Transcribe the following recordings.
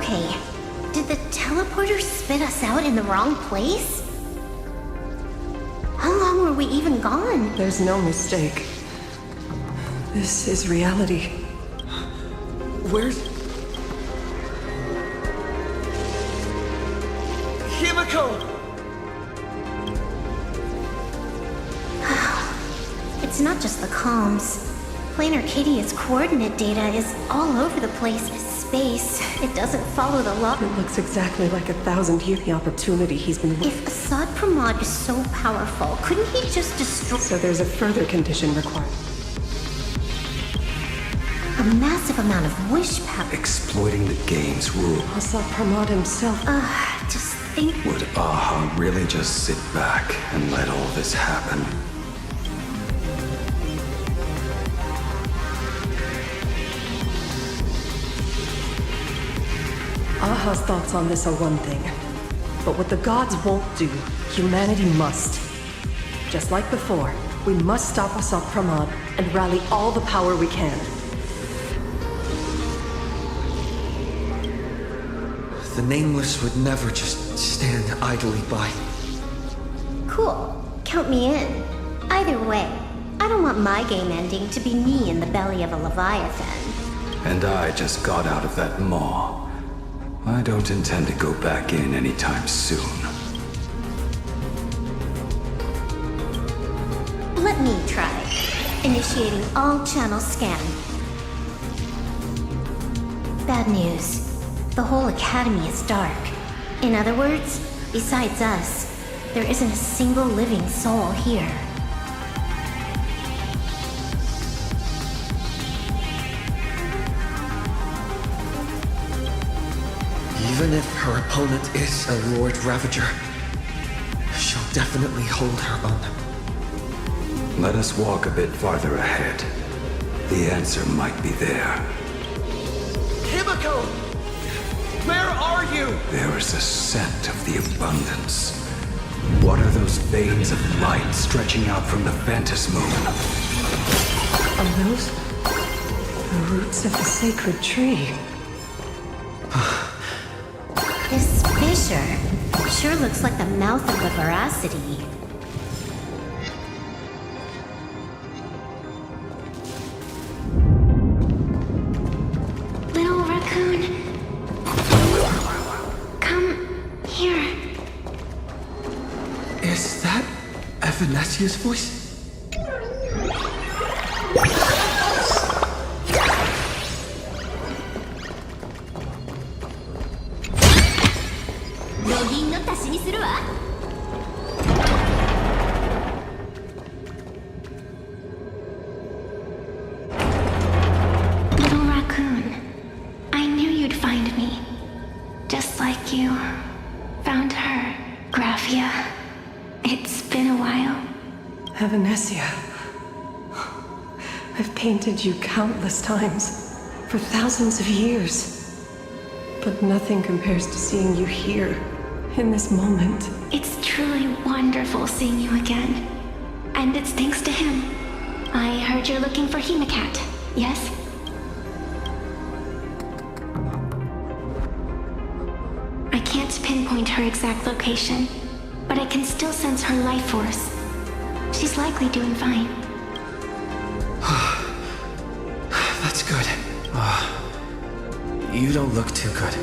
Okay, did the teleporter spit us out in the wrong place? How long were we even gone? There's no mistake. This is reality. Where's... Himiko! It's not just the comms. Planar Arcadia's coordinate data is all over the place. Space. It doesn't follow the law. It looks exactly like 1,000 the opportunity he's been... If Assad Pramod is so powerful, couldn't he just destroy... So there's a further condition required. A massive amount of wish power. Exploiting the game's rule. Assad Pramod himself... Just think... Would Aha really just sit back and let all this happen? Aha's thoughts on this are one thing. But what the gods won't do, humanity must. Just like before, we must stop Assad Pramod and rally all the power we can. The Nameless would never just stand idly by. Cool. Count me in. Either way, I don't want my game ending to be me in the belly of a Leviathan. And I just got out of that maw. I don't intend to go back in anytime soon. Let me try. Initiating all channel scan. Bad news. The whole academy is dark. In other words, besides us, there isn't a single living soul here. Even if her opponent is a Lord Ravager, she'll definitely hold her own. Let us walk a bit farther ahead. The answer might be there. Himiko! Where are you? There is a scent of the abundance. What are those veins of light stretching out from the Ventus moon? Are those the roots of the sacred tree? This fissure sure looks like the mouth of the Veracity. Little raccoon, come here. Is that Evanesia's voice? Little raccoon, I knew you'd find me. Just like you found her, Graphia. It's been a while. Evanesia. I've painted you countless times, for thousands of years. But nothing compares to seeing you here, in this moment. It's truly wonderful seeing you again. And it's thanks to him. I heard you're looking for Hemacat, yes? I can't pinpoint her exact location, but I can still sense her life force. She's likely doing fine. That's good. You don't look too good.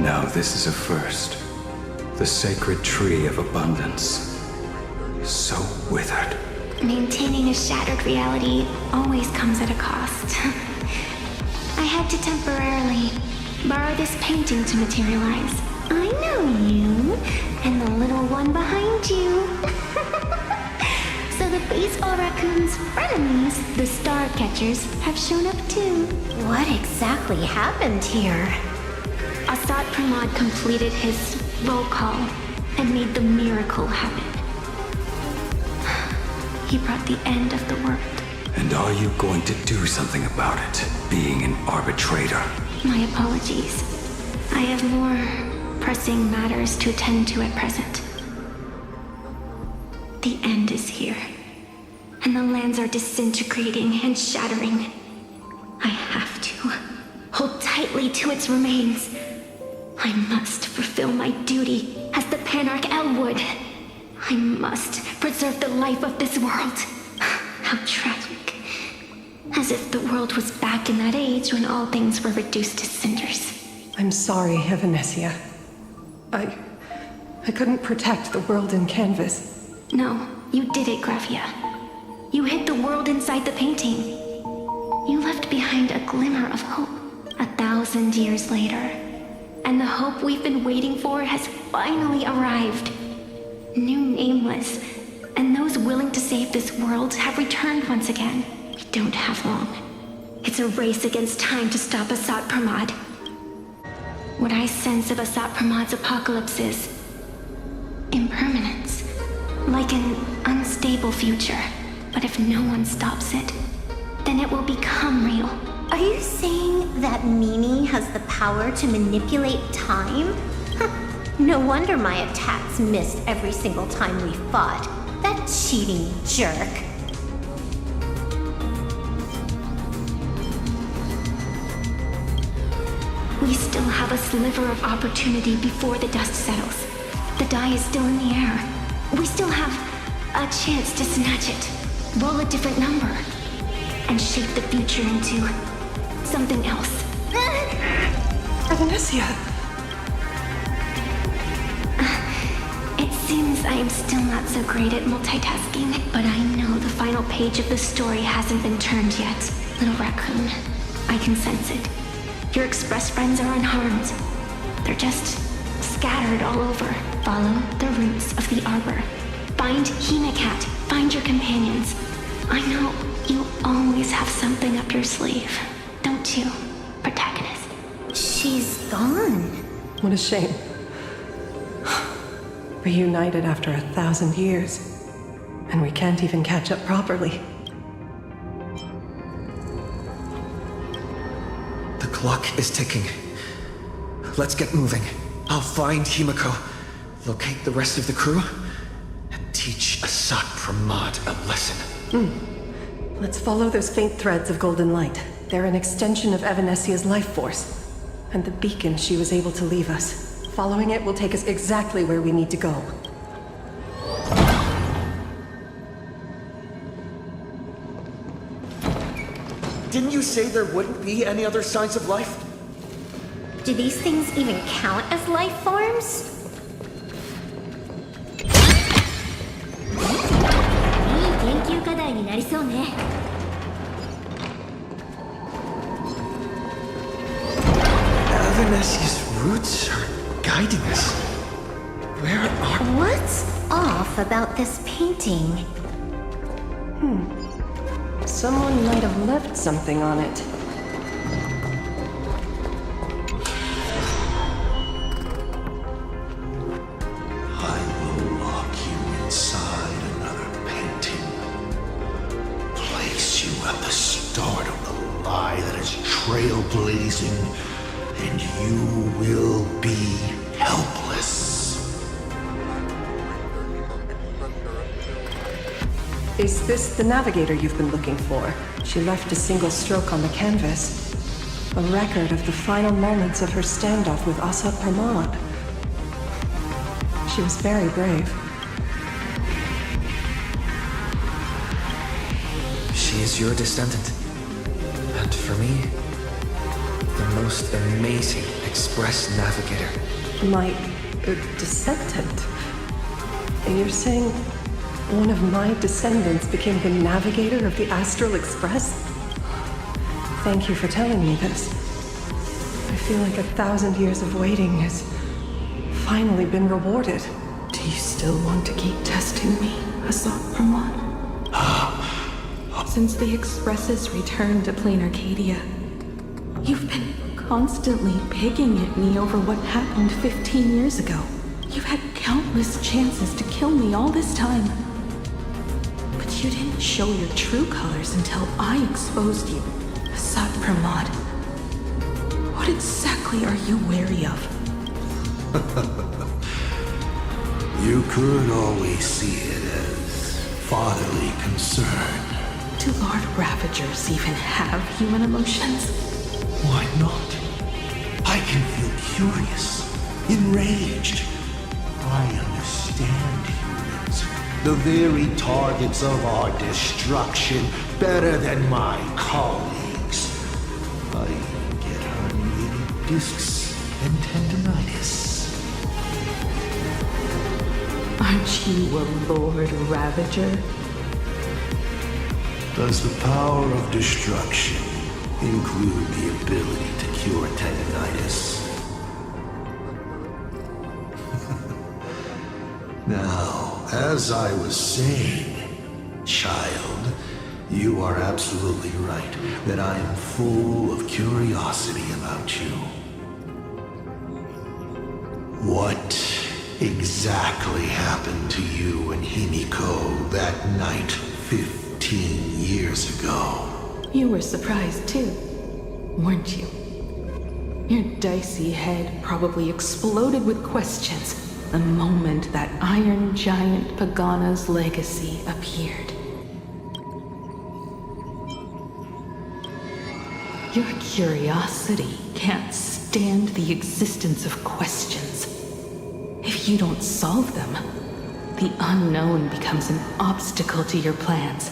Now this is a first. The sacred tree of abundance. So withered. Maintaining a shattered reality always comes at a cost. I had to temporarily borrow this painting to materialize. I know you, and the little one behind you. So the baseball raccoon's frenemies, the star catchers, have shown up too. What exactly happened here? Assad Pramod completed his roll call and made the miracle happen. He brought the end of the world. And are you going to do something about it, being an arbitrator? My apologies. I have more pressing matters to attend to at present. The end is here, and the lands are disintegrating and shattering. I have to hold tight tightly to its remains. I must fulfill my duty as the Panarch Elwood. I must preserve the life of this world. How tragic. As if the world was back in that age when all things were reduced to cinders. I'm sorry, Evanesia. I couldn't protect the world in canvas. No, you did it, Gravia. You hid the world inside the painting. You left behind a glimmer of hope 1,000 years later. And the hope we've been waiting for has finally arrived. New Nameless, and those willing to save this world have returned once again. We don't have long. It's a race against time to stop Asat Pramod. What I sense of Asat Pramad's apocalypse is impermanence. Like an unstable future. But if no one stops it, then it will become real. Are you saying that Mimi has the power to manipulate time? No wonder my attacks missed every single time we fought. That cheating jerk. We still have a sliver of opportunity before the dust settles. The die is still in the air. We still have a chance to snatch it, roll a different number, and shape the future into something else. Evanesia! It seems I am still not so great at multitasking, but I know the final page of the story hasn't been turned yet. Little raccoon, I can sense it. Your express friends are unharmed. They're just scattered all over. Follow the roots of the arbor. Find Hinacat. Find your companions. I know you always have something up your sleeve. Don't you, protagonist? She's gone. What a shame. Reunited after 1,000 years. And we can't even catch up properly. The clock is ticking. Let's get moving. I'll find Himiko, locate the rest of the crew, and teach Asat Pramod a lesson. Let's follow those faint threads of golden light. They're an extension of Evanesia's life force, and the beacon she was able to leave us. Following it will take us exactly where we need to go. Didn't you say there wouldn't be any other signs of life? Do these things even count as life forms? Evanesia's roots are guiding us. Where are... What's off about this painting? Someone might have left something on it. I will lock you inside another painting. Place you at the start of the lie that is trailblazing, and you will be helpless. Is this the navigator you've been looking for? She left a single stroke on the canvas. A record of the final moments of her standoff with Asat Pramod. She was very brave. She is your descendant. And for me, the most amazing express navigator. My descendant? And you're saying one of my descendants became the navigator of the Astral Express? Thank you for telling me this. I feel like 1,000 years of waiting has finally been rewarded. Do you still want to keep testing me, Asat Pramod? Since the Expresses returned to Plain Arcadia, you've been constantly picking at me over what happened 15 years ago. You've had countless chances to kill me all this time. But you didn't show your true colors until I exposed you, Asat Pramod. What exactly are you wary of? You could always see it as fatherly concern. Do Lord Ravagers even have human emotions? Why not? I can feel curious, enraged. I understand humans, the very targets of our destruction, better than my colleagues. I even get herniated discs and tendinitis. Aren't you a Lord Ravager? Does the power of destruction include the ability to cure tendinitis? Now, as I was saying, child, you are absolutely right that I am full of curiosity about you. What exactly happened to you and Himiko that night 15 years ago? You were surprised too, weren't you? Your dicey head probably exploded with questions the moment that Iron Giant Pagana's legacy appeared. Your curiosity can't stand the existence of questions. If you don't solve them, the unknown becomes an obstacle to your plans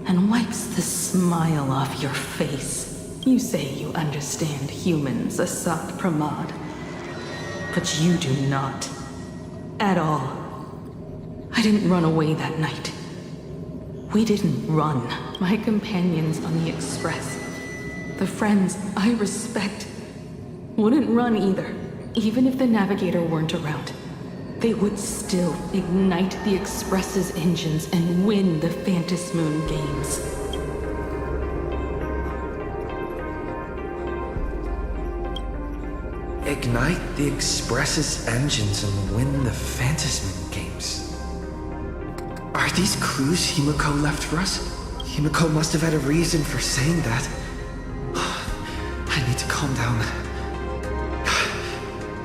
and wipes the smile off your face. You say you understand humans, Asat Pramod, but you do not. At all. I didn't run away that night. We didn't run. My companions on the Express, the friends I respect, wouldn't run either. Even if the Navigator weren't around, they would still ignite the Express's engines and win the Phantasmoon games. Ignite the Express's engines and win the Phantasmoon games. Are these clues Himiko left for us? Himiko must have had a reason for saying that. I need to calm down.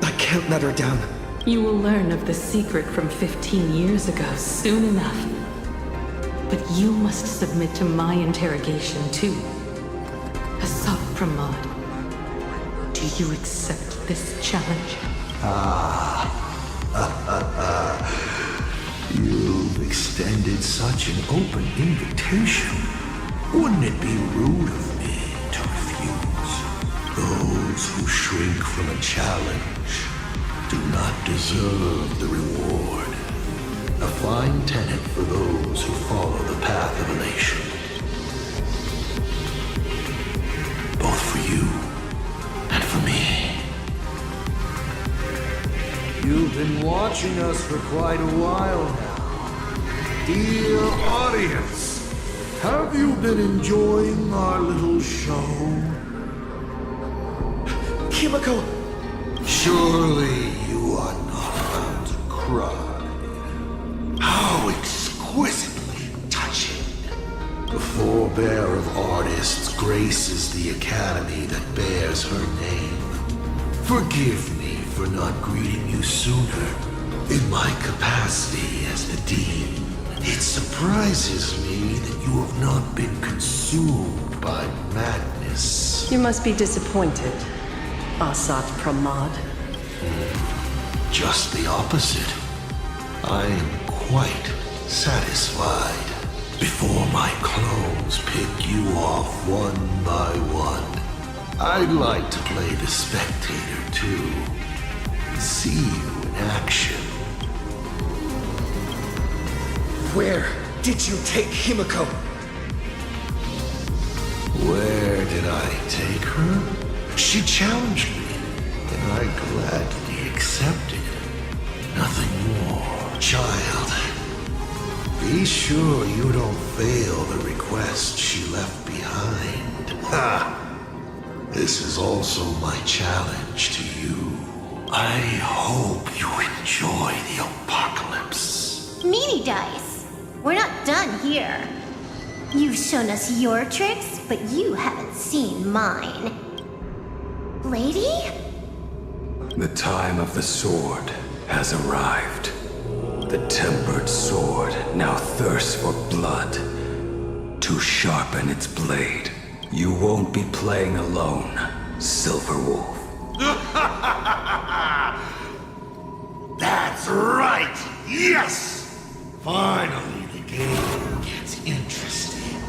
I can't let her down. You will learn of the secret from 15 years ago soon enough. But you must submit to my interrogation too. Asat Pramod, do you accept this challenge? You've extended such an open invitation. Wouldn't it be rude of me to refuse? Those who shrink from a challenge do not deserve the reward. A fine tenet for those who follow the path of elation. Both for you and for me. You've been watching us for quite a while now. Dear audience, have you been enjoying our little show? Himiko! Surely you are not bound to cry. How exquisitely touching. The forebear of artists graces the academy that bears her name. Forgive me for not greeting you sooner. In my capacity as the Dean, it surprises me that you have not been consumed by madness. You must be disappointed, Asat Pramod. Just the opposite. I am quite satisfied. Before my clones pick you off one by one, I'd like to play the spectator too. See you in action. Where did you take Himiko? Where did I take her? She challenged me, and I gladly accepted. Nothing more. Child, be sure you don't fail the request she left behind. Ha! This is also my challenge to you. I hope you enjoy the apocalypse. Meanie Dice, we're not done here. You've shown us your tricks, but you haven't seen mine. Lady? The time of the sword has arrived. The tempered sword now thirsts for blood. To sharpen its blade, you won't be playing alone, Silver Wolf. That's right! Yes! Finally, the game gets interesting.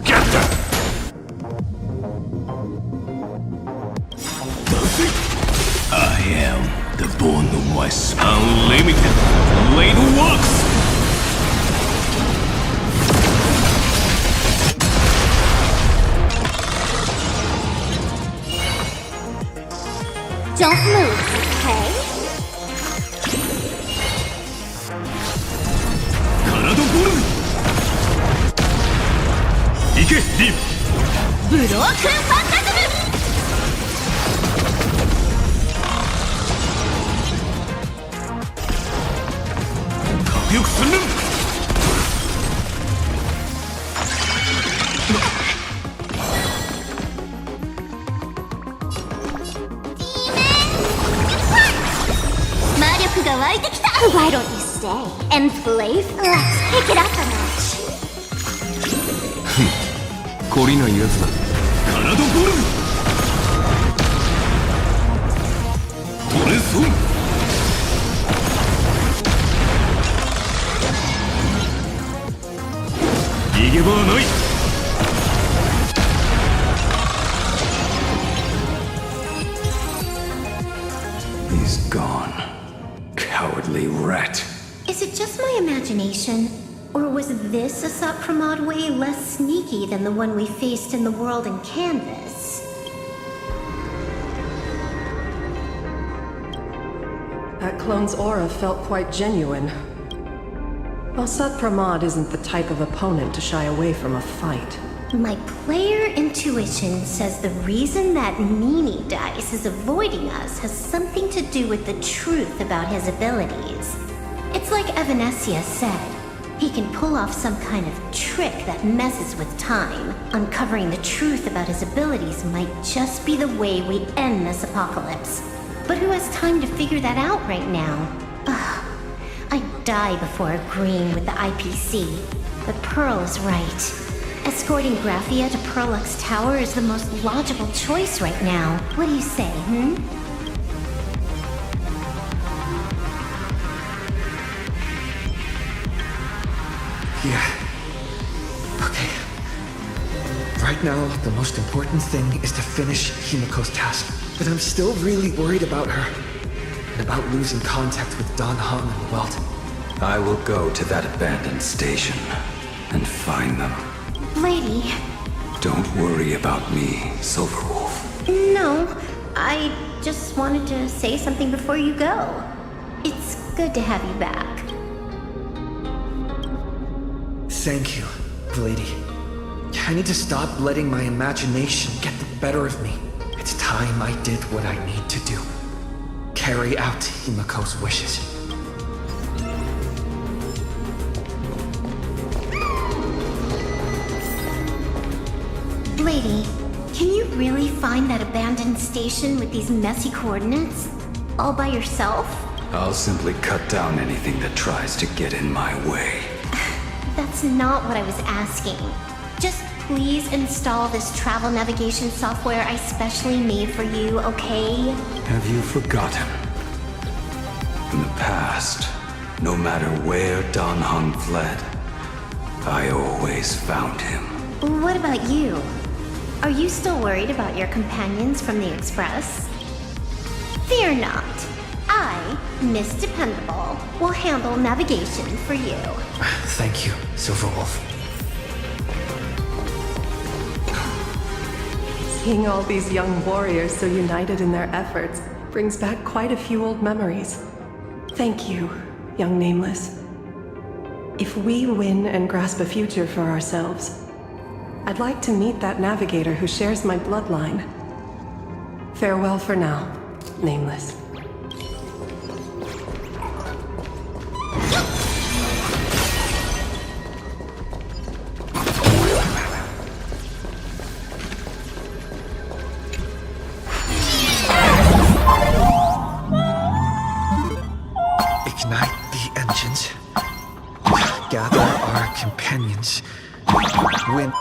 Get them! I am the bone of my unlimited blade works! Don't move, okay? カラドゴルム行けリーブロークンファンタズム火力寸連 魔力が湧いてきた Why don't you stay and play? Let's pick it up a notch. 懲りないやつだカラドゴルムトレソン逃げ場はない He's gone. Cowardly rat. Is it just my imagination? Or was this a Sapramod way less sneaky than the one we faced in the world in Canvas? That clone's aura felt quite genuine. Well, Sat Pramod isn't the type of opponent to shy away from a fight. My player intuition says the reason that meanie dice is avoiding us has something to do with the truth about his abilities. It's like Evanescia said. He can pull off some kind of trick that messes with time. Uncovering the truth about his abilities might just be the way we end this apocalypse. But who has time to figure that out right now? Ugh. I'd die before agreeing with the IPC. But Pearl is right. Escorting Graphia to Perlux Tower is the most logical choice right now. What do you say, Yeah. Okay. Right now, the most important thing is to finish Himiko's task. But I'm still really worried about her. And about losing contact with Don Hung and Welt. I will go to that abandoned station and find them. Lady? Don't worry about me, Silverwolf. No, I just wanted to say something before you go. It's good to have you back. Thank you, Lady. I need to stop letting my imagination get the better of me. It's time I did what I need to do. Carry out Himiko's wishes. Lady, can you really find that abandoned station with these messy coordinates? All by yourself? I'll simply cut down anything that tries to get in my way. That's not what I was asking. Just please install this travel navigation software I specially made for you, okay? Have you forgotten? In the past, no matter where Don Hung fled, I always found him. What about you? Are you still worried about your companions from the Express? Fear not. I, Miss Dependable, will handle navigation for you. Thank you, Silverwolf. Seeing all these young warriors so united in their efforts brings back quite a few old memories. Thank you, young Nameless. If we win and grasp a future for ourselves, I'd like to meet that navigator who shares my bloodline. Farewell for now, Nameless. Ignite the engines. Gather our companions When...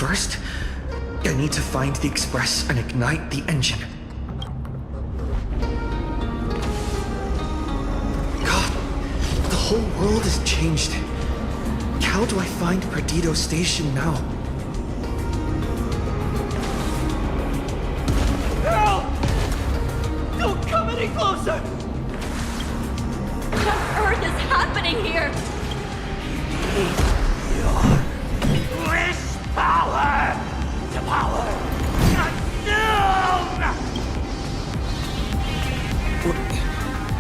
First, I need to find the Express and ignite the engine. God, the whole world has changed. How do I find Perdido Station now? Help! Don't come any closer! What on earth is happening here? Wish power! To power! Consume!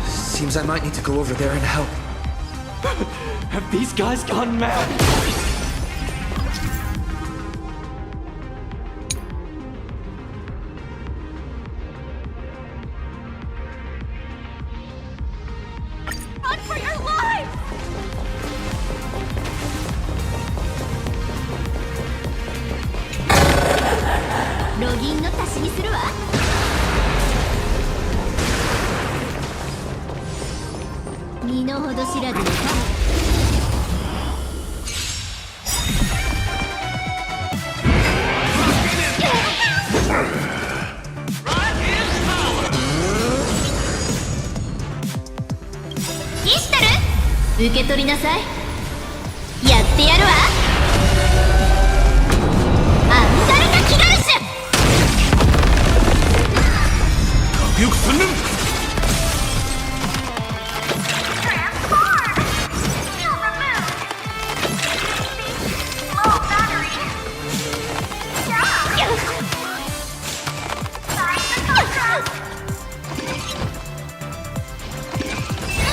Seems I might need to go over there and help. Have these guys gone mad? しにするわ。身の程知らずのキシタル、受け取りなさい。やってやるわ。アンダルタキガルシュ。よく3年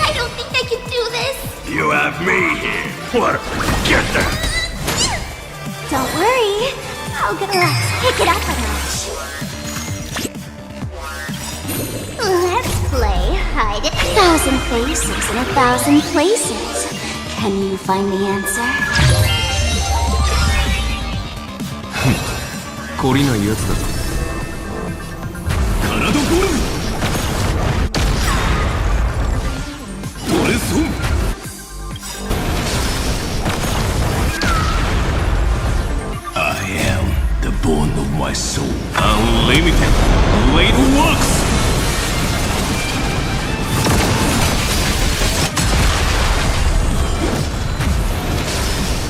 I don't think I can do this. You have me here. What? Get there. Don't worry. I'll get let's pick it up a notch. Let's play hide it. 1,000 faces in 1,000 places. Can you find the answer? 懲りないやつだぞ。カナドボルム。トレソン。I am the bone of my soul. Unlimited. Blade works.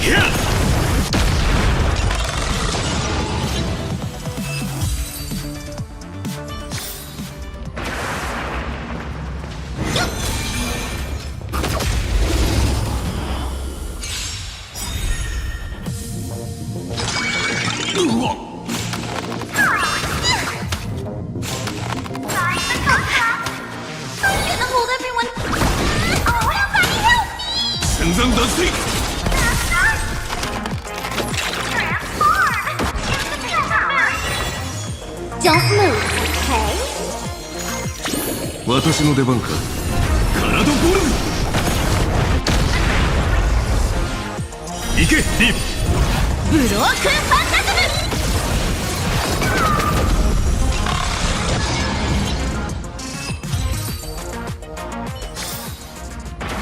Here. うわっ I'm gonna hold everyone. Oh, somebody help me! 戦前脱水 Don't move, okay? 私の出番か。カナドボルム。行けリーブ。ブロークンファンタズム。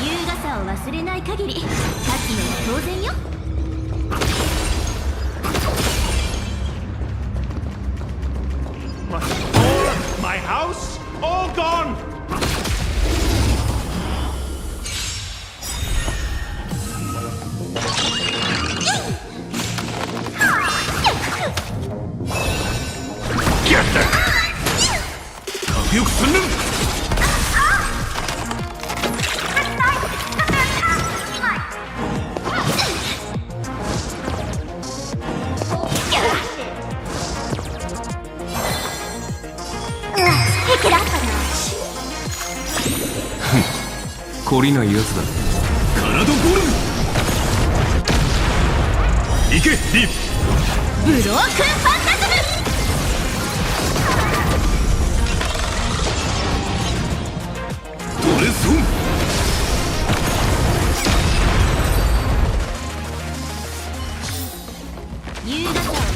優雅さを忘れない限り勝つのは当然よ。My house, all gone! Get there. 核翼3年 Let's pick it up a notch. 懲りないやつだ。カナドボルム。行けリーブ。ブロークンファンタズム。トレソン。優雅さを忘れ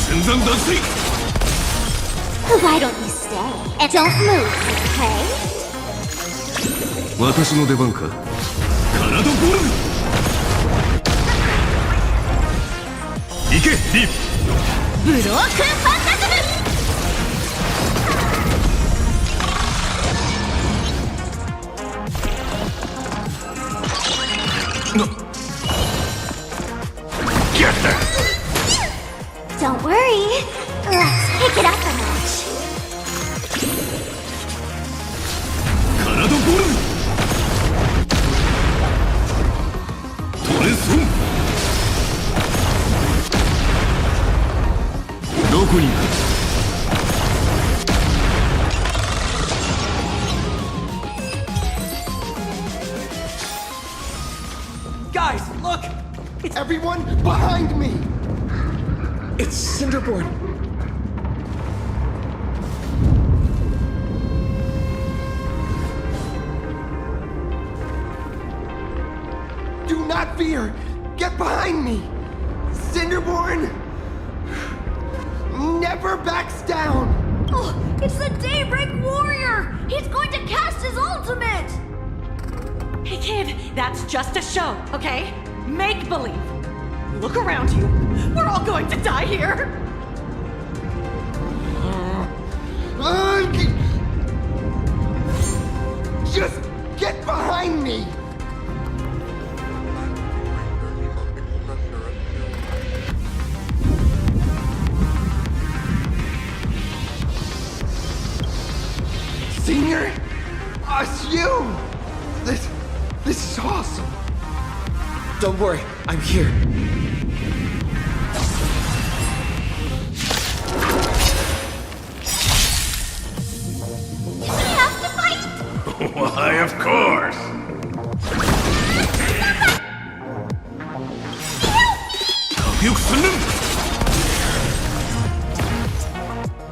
戦前脱水 Why don't you stay? And don't move, okay? 私の出番か。カナドボルム。行けリーブ。ブロークンファンタズム。Get there. Don't worry. Let's pick it up a notch. カナドボルム。トレソン。どこに行く Guys, look! It's Everyone behind me! It's Cinderborn. fear! Get behind me! Cinderborn never backs down! Oh, it's the Daybreak Warrior! He's going to cast his ultimate! Hey kid, that's just a show, okay? Make believe. Look around you. We're all going to die here. Just get behind me! Senior? It's you! This is awesome! Don't worry, I'm here. We have to fight! Why, of course!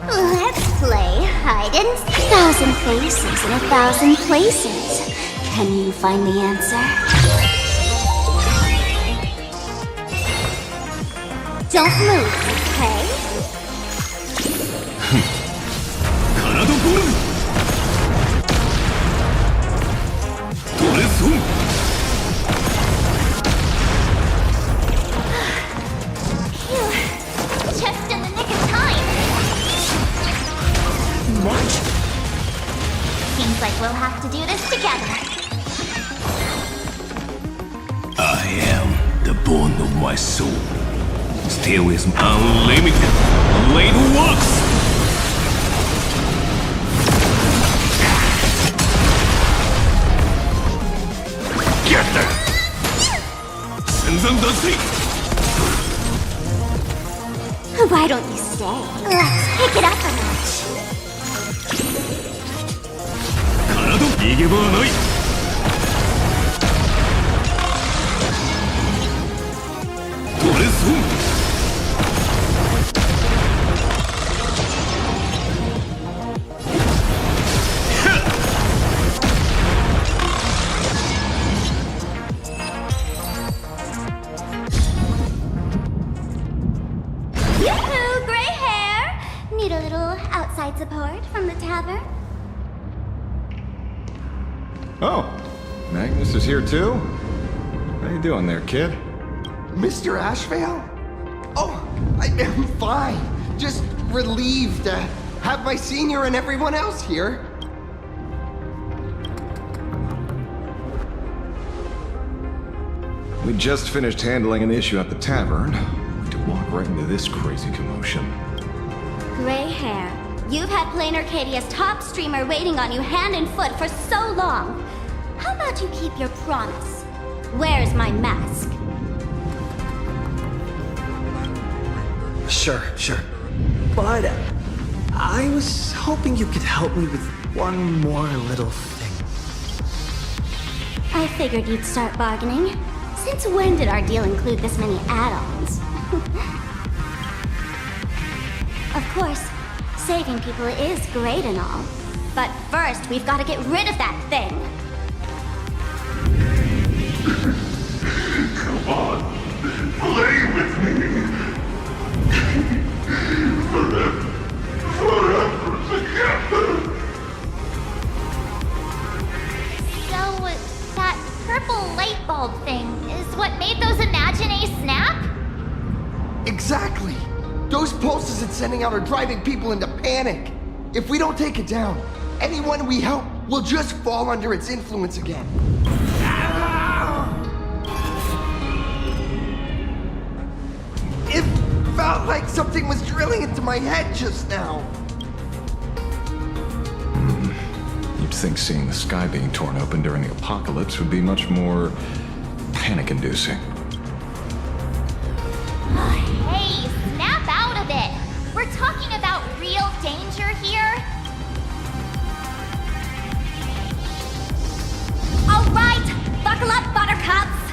Let's play hide and seek. 1,000 faces in 1,000 places. Can you find the answer? Don't move, okay? Phew. Just in the nick of time. What? Seems like we'll have to do this together. I am the bone of my soul. Still is unlimited. Lane works! Get there! Senzan does it! Why don't you stay? Let's pick it up a notch. 逃げ場はない。取れそう。Yoo-hoo, gray hair! Need a little outside support from the tavern? Oh, Magnus is here too? How you doing there, kid? Mr. Ashvale? Oh, I'm fine. Just relieved to have my senior and everyone else here. We just finished handling an issue at the tavern. To walk right into this crazy commotion. Gray hair. You've had Plain Arcadia's top streamer waiting on you hand and foot for so long. How about you keep your promise? Where's my mask? Sure. But I was hoping you could help me with one more little thing. I figured you'd start bargaining. Since when did our deal include this many add-ons? Of course, saving people is great and all. But first, we've got to get rid of that thing. Come on, play with me. Forever together. So, that purple light bulb thing is what made those Imaginae snap? Exactly. Those pulses it's sending out are driving people into panic. If we don't take it down, anyone we help will just fall under its influence again. It felt like something was drilling into my head just now. You'd think seeing the sky being torn open during the apocalypse would be much more panic-inducing. Hey, snap out of it! We're talking about real danger here. Alright, buckle up, buttercups!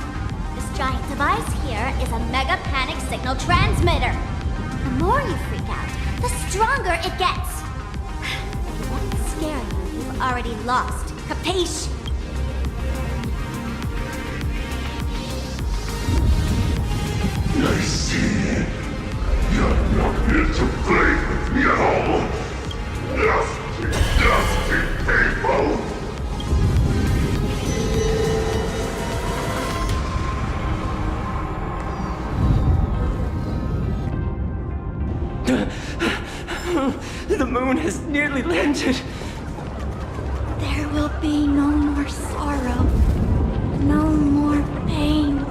This giant device here is a mega panic signal transmitter. The more you freak out, the stronger it gets. If you let it scare you, you've already lost. Capiche? I see. You're not here to play with me at all. Nasty, nasty people! The moon has nearly landed. There will be no more sorrow, no more pain.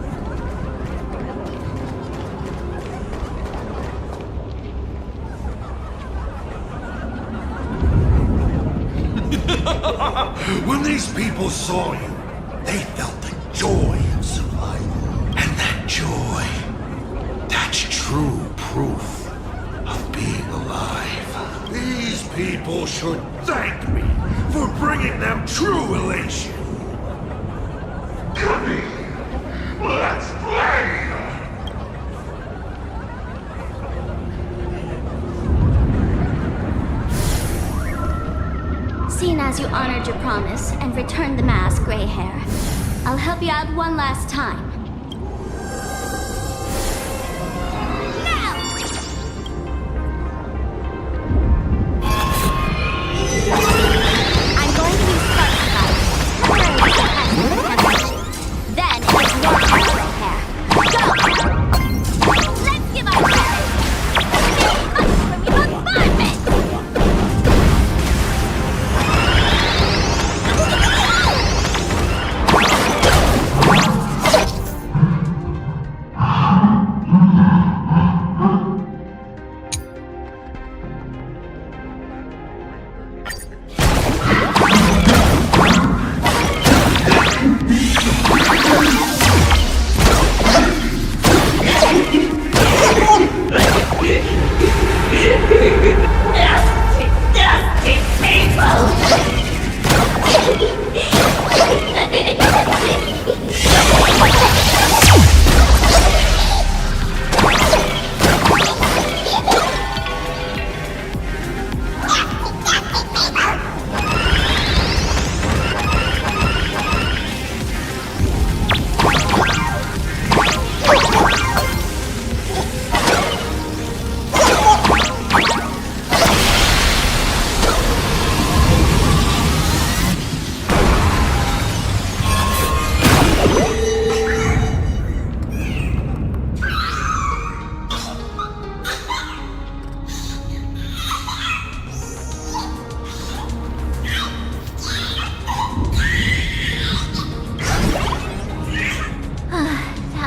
When these people saw you, they felt the joy of survival. And that joy, that's true proof of being alive. These people should thank me for bringing them true elation. Come here, let's play! Seeing as you honored your promise and returned the mask, Gray Hair, I'll help you out one last time. I'm going to use Spark Strike to temporarily suppress the then it's your turn, Gray Hair. Go! Let's give our best! Bombardment!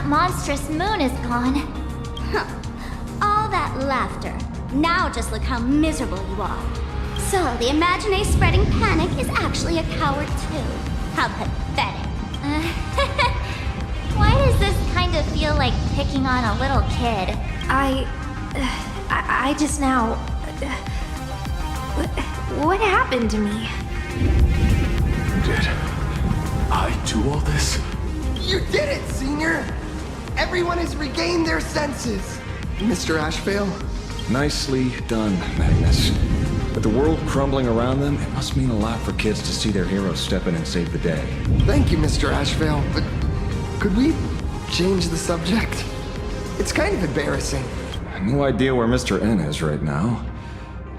Monstrous moon is gone. Huh. All that laughter. Now just look how miserable you are. So, the Imaginé spreading panic is actually a coward too. How pathetic. Why does this kind of feel like picking on a little kid? I just now... What happened to me? Did I do all this? You did it, Senior! Everyone has regained their senses. Mr. Ashvale? Nicely done, Magnus. With the world crumbling around them, it must mean a lot for kids to see their heroes step in and save the day. Thank you, Mr. Ashvale, but could we change the subject? It's kind of embarrassing. No idea where Mr. N is right now.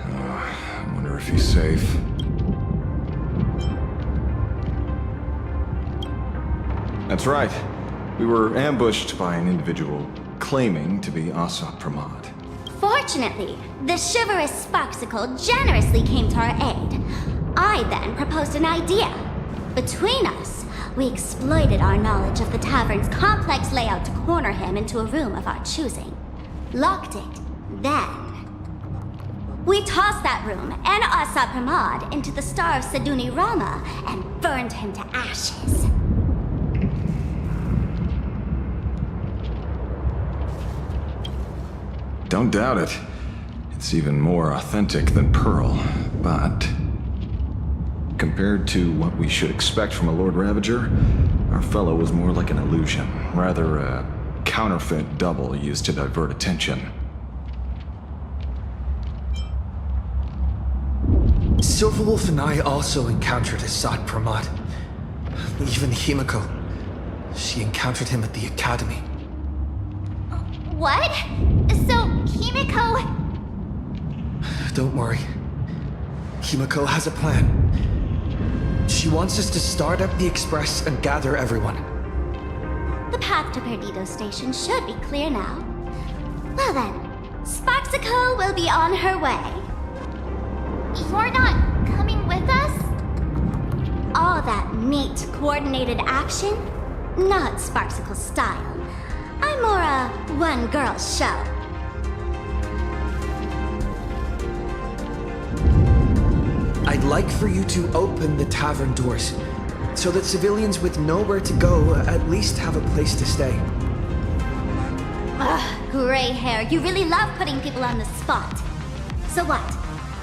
I wonder if he's safe. That's right. We were ambushed by an individual claiming to be Asap Pramod. Fortunately, the chivalrous Sparksicle generously came to our aid. I then proposed an idea. Between us, we exploited our knowledge of the tavern's complex layout to corner him into a room of our choosing. Locked it. Then, we tossed that room and Asap Pramod into the Star of Seduni Rama and burned him to ashes. Don't doubt it. It's even more authentic than Pearl, but compared to what we should expect from a Lord Ravager, our fellow was more like an illusion, rather a counterfeit double used to divert attention. Silverwolf and I also encountered Asad Pramod. Even Himiko. She encountered him at the academy. What? So, Himiko... Don't worry. Himiko has a plan. She wants us to start up the Express and gather everyone. The path to Perdido Station should be clear now. Well then, Sparksicle will be on her way. You're not coming with us? All that neat, coordinated action? Not Sparksicle style. I'm more a one-girl show. I'd like for you to open the tavern doors, so that civilians with nowhere to go at least have a place to stay. Ugh, gray hair, you really love putting people on the spot. So what?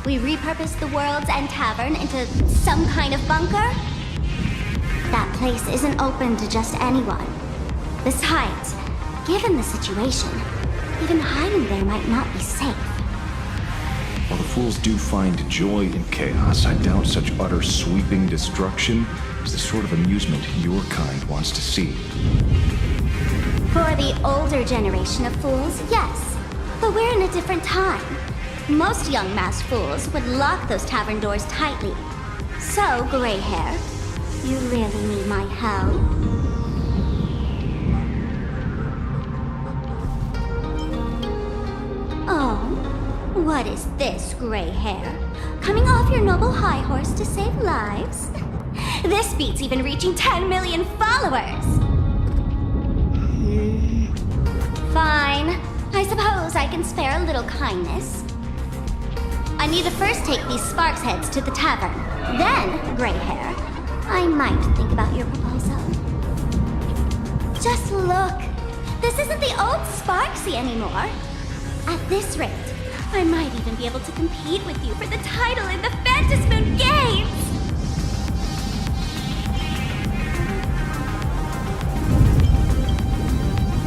We repurpose the World's End Tavern into some kind of bunker? That place isn't open to just anyone. Besides, given the situation, even hiding there might not be safe. While the fools do find joy in chaos, I doubt such utter sweeping destruction is the sort of amusement your kind wants to see. For the older generation of fools, yes. But we're in a different time. Most young masked fools would lock those tavern doors tightly. So, gray hair, you really need my help? Oh, what is this, gray hair? Coming off your noble high horse to save lives? This beats even reaching 10 million followers! Fine. I suppose I can spare a little kindness. I need to first take these Sparks heads to the tavern. Then, gray hair, I might think about your proposal. Just look. This isn't the old Sparksy anymore. At this rate, I might even be able to compete with you for the title in the Phantasmoon Games!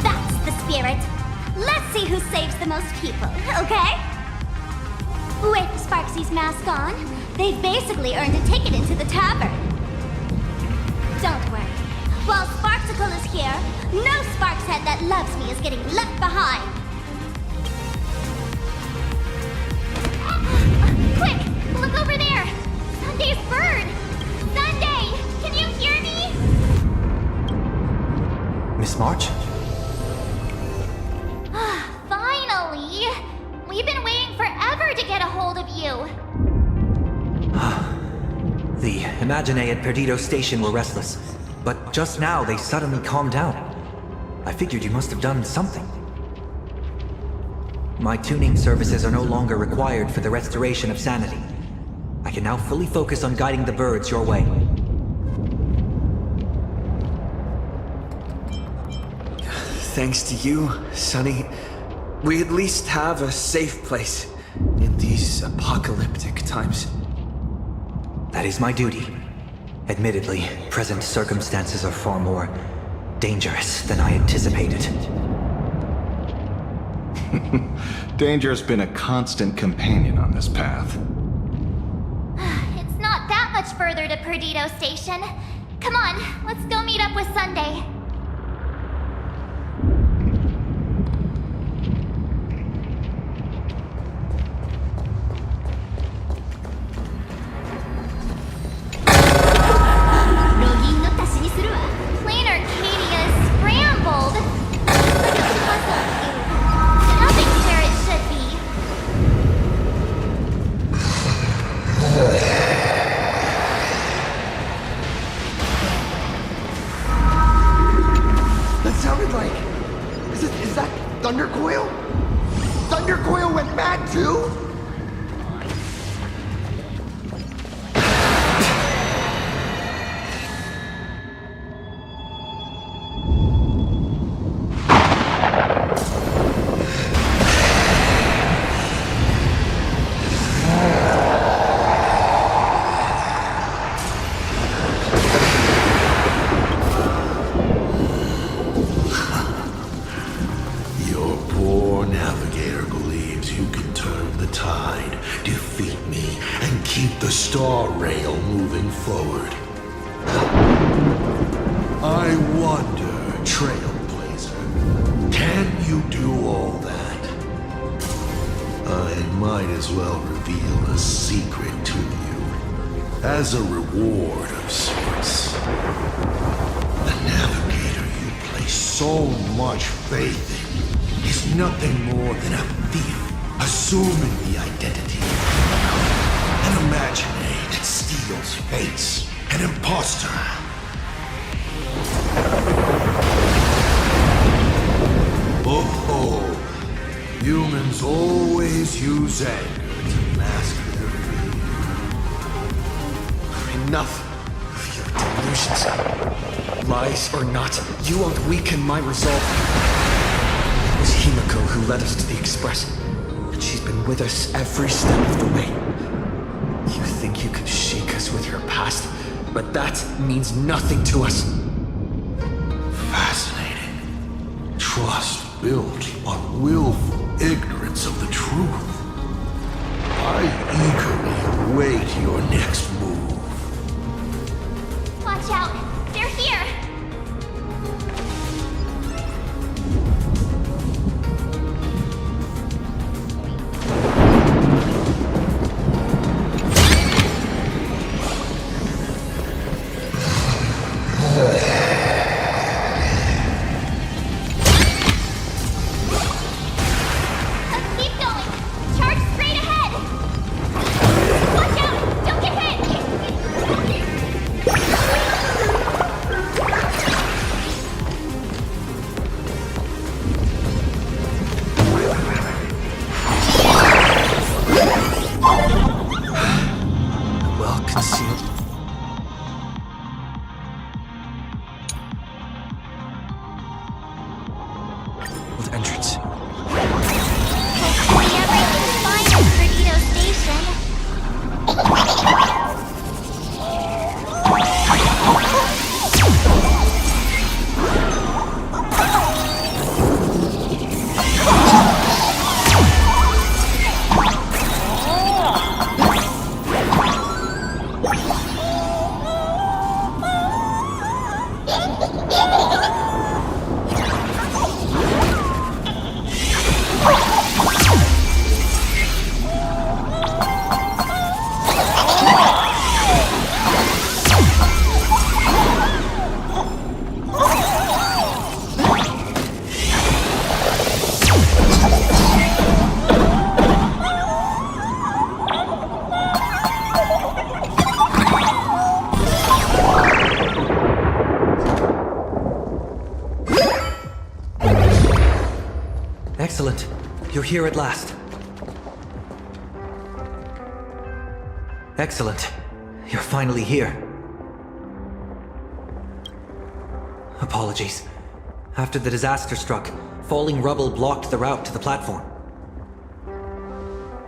That's the spirit. Let's see who saves the most people, okay? With Sparksy's mask on, they've basically earned a ticket into the tavern. Don't worry. While Sparksicle is here, no Sparkshead that loves me is getting left behind. Quick! Look over there! Sunday's bird! Sunday! Can you hear me? Miss March? Finally! We've been waiting forever to get a hold of you! The Imaginae at Perdido Station were restless, but just now they suddenly calmed down. I figured you must have done something. My tuning services are no longer required for the restoration of sanity. I can now fully focus on guiding the birds your way. Thanks to you, Sonny, we at least have a safe place in these apocalyptic times. That is my duty. Admittedly, present circumstances are far more dangerous than I anticipated. Danger has been a constant companion on this path. It's not that much further to Perdido Station. Come on, let's go meet up with Sunday. Plain Arcadia scrambled. Like a puzzle cube. Nothing where it should be. That sounded like... Is that Thundercoil? Thundercoil went mad too? Your poor navigator believes you can turn the tide, defeat me, and keep the star rail moving forward. I wonder, Trailblazer, Can you do all that? I might as well reveal a secret to you. As a reward of sorts. The navigator you place so much faith in is nothing more than a thief assuming the identity. An imaginary that steals fates. An imposter. Oh, humans always use anger to mask their fear. Enough of your delusions. Lies or not, you won't weaken my resolve. It was Himiko who led us to the Express, and she's been with us every step of the way. You think you can shake us with your past, but that means nothing to us. Fascinating. Trust built on willful ignorance of the truth. I eagerly await your next move. Watch out! They're here! Keep going! Charge straight ahead! Watch out! Don't get hit! Well concealed. With entrance. Hopefully everything's fine at Perdido Station. Excellent. You're here at last. Excellent. You're finally here. Apologies. After the disaster struck, falling rubble blocked the route to the platform.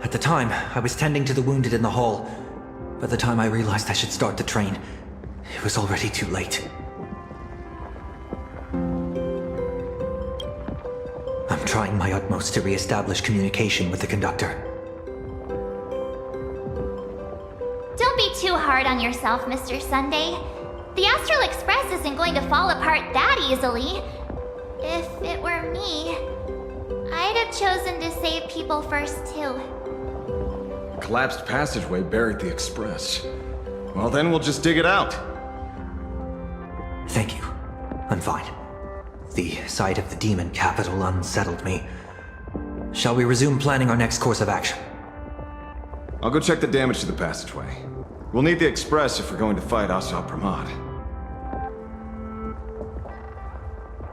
At the time, I was tending to the wounded in the hall. By the time I realized I should start the train, it was already too late. I'm trying my utmost to re-establish communication with the conductor. Don't be too hard on yourself, Mr. Sunday. The Astral Express isn't going to fall apart that easily. If it were me, I'd have chosen to save people first, too. Collapsed passageway buried the express. Well, then we'll just dig it out. Thank you. I'm fine. The sight of the demon capital unsettled me. Shall we resume planning our next course of action? I'll go check the damage to the passageway. We'll need the express if we're going to fight Asa Pramad.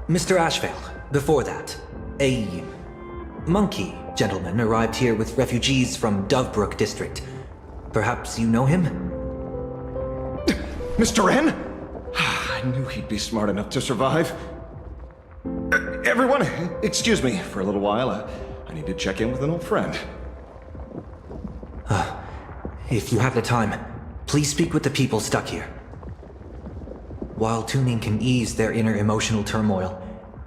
Mr. Ashvale, before that, a monkey gentleman arrived here with refugees from Dovebrook district. Perhaps you know him? Mr. N? I knew he'd be smart enough to survive. Everyone, excuse me for a little while. I need to check in with an old friend. If you have the time, please speak with the people stuck here. While tuning can ease their inner emotional turmoil,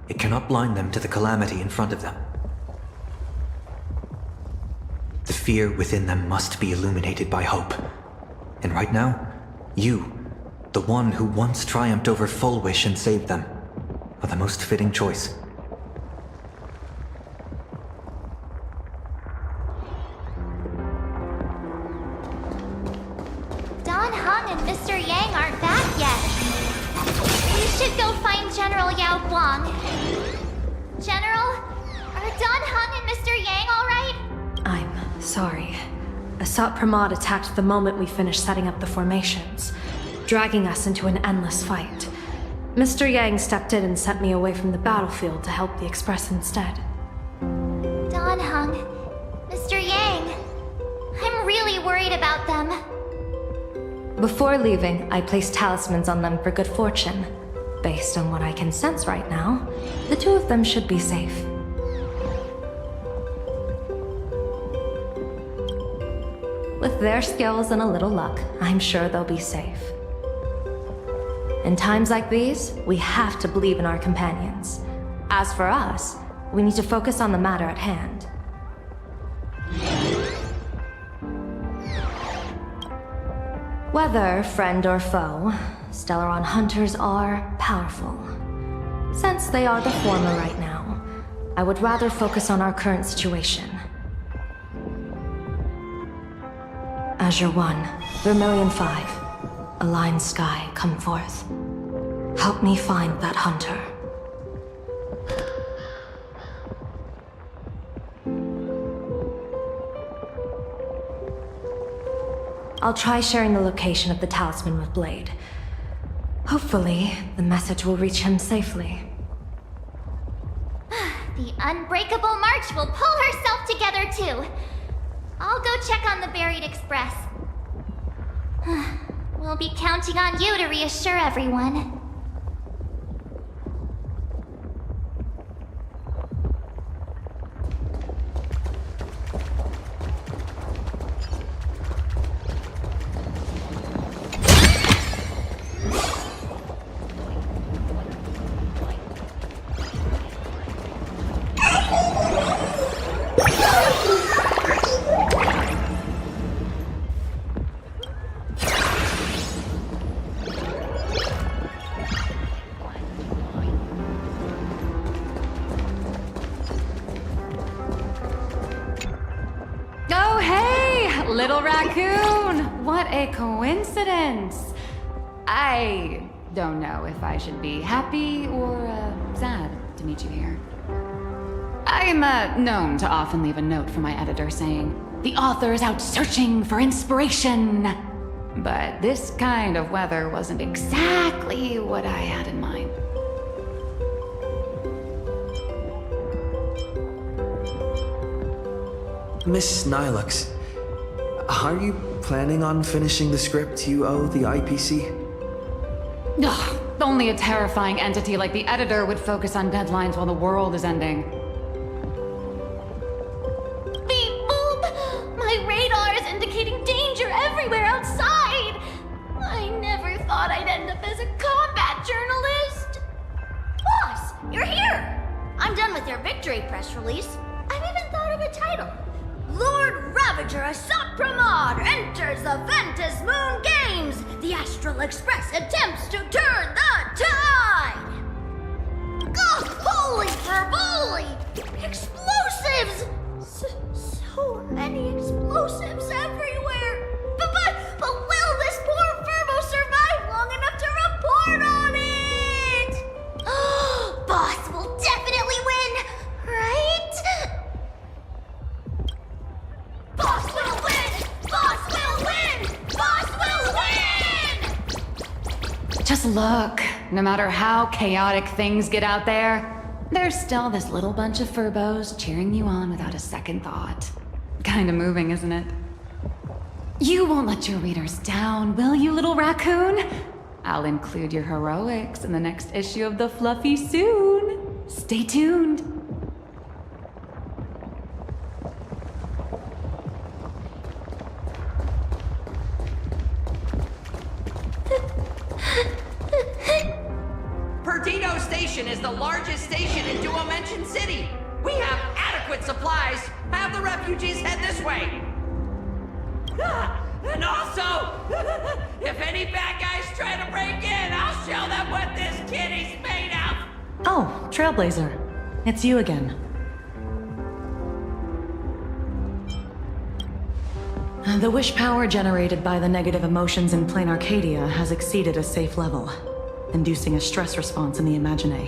it cannot blind them to the calamity in front of them. The fear within them must be illuminated by hope. And right now, you, the one who once triumphed over Full Wish and saved them, are the most fitting choice. Don Hung and Mr. Yang aren't back yet. We should go find General Yao Guang. General, are Don Hung and Mr. Yang alright? I'm sorry. Asat Pramod attacked the moment we finished setting up the formations, dragging us into an endless fight. Mr. Yang stepped in and sent me away from the battlefield to help the Express instead. Don Hung, Mr. Yang, I'm really worried about them. Before leaving, I placed talismans on them for good fortune. Based on what I can sense right now, the two of them should be safe. With their skills and a little luck, I'm sure they'll be safe. In times like these, we have to believe in our companions. As for us, we need to focus on the matter at hand. Whether friend or foe, Stellaron hunters are powerful. Since they are the former right now, I would rather focus on our current situation. Azure 1, Vermilion 5, Aligned Sky, come forth. Help me find that hunter. I'll try sharing the location of the talisman with Blade. Hopefully, the message will reach him safely. The Unbreakable March will pull herself together too. I'll go check on the buried Express. We'll be counting on you to reassure everyone. Little raccoon! What a coincidence! I don't know if I should be happy or sad to meet you here. I'm known to often leave a note for my editor saying, "The author is out searching for inspiration." But this kind of weather wasn't exactly what I had in mind. Miss Nilux, are you planning on finishing the script you owe the IPC? Ugh, only a terrifying entity like the editor would focus on deadlines while the world is ending. Beep boop! My radar is indicating danger everywhere outside! I never thought I'd end up as a combat journalist! Boss, you're here! I'm done with your victory press release. I've even thought of a title. Lord Ravager Asat Pramod enters the Ventus Moon Games! The Astral Express attempts to turn the tide! Ugh, holy verboli! Explosives! So many explosives everywhere! But will this poor Furbo survive long enough to report on it? Boss will definitely win, right? Boss will win! Boss will win! Boss will win! Just look. No matter how chaotic things get out there, there's still this little bunch of Furbos cheering you on without a second thought. Kinda moving, isn't it? You won't let your readers down, will you, little raccoon? I'll include your heroics in the next issue of The Fluffy soon. Stay tuned. Perdido Station is the largest station in Dual Mention City. We have adequate supplies. Have the refugees head this way. And also, if any bad guys try to break in, I'll show them what this kitty's made of. Oh, Trailblazer. It's you again. The wish power generated by the negative emotions in Plane Arcadia has exceeded a safe level, inducing a stress response in the Imagine.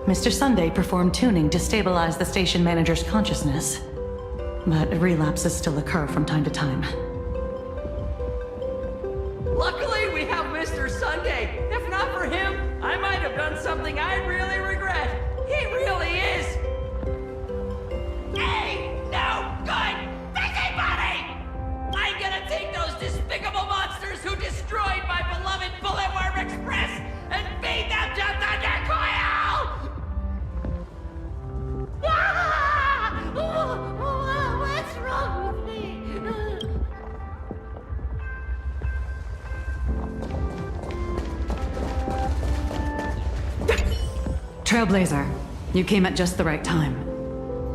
Mr. Sunday performed tuning to stabilize the station manager's consciousness, but relapses still occur from time to time. Luckily, we have Mr. Sunday. If not for him, I might have done something I'd really regret. He really is. Hey, no good busybody! I'm gonna take those despicable monsters who destroyed my beloved Bulletworm Express and feed them to Thunder Coil! Ah! What's wrong with me? Trailblazer, you came at just the right time.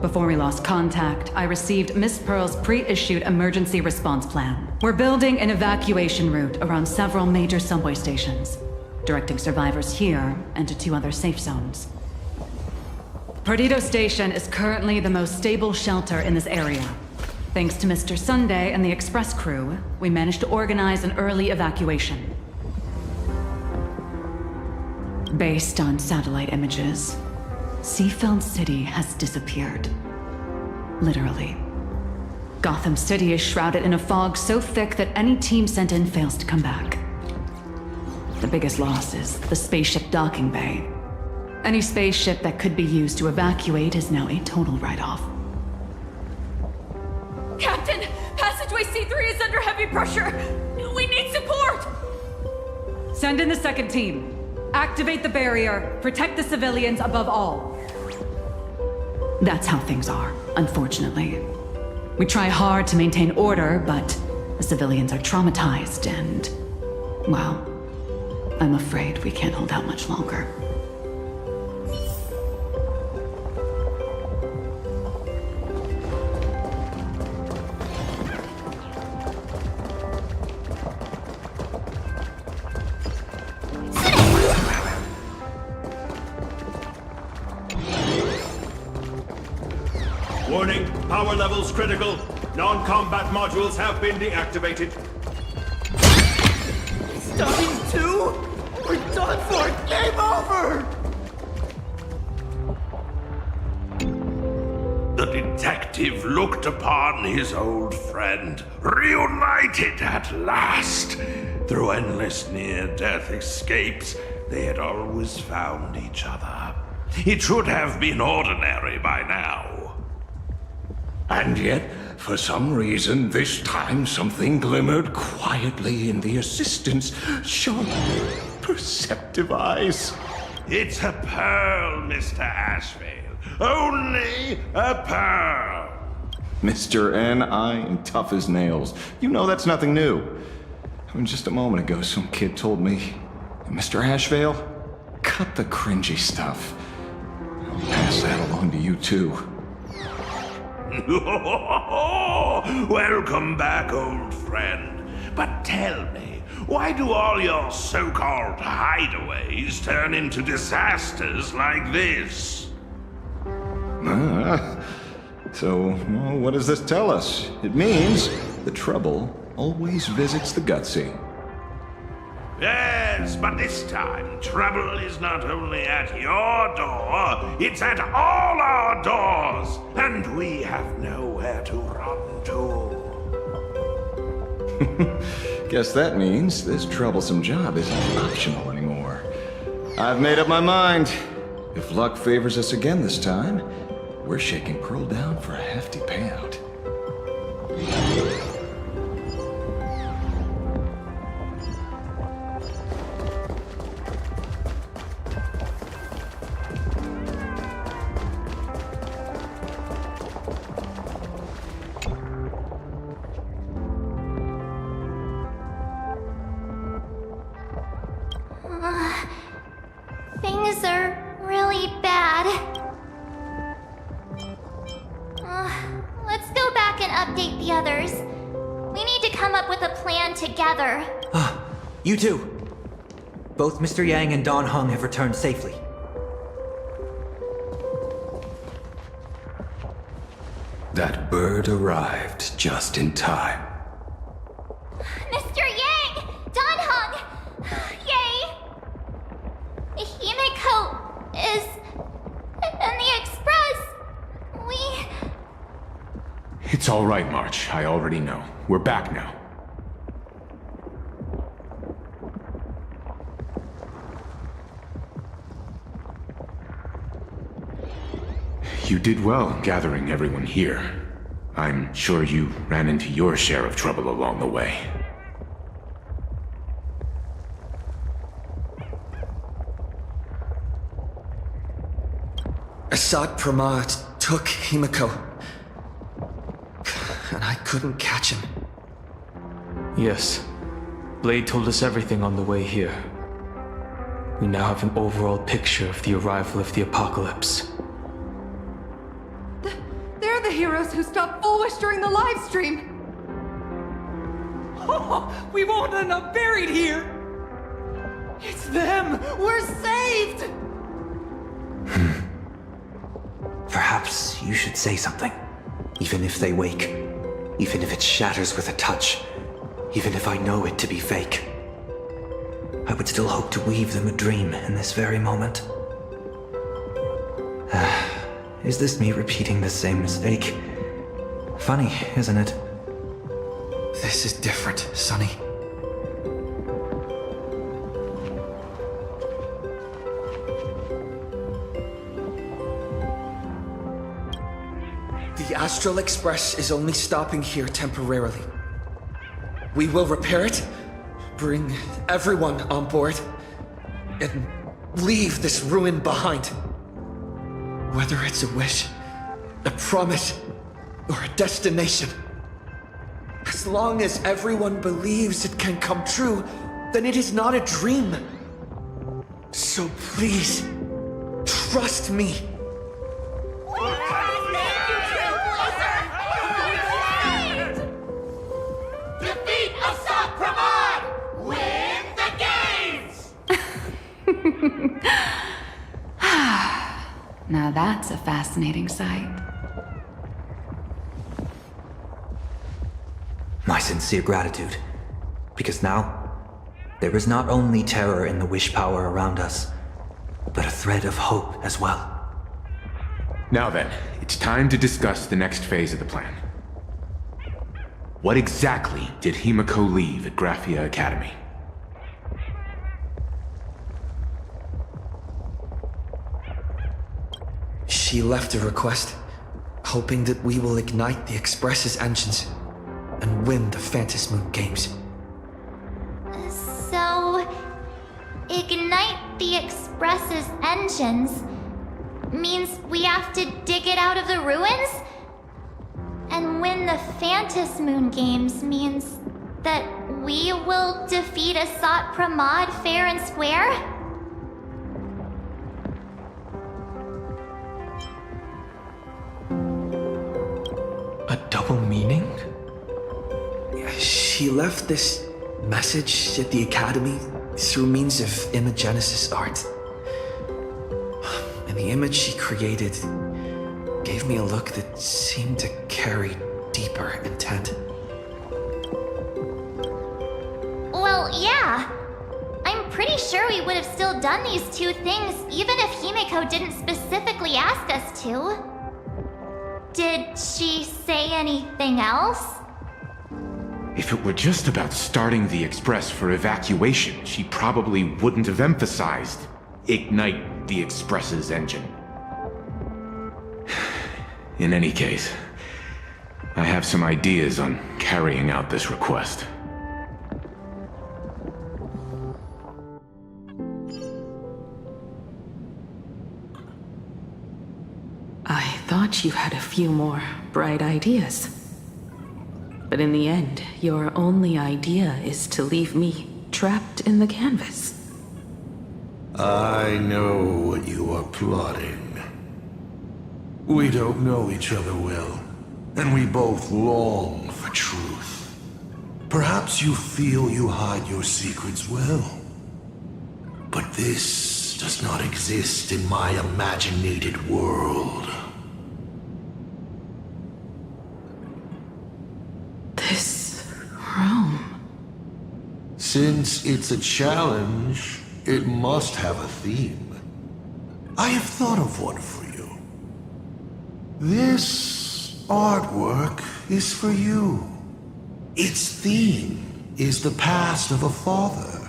Before we lost contact, I received Miss Pearl's pre-issued emergency response plan. We're building an evacuation route around several major subway stations, directing survivors here and to 2 other safe zones. Perdido Station is currently the most stable shelter in this area. Thanks to Mr. Sunday and the express crew, we managed to organize an early evacuation. Based on satellite images, Seafeld City has disappeared. Literally. Gotham City is shrouded in a fog so thick that any team sent in fails to come back. The biggest loss is the spaceship docking bay. Any spaceship that could be used to evacuate is now a total write-off. Captain, passageway C3 is under heavy pressure. We need support! Send in the second team. Activate the barrier. Protect the civilians above all. That's how things are, unfortunately. We try hard to maintain order, but the civilians are traumatized and, well, I'm afraid we can't hold out much longer. Warning, power levels critical. Non-combat modules have been deactivated. Starting 2? We're done for! Game over! The detective looked upon his old friend, reunited at last. Through endless near-death escapes, they had always found each other. It should have been ordinary by now. And yet, for some reason, this time something glimmered quietly in the assistant's sharp, perceptive eyes. It's a pearl, Mr. Ashvale. Only a pearl. Mr. N, I am tough as nails. You know that's nothing new. I mean, just a moment ago, some kid told me, Mr. Ashvale, cut the cringy stuff. I'll pass that along to you, too. Welcome back, old friend. But tell me, why do all your so-called hideaways turn into disasters like this? So, well, what does this tell us? It means the trouble always visits the gutsy. Yes, but this time, trouble is not only at your door, it's at all our doors, and we have nowhere to run to. Guess that means this troublesome job isn't optional anymore. I've made up my mind. If luck favors us again this time, we're shaking Pearl down for a hefty payout. Things are really bad. Let's go back and update the others. We need to come up with a plan together. You two! Both Mr. Yang and Don Hung have returned safely. That bird arrived just in time. Mr. Yang! Danhong! Yay! Himeko is in the Express. It's all right, March. I already know. We're back now. You did well gathering everyone here. I'm sure you ran into your share of trouble along the way. Assad Pramad took Himeko, and I couldn't catch him. Yes. Blade told us everything on the way here. We now have an overall picture of the arrival of the apocalypse. They're the heroes who stopped Foolish during the live stream. Oh, we won't end up buried here. It's them. We're saved. Perhaps you should say something. Even if they wake. Even if it shatters with a touch. Even if I know it to be fake. I would still hope to weave them a dream in this very moment. Is this me repeating the same mistake? Funny, isn't it? This is different, Sonny. The Astral Express is only stopping here temporarily. We will repair it, bring everyone on board, and leave this ruin behind. Whether it's a wish, a promise, or a destination. As long as everyone believes it can come true, then it is not a dream. So please, trust me. Defeat Assad Pramad! Win the games! Now that's a fascinating sight. My sincere gratitude. Because now, there is not only terror in the wish power around us, but a thread of hope as well. Now then, it's time to discuss the next phase of the plan. What exactly did Himeko leave at Graphia Academy? She left a request, hoping that we will ignite the Express's engines and win the Phantasmoon games. So, ignite the Express's engines means we have to dig it out of the ruins? And win the Phantasmoon games means that we will defeat Assad Pramad fair and square? A double meaning? She left this message at the Academy through means of imagenesis art. And the image she created gave me a look that seemed to carry deeper intent. Well, yeah. I'm pretty sure we would have still done these two things even if Himeko didn't specifically ask us to. Did she say anything else? If it were just about starting the Express for evacuation, she probably wouldn't have emphasized ignite the Express's engine. In any case, I have some ideas on carrying out this request. I thought you had a few more bright ideas. But in the end, your only idea is to leave me trapped in the canvas. I know what you are plotting. We don't know each other well, and we both long for truth. Perhaps you feel you hide your secrets well. But this does not exist in my imaginated world. Since it's a challenge, it must have a theme. I have thought of one for you. This artwork is for you. Its theme is the past of a father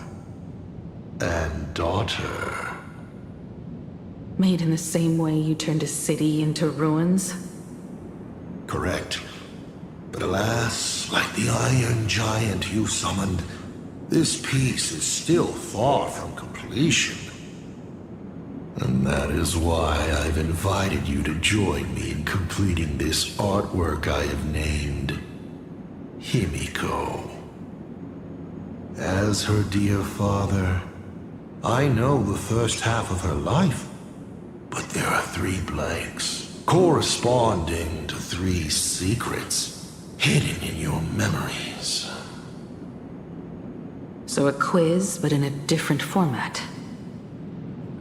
and daughter. Made in the same way you turned a city into ruins? Correct. But alas, like the iron giant you summoned, this piece is still far from completion. And that is why I've invited you to join me in completing this artwork I have named Himiko. As her dear father, I know the first half of her life, but there are 3 blanks, corresponding to 3 secrets, hidden in your memories. So a quiz, but in a different format.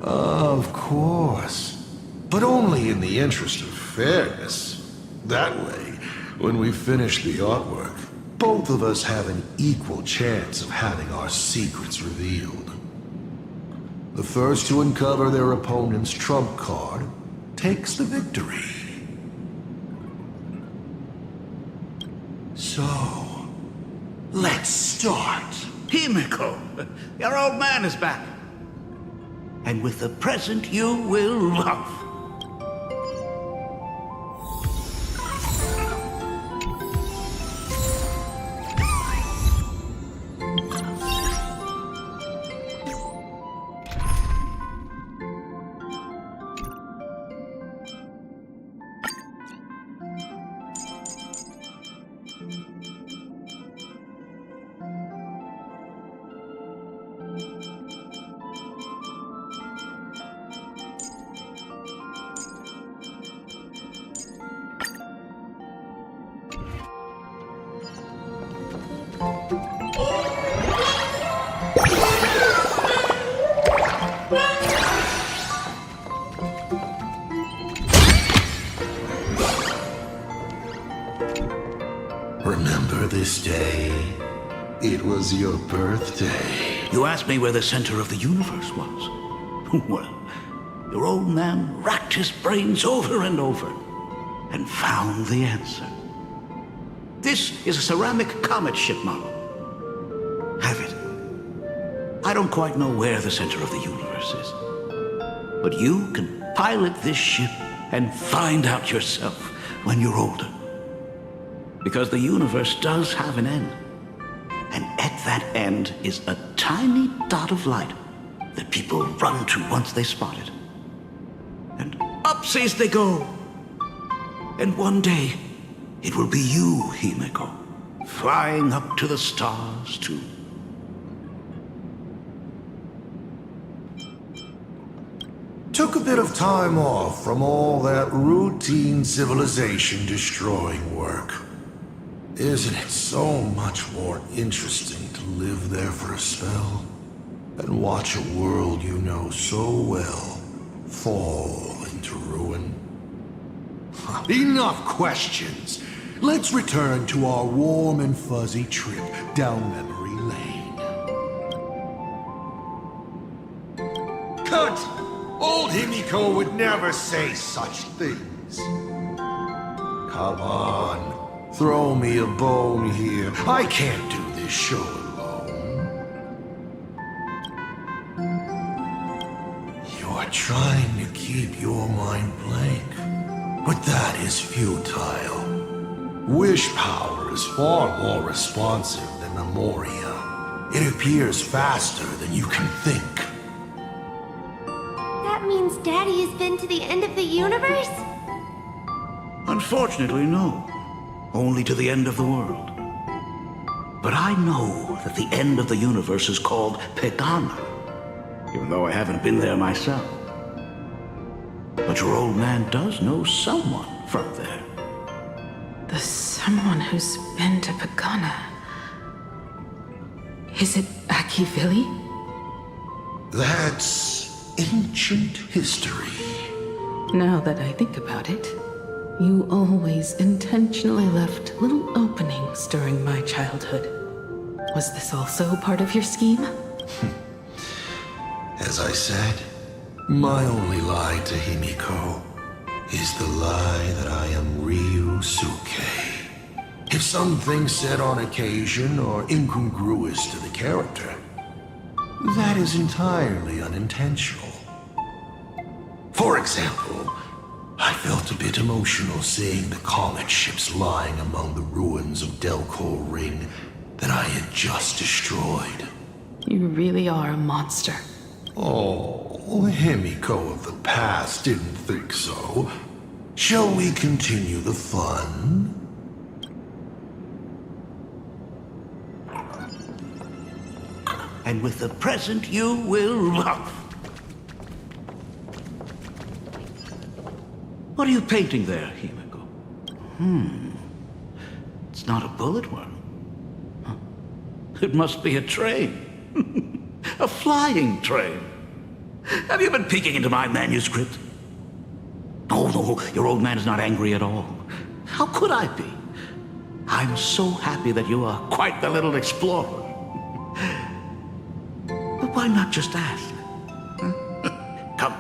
Of course. But only in the interest of fairness. That way, when we finish the artwork, both of us have an equal chance of having our secrets revealed. The first to uncover their opponent's trump card takes the victory. So, let's start. Himiko, your old man is back. And with the present you will love. Remember this day? It was your birthday. You asked me where the center of the universe was. Well, your old man racked his brains over and over and found the answer. This is a ceramic comet ship model. Have it. I don't quite know where the center of the universe is, but you can pilot this ship and find out yourself when you're older. Because the universe does have an end. And at that end is a tiny dot of light that people run to once they spot it. And upsies they go. And one day, it will be you, Himiko, flying up to the stars too. Took a bit of time off from all that routine civilization-destroying work. Isn't it so much more interesting to live there for a spell and watch a world you know so well fall into ruin? Enough questions. Let's return to our warm and fuzzy trip down memory lane. Cut! Old Himiko would never say such things. Come on. Throw me a bone here. I can't do this show alone. You're trying to keep your mind blank, but that is futile. Wish power is far more responsive than Memoria. It appears faster than you can think. That means Daddy has been to the end of the universe? Unfortunately, no. Only to the end of the world. But I know that the end of the universe is called Pegana, even though I haven't been there myself. But your old man does know someone from there. The someone who's been to Pegana. Is it Akivili? That's ancient history. Now that I think about it, you always intentionally left little openings during my childhood. Was this also part of your scheme? As I said, my only lie to Himiko is the lie that I am Ryusuke. If something said on occasion are incongruous to the character, that is entirely unintentional. For example, I felt a bit emotional seeing the college ships lying among the ruins of Delcor Ring that I had just destroyed. You really are a monster. Oh, Himiko of the past didn't think so. Shall we continue the fun? And with the present you will... What are you painting there, Himiko? It's not a bullet worm. Huh. It must be a train. A flying train. Have you been peeking into my manuscript? Oh, no, your old man is not angry at all. How could I be? I'm so happy that you are quite the little explorer. But why not just ask? Huh? Come,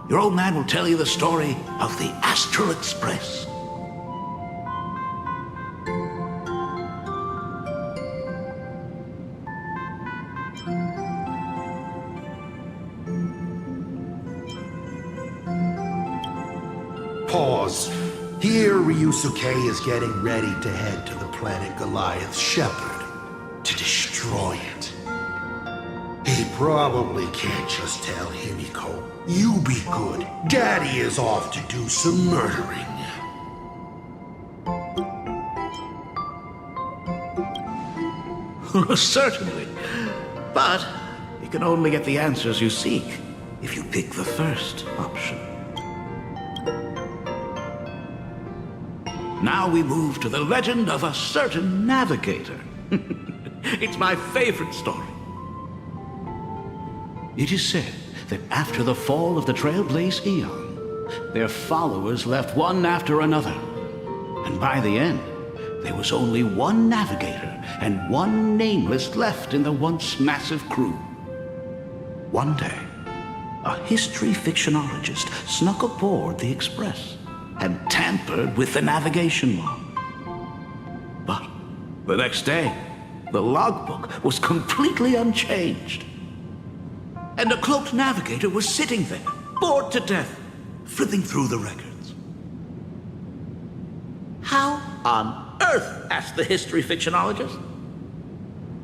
your old man will tell you the story of the Astral Express. Pause. Here, Ryusuke is getting ready to head to the planet Goliath's Shepherd to destroy it. He probably can't just tell Himiko, "You be good, Daddy is off to do some murdering." Certainly. But you can only get the answers you seek if you pick the first option. Now we move to the legend of a certain navigator. It's my favorite story. It is said that after the fall of the Trailblaze Eon, their followers left one after another. And by the end, there was only one navigator and one nameless left in the once massive crew. One day, a history fictionologist snuck aboard the Express and tampered with the navigation log. But the next day, the logbook was completely unchanged. And a cloaked navigator was sitting there, bored to death, flipping through the records. How on earth? Asked the history fictionologist.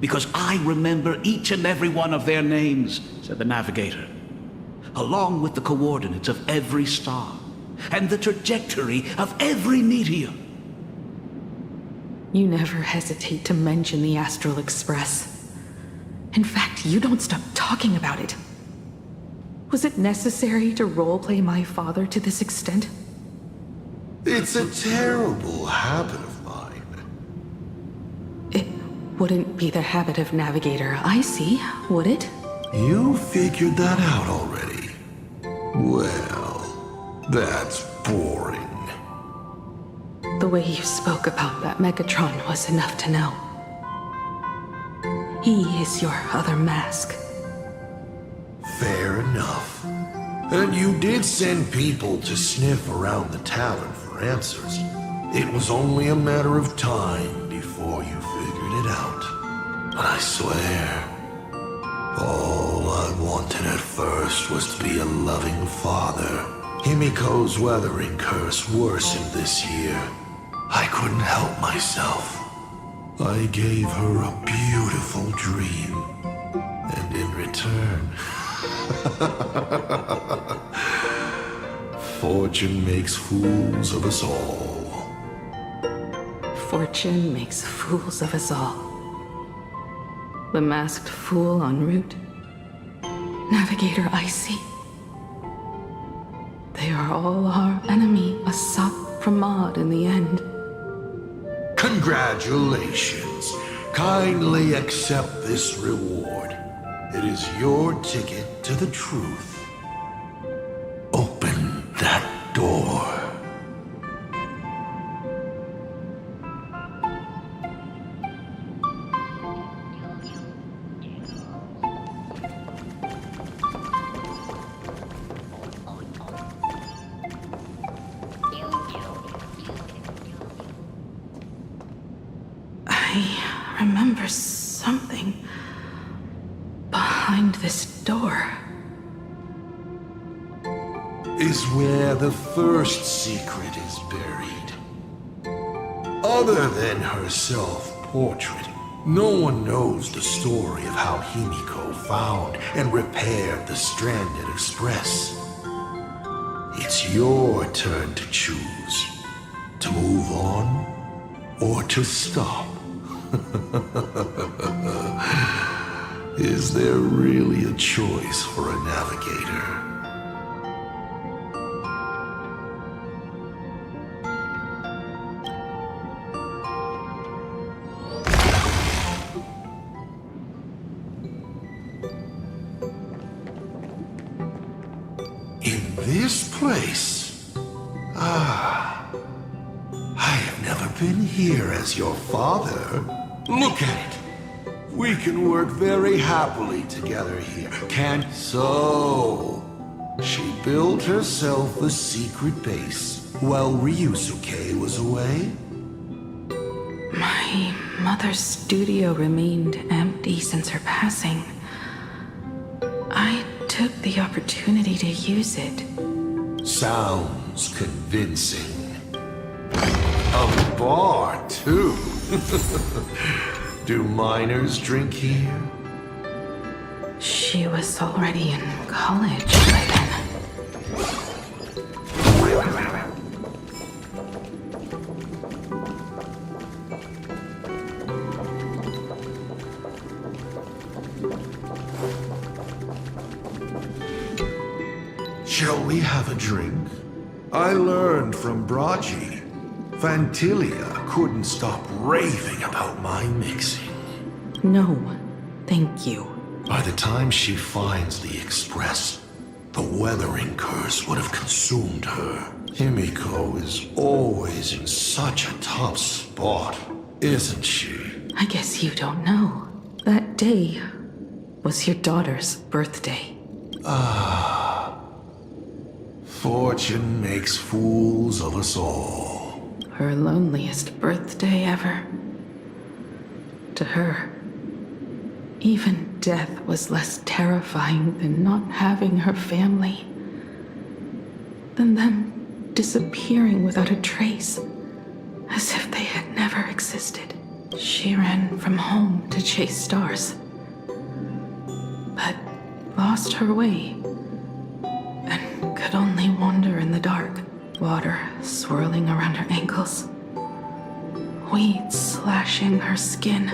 Because I remember each and every one of their names, said the navigator, along with the coordinates of every star and the trajectory of every meteor. You never hesitate to mention the Astral Express. In fact, you don't stop talking about it. Was it necessary to roleplay my father to this extent? It's a terrible habit of mine. It wouldn't be the habit of Navigator I see, would it? You figured that out already. Well, that's boring. The way you spoke about that Megatron was enough to know. He is your other mask. Fair enough. And you did send people to sniff around the tavern for answers. It was only a matter of time before you figured it out. But I swear, all I wanted at first was to be a loving father. Himiko's weathering curse worsened this year. I couldn't help myself. I gave her a beautiful dream. And in return... Fortune makes fools of us all. Fortune makes fools of us all. The masked fool en route. Navigator Icy. They are all our enemy, a sop from Maud in the end. Congratulations. Kindly accept this reward. It is your ticket to the truth. Open that door. I remember something behind this door. Is where the first secret is buried. Other than her self-portrait, no one knows the story of how Himiko found and repaired the stranded Express. It's your turn to choose. To move on, or to stop. Is there really a choice for a navigator? In this place? I have never been here as your father. Look at it. We can work very happily together here. So, she built herself a secret base while Ryusuke was away? My mother's studio remained empty since her passing. I took the opportunity to use it. Sounds convincing. A bar, too. Do minors drink here? She was already in college by then. Shall we have a drink? I learned from Braji. Fantilia couldn't stop raving about my mixing. No, thank you. By the time she finds the Express, the weathering curse would have consumed her. Himiko is always in such a tough spot, isn't she? I guess you don't know. That day was your daughter's birthday. Fortune makes fools of us all. Her loneliest birthday ever. To her, even death was less terrifying than not having her family. Than them disappearing without a trace, as if they had never existed. She ran from home to chase stars, but lost her way and could only wander in the dark. Water swirling around her ankles, weeds slashing her skin.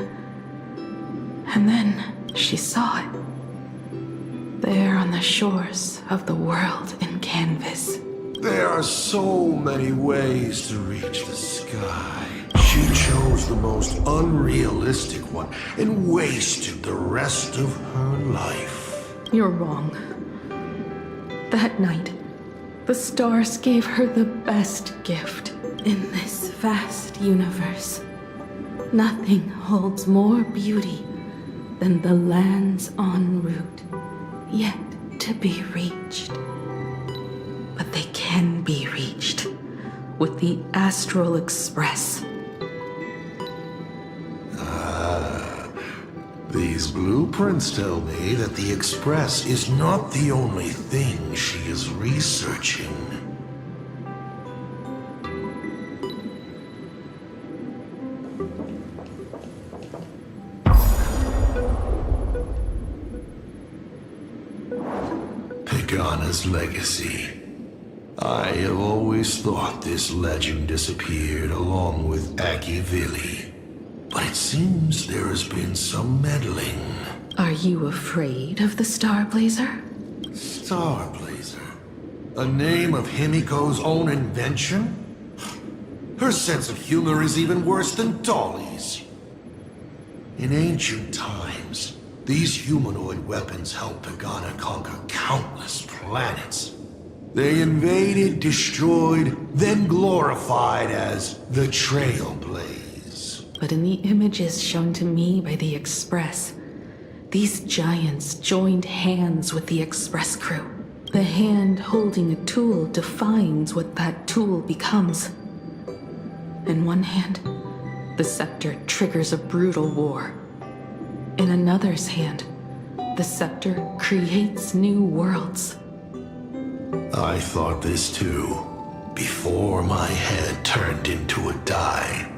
And then she saw it. There on the shores of the world in canvas. There are so many ways to reach the sky. She chose the most unrealistic one and wasted the rest of her life. You're wrong. That night, the stars gave her the best gift in this vast universe. Nothing holds more beauty than the lands en route, yet to be reached. But they can be reached with the Astral Express. These blueprints tell me that the Express is not the only thing she is researching. Pagana's legacy. I have always thought this legend disappeared along with Akivili. But it seems there has been some meddling. Are you afraid of the Starblazer? Starblazer? A name of Himiko's own invention? Her sense of humor is even worse than Dolly's. In ancient times, these humanoid weapons helped Pagana conquer countless planets. They invaded, destroyed, then glorified as the Trailblaze. But in the images shown to me by the Express, these giants joined hands with the Express crew. The hand holding a tool defines what that tool becomes. In one hand, the scepter triggers a brutal war. In another's hand, the scepter creates new worlds. I thought this too, before my head turned into a die.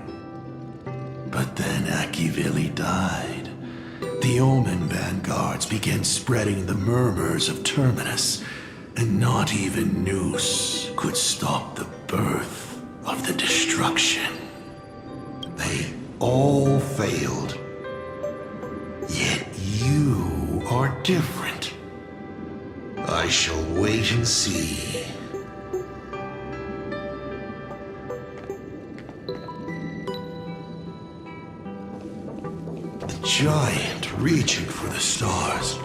But then Akivili died. The Omen vanguards began spreading the murmurs of Terminus, and not even Noose could stop the birth of the destruction. They all failed. Yet you are different. I shall wait and see. The giant reaching for the stars.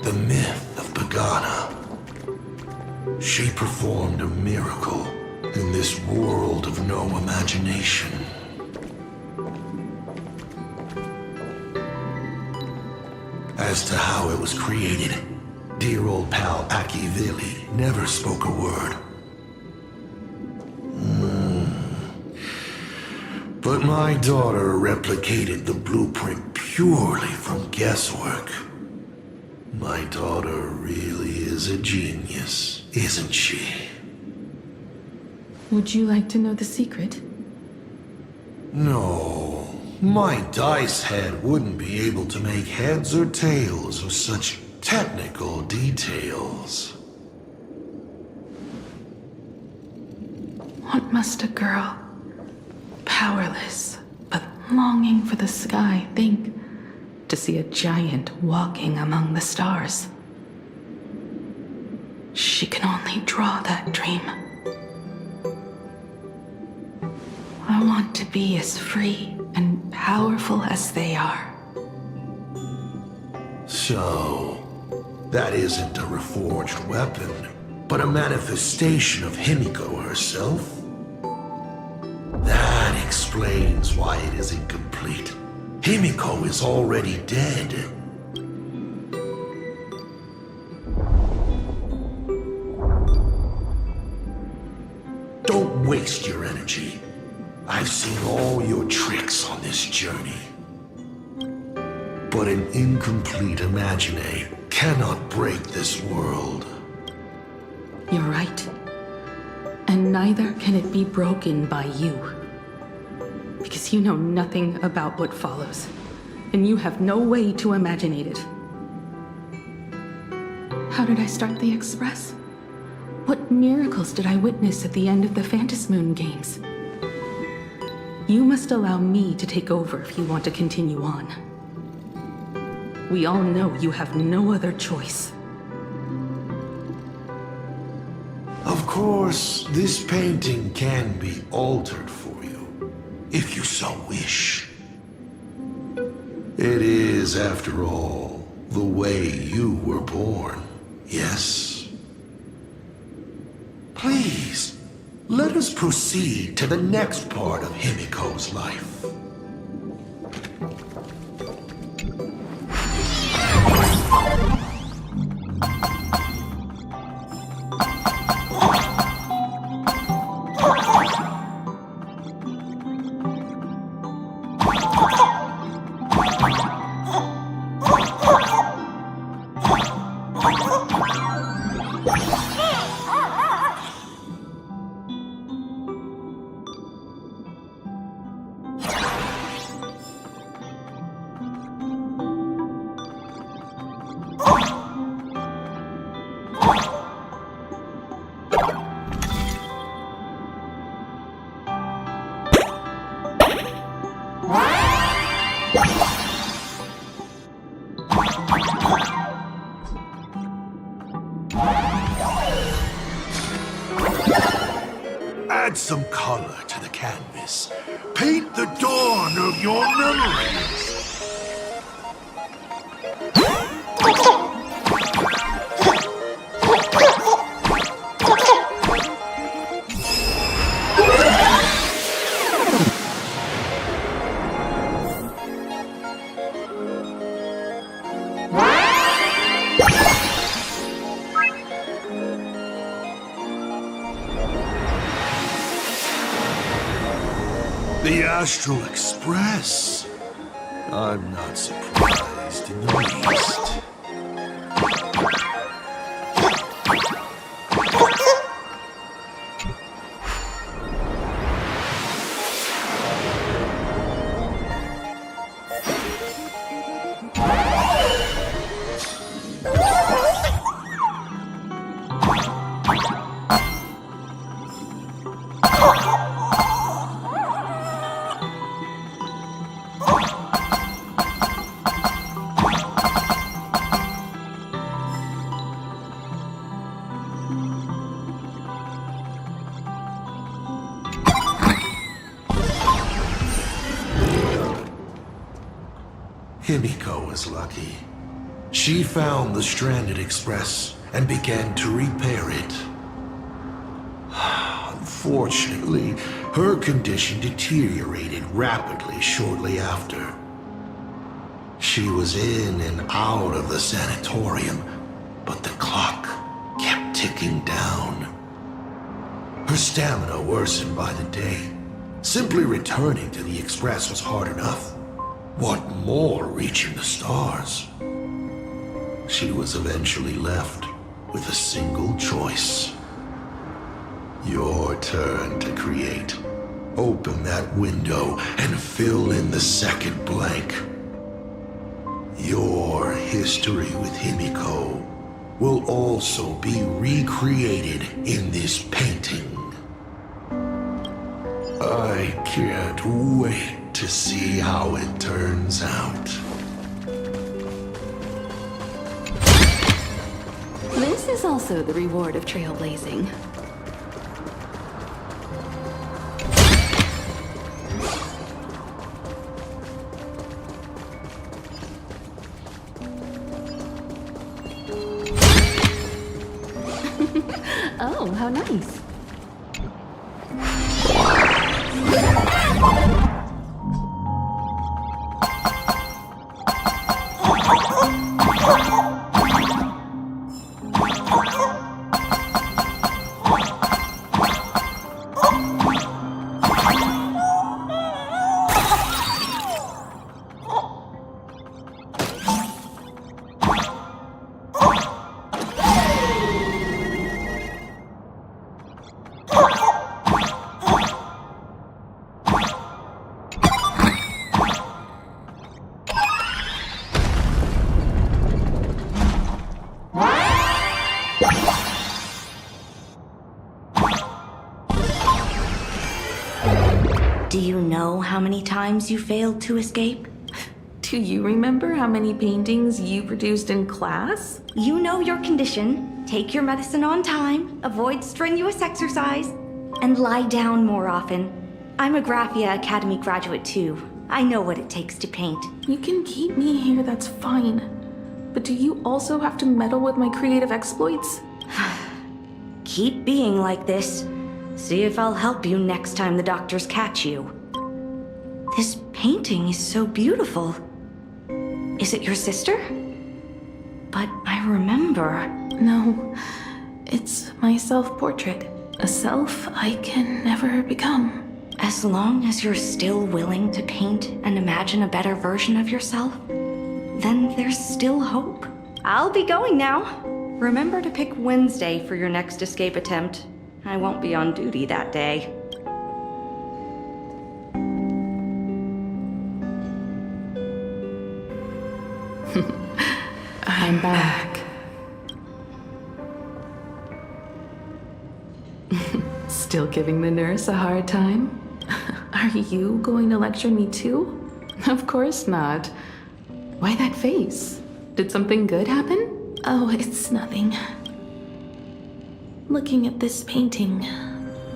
The myth of Pagana. She performed a miracle in this world of no imagination. As to how it was created, dear old pal Akivili never spoke a word. But my daughter replicated the blueprint purely from guesswork. My daughter really is a genius, isn't she? Would you like to know the secret? No, my dice head wouldn't be able to make heads or tails of such technical details. What must a girl, powerless but longing for the sky, think to see a giant walking among the stars? She can only draw that dream. I want to be as free and powerful as they are. So, that isn't a reforged weapon, but a manifestation of Himiko herself? That explains why it is incomplete. Himiko is already dead. Don't waste your energy. I've seen all your tricks on this journey. But an incomplete imagine cannot break this world. You're right. And neither can it be broken by you. Because you know nothing about what follows, and you have no way to imagine it. How did I start the Express? What miracles did I witness at the end of the Phantasmoon games? You must allow me to take over if you want to continue on. We all know you have no other choice. Of course, this painting can be altered for you, if you so wish. It is, after all, the way you were born, yes? Please, let us proceed to the next part of Himiko's life. Add some color to the canvas. Paint the dawn of your memories. The Astral Express. I'm not surprised in the least. Himiko was lucky. She found the stranded express and began to repair it. Unfortunately, her condition deteriorated rapidly shortly after. She was in and out of the sanatorium, but the clock kept ticking down. Her stamina worsened by the day. Simply returning to the express was hard enough. What more reaching the stars? She was eventually left with a single choice. Your turn to create. Open that window and fill in the second blank. Your history with Himiko will also be recreated in this painting. I can't wait to see how it turns out. This is also the reward of trailblazing. Oh, how nice. Do you know how many times you failed to escape? Do you remember how many paintings you produced in class? You know your condition. Take your medicine on time, avoid strenuous exercise, and lie down more often. I'm a Graphia Academy graduate too. I know what it takes to paint. You can keep me here, that's fine. But do you also have to meddle with my creative exploits? Keep being like this. See if I'll help you next time the doctors catch you. This painting is so beautiful. Is it your sister? But I remember. No, it's my self-portrait. A self I can never become. As long as you're still willing to paint and imagine a better version of yourself, then there's still hope. I'll be going now. Remember to pick Wednesday for your next escape attempt. I won't be on duty that day. I'm back. Still giving the nurse a hard time? Are you going to lecture me too? Of course not. Why that face? Did something good happen? Oh, it's nothing. Looking at this painting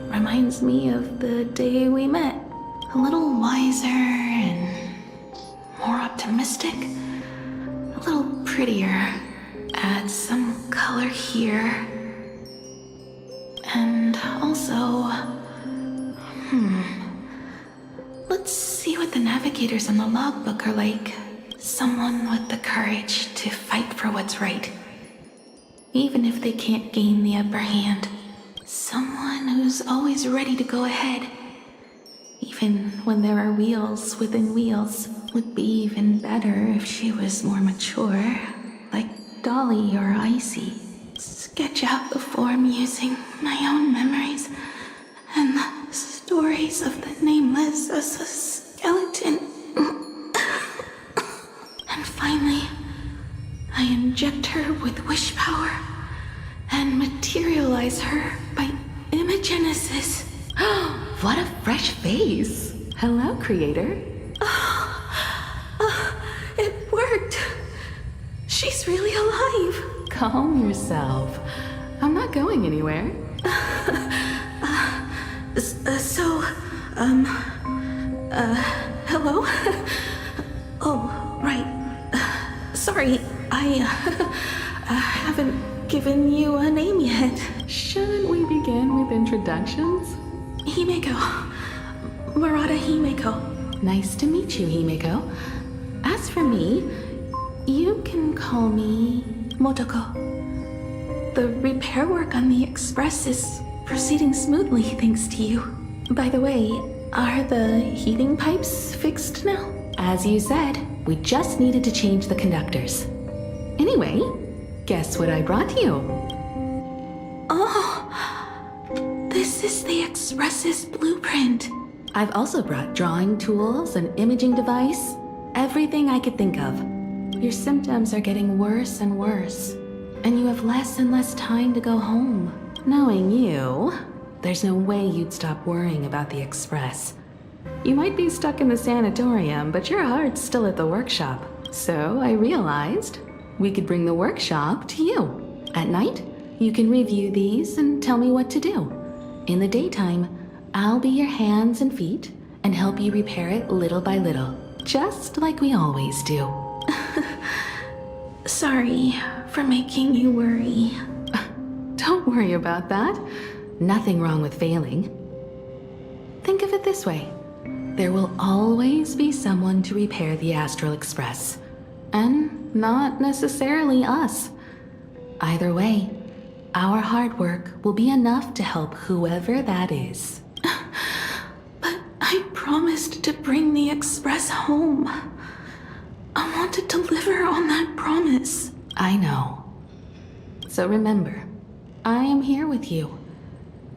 reminds me of the day we met. A little wiser and more optimistic. A little prettier. Add some color here. And also... Let's see what the navigators on the logbook are like. Someone with the courage to fight for what's right. Even if they can't gain the upper hand. Someone who's always ready to go ahead. Even even when there are wheels within wheels. Would be even better if she was more mature, like Dolly or Icy. Sketch out the form using my own memories and the stories of the Nameless as a skeleton. And finally, I inject her with wish power and materialize her by imagenesis. What a fresh face! Hello, creator. It worked! She's really alive! Calm yourself. I'm not going anywhere. Hello? Oh, right. Sorry, I haven't given you a name yet. Shouldn't we begin with introductions? Himeko. Murata Himeko. Nice to meet you, Himeko. As for me, you can call me Motoko. The repair work on the Express is proceeding smoothly thanks to you. By the way, are the heating pipes fixed now? As you said, we just needed to change the conductors. Anyway, guess what I brought you? Oh, this is the Express's blueprint. I've also brought drawing tools, an imaging device, everything I could think of. Your symptoms are getting worse and worse, and you have less and less time to go home. Knowing you, there's no way you'd stop worrying about the Express. You might be stuck in the sanatorium, but your heart's still at the workshop. So I realized we could bring the workshop to you. At night, you can review these and tell me what to do. In the daytime, I'll be your hands and feet and help you repair it little by little, just like we always do. Sorry for making you worry. Don't worry about that. Nothing wrong with failing. Think of it this way. There will always be someone to repair the Astral Express. And not necessarily us. Either way, our hard work will be enough to help whoever that is. But I promised to bring the Express home. I want to deliver on that promise. I know. So remember, I am here with you.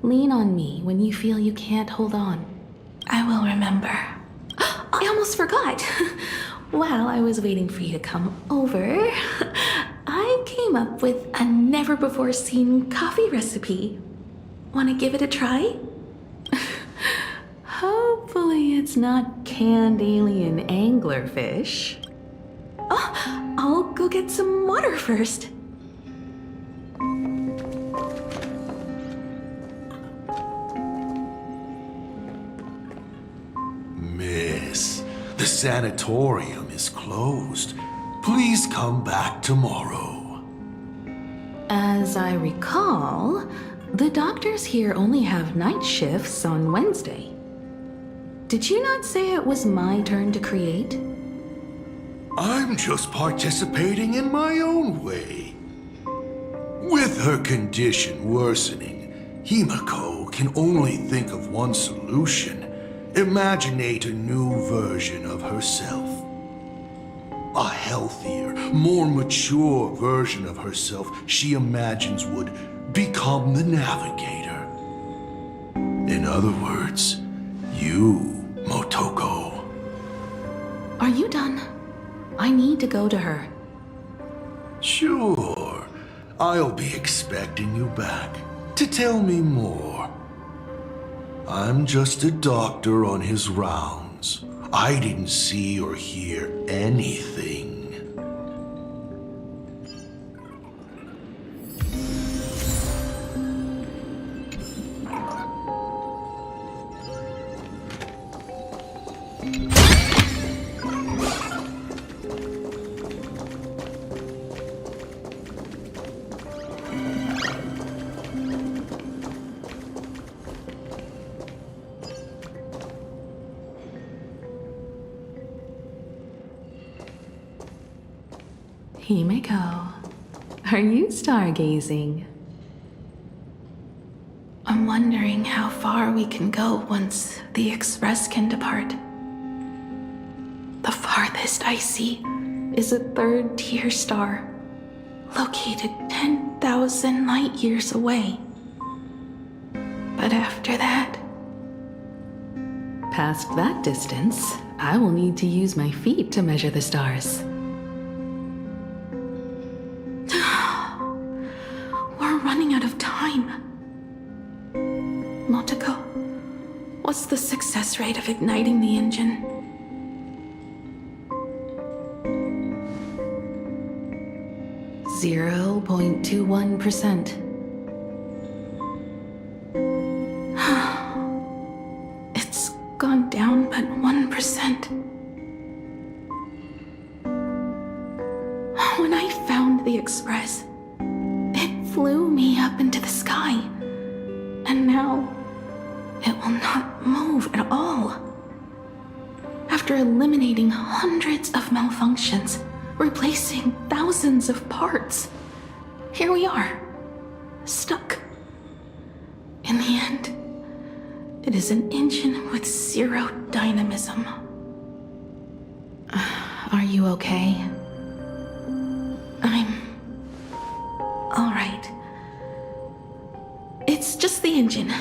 Lean on me when you feel you can't hold on. I will remember. I almost forgot. While I was waiting for you to come over, I came up with a never-before-seen coffee recipe. Want to give it a try? Hopefully it's not canned alien anglerfish. Oh, I'll go get some water first. Miss, the sanatorium is closed. Please come back tomorrow. As I recall, the doctors here only have night shifts on Wednesday. Did you not say it was my turn to create? I'm just participating in my own way. With her condition worsening, Himeko can only think of one solution. Imaginate a new version of herself. A healthier, more mature version of herself she imagines would become the Navigator. In other words, you, Motoko. Are you done? I need to go to her. Sure. I'll be expecting you back to tell me more. I'm just a doctor on his rounds. I didn't see or hear anything. Himeko, are you stargazing? I'm wondering wondering how far we can go once the Express can depart. The farthest I see is a third-tier star, located 10,000 light years away. But after that... Past that distance, I will need to use my feet to measure the stars. We're running out of time. Motoko, what's the success rate of igniting the engine? 0.21%. It's gone down but 1%. When I found the Express, it flew me up into the sky. And now, it will not move at all. After eliminating hundreds of malfunctions, replacing thousands of parts, here we are, stuck. In the end, it is an engine with zero dynamism. Are you okay? I'm... alright. It's just the engine.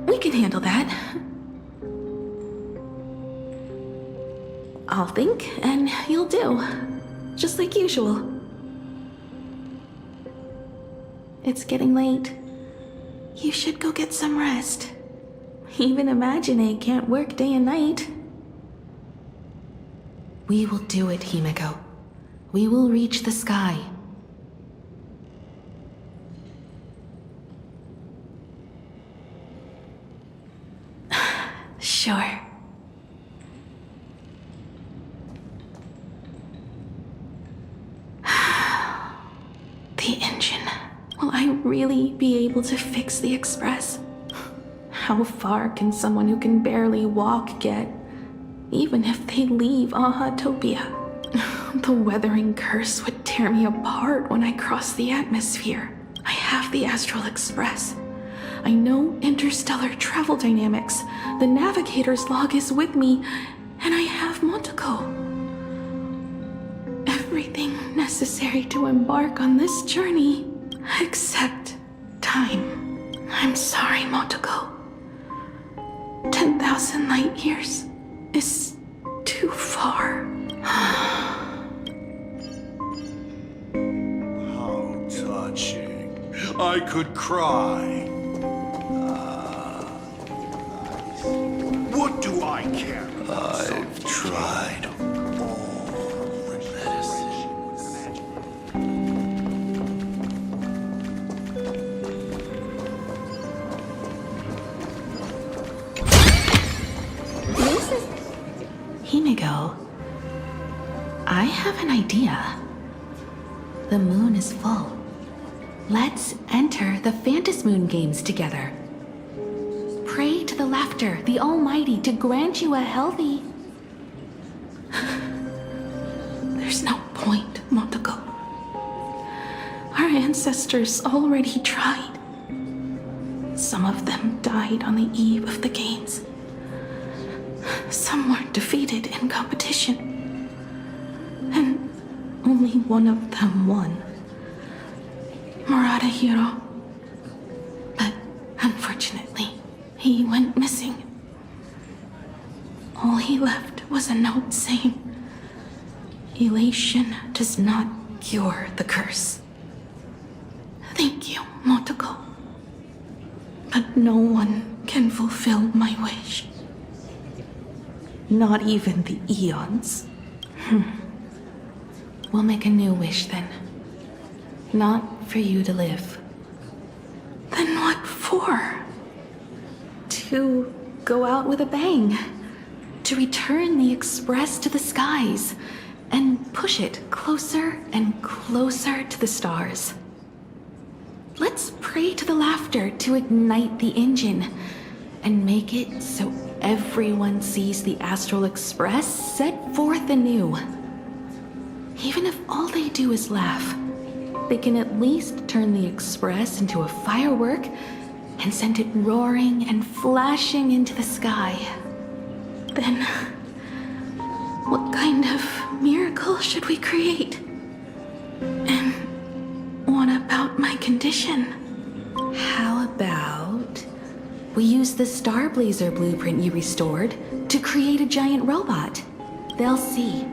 We can handle that. I'll think, and you'll do. Just like usual. It's getting late. You should go get some rest. Even Imagine can't work day and night. We will do it, Himeko. We will reach the sky. Sure. The engine. Will I really be able to fix the Express? How far can someone who can barely walk get, even if they leave Ahatopia? The weathering curse would tear me apart when I cross the atmosphere. I have the Astral Express. I know interstellar travel dynamics. The navigator's log is with me, and I have Motoko. Everything necessary to embark on this journey, except time. I'm sorry, Motoko. 10,000 light years is too far. How touching. I could cry. What do I care? I've tried all This is... Himeko, I have an idea. The moon is full. Let's enter the Phantasmoon games together. Pray to the Laughter, the Almighty, to grant you a healthy... There's no point, Motoko. Our ancestors already tried. Some of them died on the eve of the games. Some were defeated in competition. And only one of them won. Murata-hiro. But unfortunately, he went missing. All he left was a note saying, "Elation does not cure the curse." Thank you, Motoko. But no one can fulfill my wish. Not even the eons. We'll make a new wish then. Not for you to live. Then what for? To go out with a bang. To return the Express to the skies. And push it closer and closer to the stars. Let's pray to the Laughter to ignite the engine. And make it so everyone sees the Astral Express set forth anew. Even if all they do is laugh, they can at least turn the Express into a firework and sent it roaring and flashing into the sky. Then, what kind of miracle should we create? And what about my condition? How about we use the Starblazer blueprint you restored to create a giant robot? They'll see.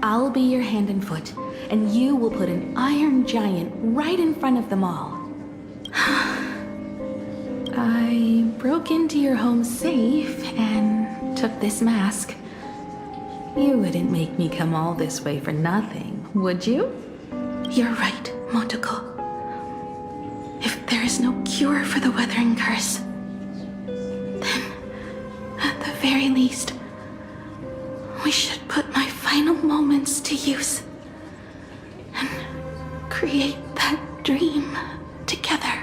I'll be your hand and foot, and you will put an iron giant right in front of them all. I broke into your home safe and took this mask. You wouldn't make me come all this way for nothing, would you? You're right, Motoko. If there is no cure for the weathering curse, then, at the very least, we should put my final moments to use and create that dream together.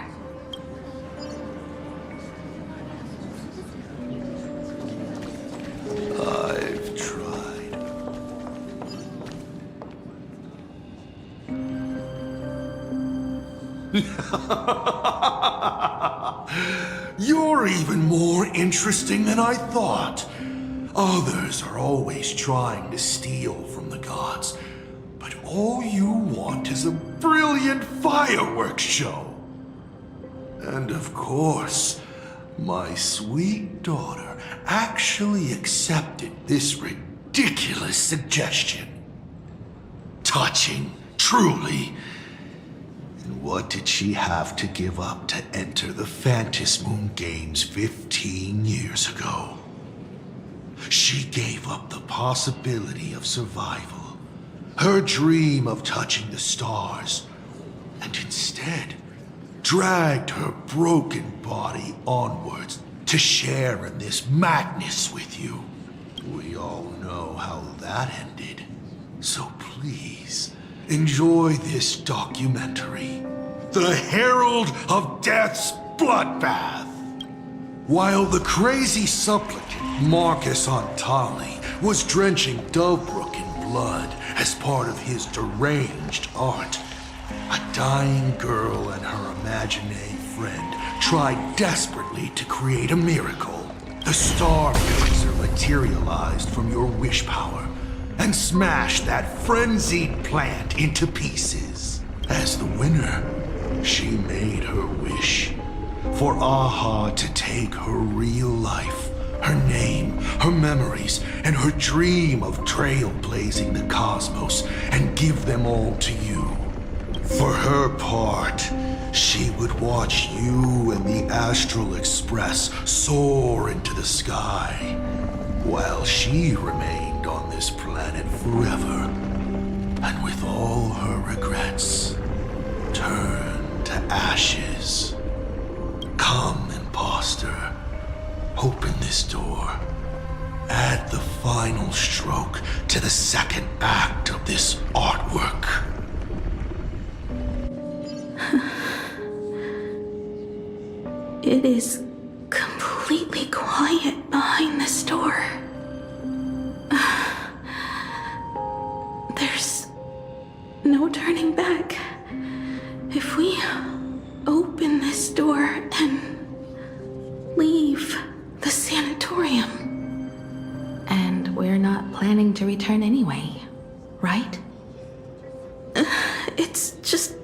I've tried. You're even more interesting than I thought. Others are always trying to steal from the gods, but all you want is a brilliant fireworks show. And of course, my sweet daughter actually accepted this ridiculous suggestion. Touching, truly. And what did she have to give up to enter the Phantasmoon Games 15 years ago? She gave up the possibility of survival, her dream of touching the stars, and instead dragged her broken body onwards to share in this madness with you. We all know how that ended, so please enjoy this documentary, The Herald of Death's Bloodbath. While the crazy supplicant Marcus Antali was drenching Dovebrook in blood as part of his deranged art, a dying girl and her imaginary friend tried desperately to create a miracle. The Starblazer materialized from your wish power and smashed that frenzied plant into pieces. As the winner, she made her wish for Aha to take her real life, her name, her memories, and her dream of trailblazing the cosmos and give them all to you. For her part, she would watch you and the Astral Express soar into the sky, while she remained on this planet forever, and with all her regrets, turned to ashes. Come, imposter, open this door. Add the final stroke to the second act of this artwork. It is completely quiet behind this door. There's no turning back. If we open this door and leave the sanatorium. And we're not planning to return anyway, right? It's just...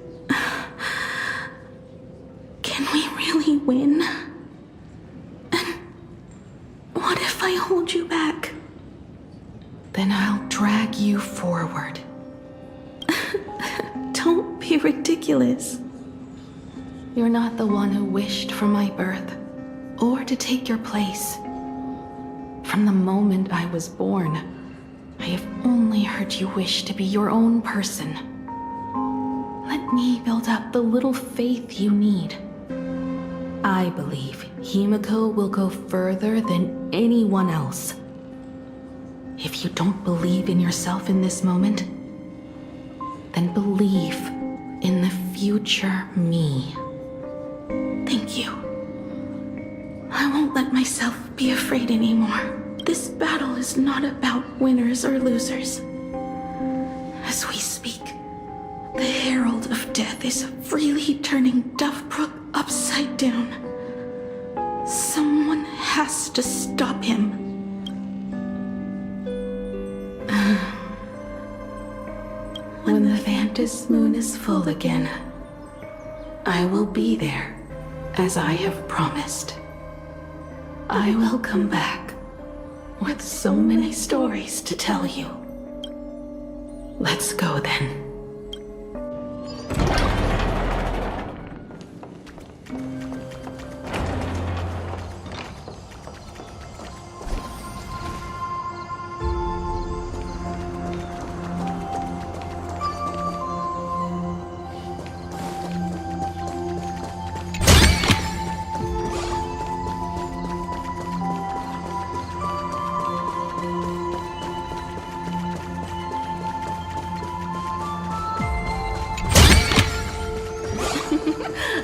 Can we really win? And what if I hold you back? Then I'll drag you forward. Don't be ridiculous. You're not the one who wished for my birth, or to take your place. From the moment I was born, I have only heard you wish to be your own person. Let me build up the little faith you need. I believe Himiko will go further than anyone else. If you don't believe in yourself in this moment, then believe in the future me. Thank you. I won't let myself be afraid anymore. This battle is not about winners or losers. As we speak, the Herald of Death is freely turning Dovebrook upside down. has to stop him. When the Vantis moon is full again, I will be there, as I have promised. I will come back with so many stories to tell you. Let's go then.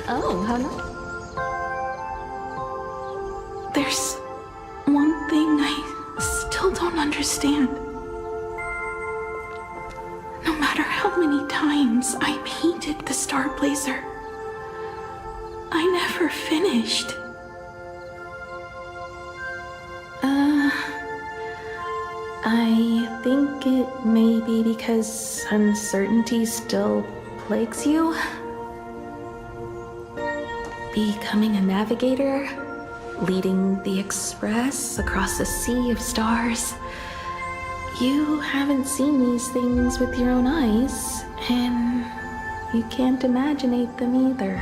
Oh, how nice. There's one thing I still don't understand. No matter how many times I painted the Star Blazer, I never finished. I think it may be because uncertainty still plagues you. Becoming a navigator, leading the Express across a sea of stars. You haven't seen these things with your own eyes, and you can't imaginate them either.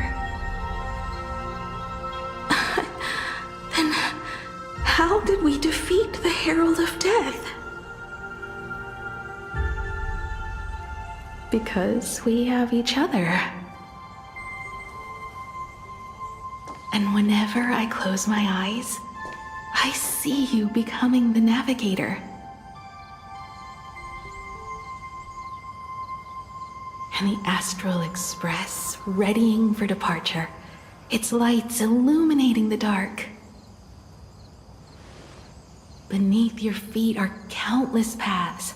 Then how did we defeat the Herald of Death? Because we have each other. And whenever I close my eyes, I see you becoming the navigator. And the Astral Express readying for departure, its lights illuminating the dark. Beneath your feet are countless paths,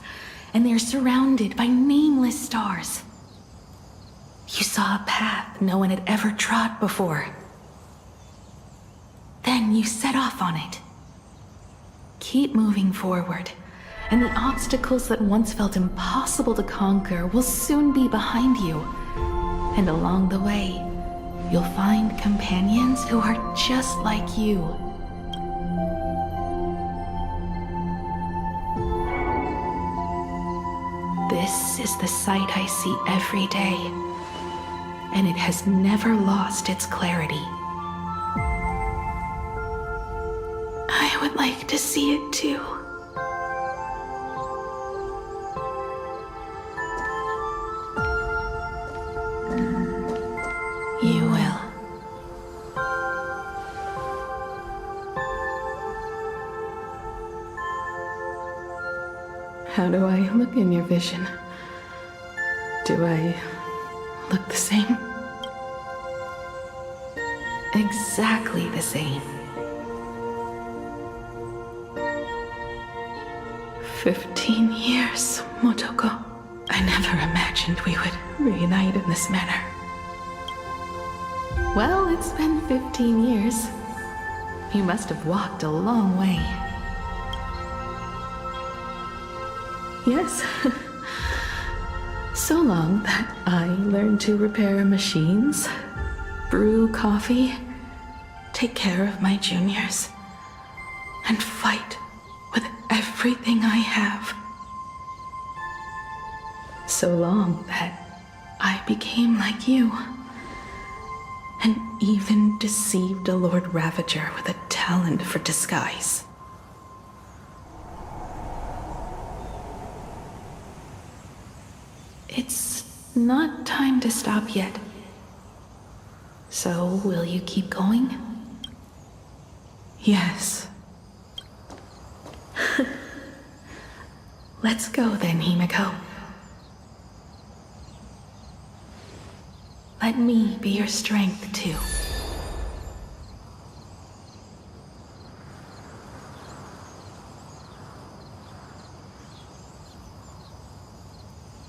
and they are surrounded by nameless stars. You saw a path no one had ever trod before. Then you set off on it. Keep moving forward, and the obstacles that once felt impossible to conquer will soon be behind you. And along the way, you'll find companions who are just like you. This is the sight I see every day, and it has never lost its clarity. I would like to see it too. You will. How do I look in your vision? Do I look the same? Exactly the same. 15 years, Motoko. I never imagined we would reunite in this manner. Well, it's been 15 years. You must have walked a long way. Yes. So long that I learned to repair machines, brew coffee, take care of my juniors, and fight with everything I have. So long that I became like you, and even deceived a Lord Ravager with a talent for disguise. It's not time to stop yet. So, will you keep going? Yes. Let's go then, Himiko. Let me be your strength, too.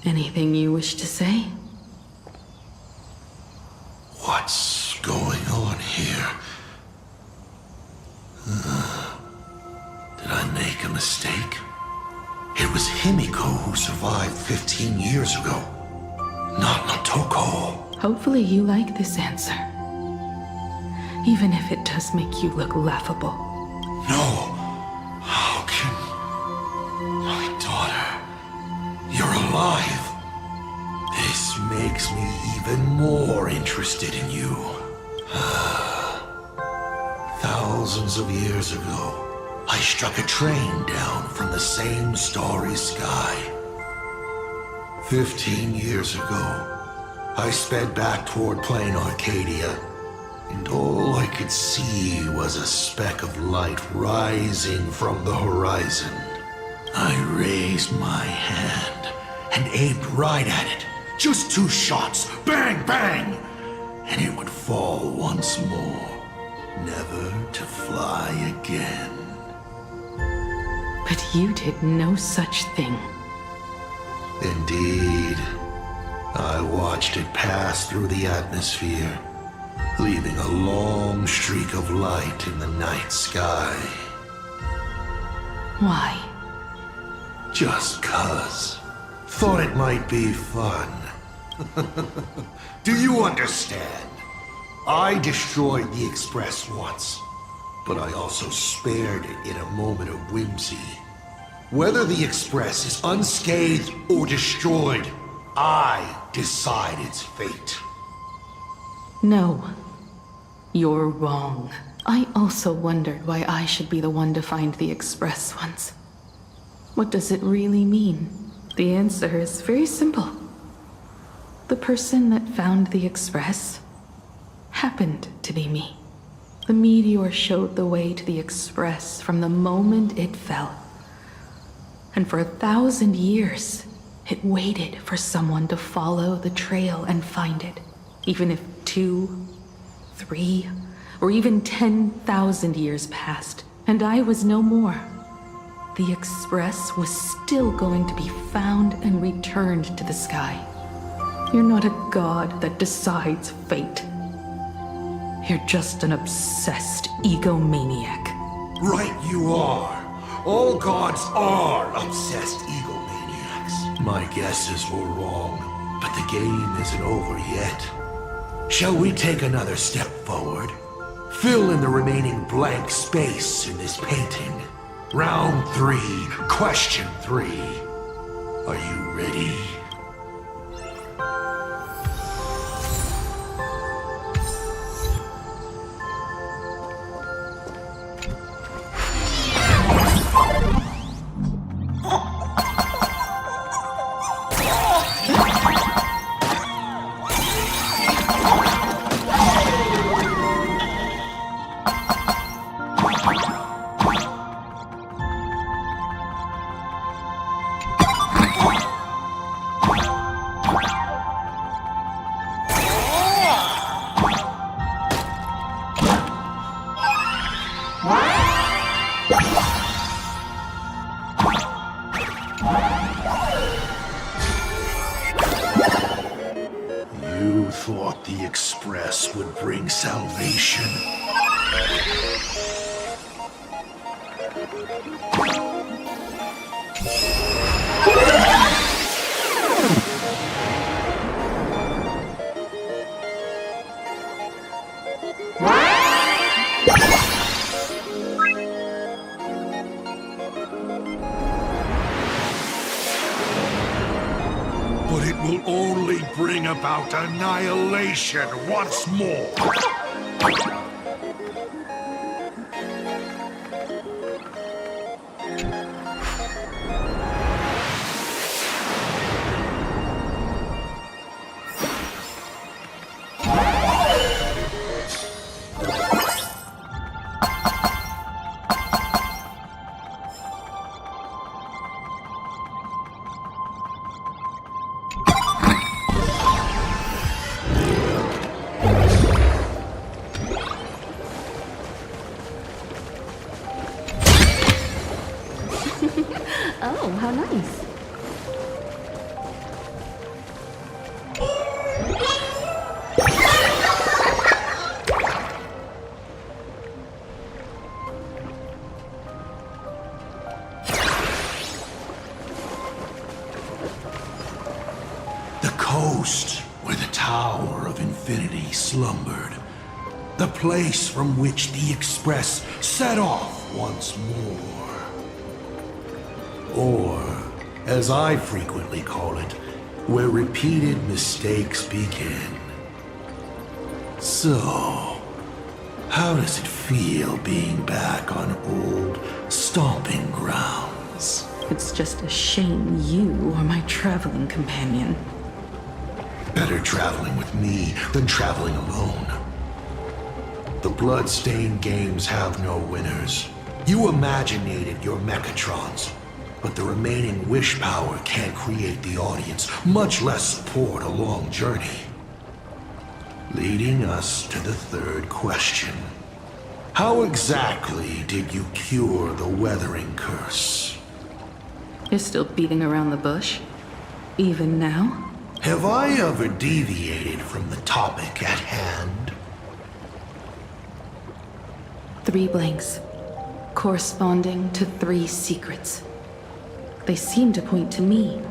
Anything you wish to say? What's going on here? mistake? It was Himiko who survived 15 years ago, not Natoko. Hopefully you like this answer. Even if it does make you look laughable. No. How can... My daughter... You're alive. This makes me even more interested in you. Thousands of years ago, I struck a train down from the same starry sky. 15 years ago, I sped back toward plain Arcadia, and all I could see was a speck of light rising from the horizon. I raised my hand and aimed right at it. Just 2 shots, bang, bang, and it would fall once more, never to fly again. But you did no such thing. Indeed. I watched it pass through the atmosphere, leaving a long streak of light in the night sky. Why? Just 'cause. Thought it might be fun. Do you understand? I destroyed the Express once, but I also spared it in a moment of whimsy. Whether the Express is unscathed or destroyed, I decide its fate. No. You're wrong. I also wondered why I should be the one to find the Express once. What does it really mean? The answer is very simple. The person that found the Express happened to be me. The meteor showed the way to the Express from the moment it fell. And for 1,000 years, it waited for someone to follow the trail and find it. Even if 2, 3, or even 10,000 years passed, and I was no more, the Express was still going to be found and returned to the sky. You're not a god that decides fate. You're just an obsessed egomaniac. Right you are. All gods are obsessed egomaniacs. My guesses were wrong, but the game isn't over yet. Shall we take another step forward? Fill in the remaining blank space in this painting. Round 3, question 3. Are you ready? You thought the Express would bring salvation? But it will only bring about annihilation once more. coast where the Tower of Infinity slumbered. The place from which the Express set off once more. Or, as I frequently call it, where repeated mistakes begin. So, how does it feel being back on old stomping grounds? It's just a shame you are my traveling companion. Better traveling with me than traveling alone. The Bloodstained Games have no winners. You imaginated your Mechatrons, but the remaining wish power can't create the audience, much less support a long journey. Leading us to the third question. How exactly did you cure the Weathering Curse? You're still beating around the bush? Even now? Have I ever deviated from the topic at hand? 3 blanks, corresponding to 3 secrets. They seem to point to me,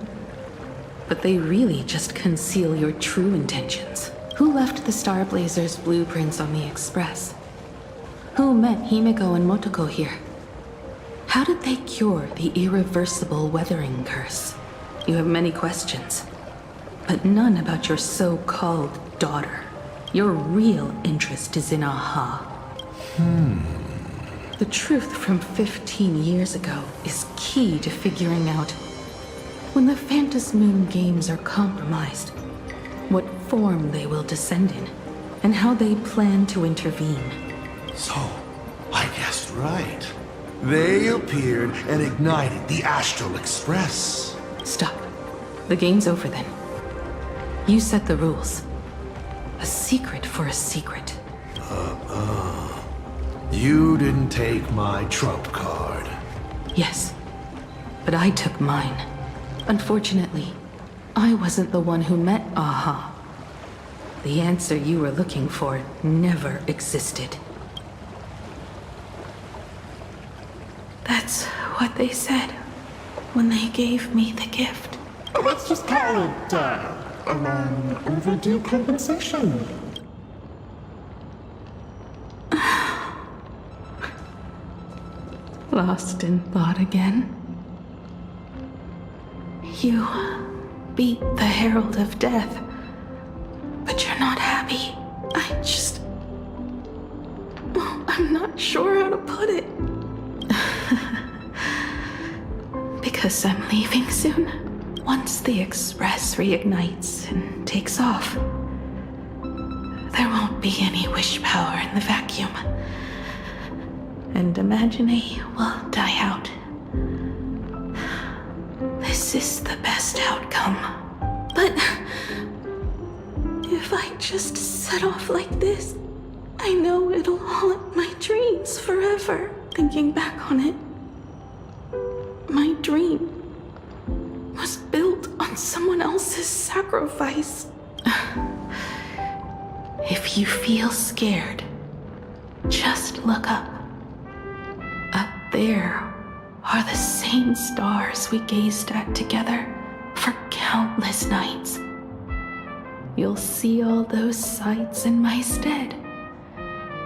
but they really just conceal your true intentions. Who left the Star Blazer's blueprints on the Express? Who met Himiko and Motoko here? How did they cure the irreversible Weathering Curse? You have many questions, but none about your so-called daughter. Your real interest is in Aha. The truth from 15 years ago is key to figuring out when the Phantasmoon Games are compromised, what form they will descend in, and how they plan to intervene. So, I guessed right. They appeared and ignited the Astral Express. Stop. The game's over then. You set the rules. A secret for a secret. You didn't take my trump card. Yes, but I took mine. Unfortunately, I wasn't the one who met Aha. The answer you were looking for never existed. That's what they said when they gave me the gift. Let's just call it, an overdue compensation. Lost in thought again. You beat the Herald of Death, but you're not happy. I'm not sure how to put it. Because I'm leaving soon. Once the Express reignites and takes off, there won't be any wish power in the vacuum. And Imagine will die out. This is the best outcome. But if I just set off like this, I know it'll haunt my dreams forever. Thinking back on it, my dream was built on someone else's sacrifice. If you feel scared, just look up. Up there are the same stars we gazed at together for countless nights. You'll see all those sights in my stead,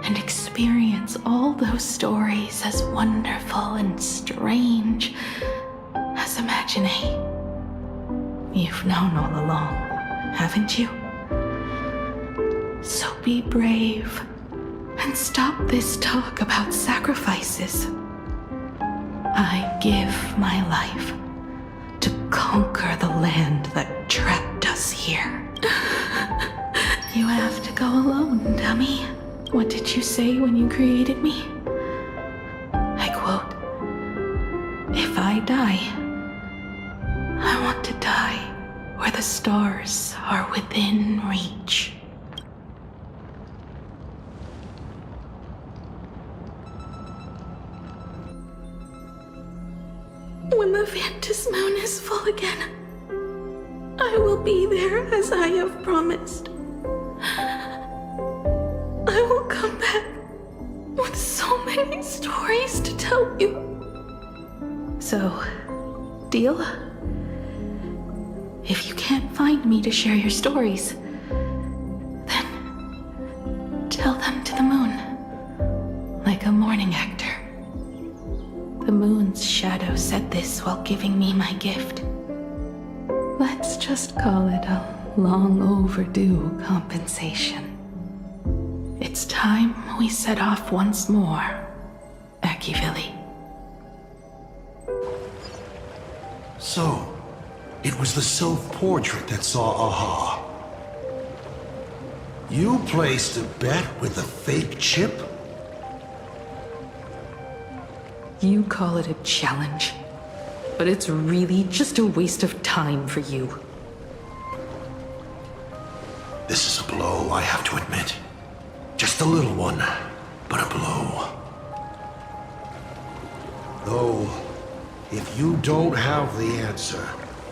and experience all those stories as wonderful and strange as Imagine. You've known all along, haven't you? So be brave and stop this talk about sacrifices. I give my life to conquer the land that trapped us here. You have to go alone, dummy. What did you say when you created me? I quote, "If I die, I want to die where the stars are within reach." When the Phantasmoon is full again, I will be there as I have promised. I will come back with so many stories to tell you. So, deal? If you can't find me to share your stories, then tell them to the moon, like a mourning actor. The moon's shadow said this while giving me my gift. Let's just call it a long overdue compensation. It's time we set off once more, Akivili. So, it was the self-portrait that saw Aha. You placed a bet with a fake chip? You call it a challenge, but it's really just a waste of time for you. This is a blow, I have to admit. Just a little one, but a blow. Though, if you don't have the answer,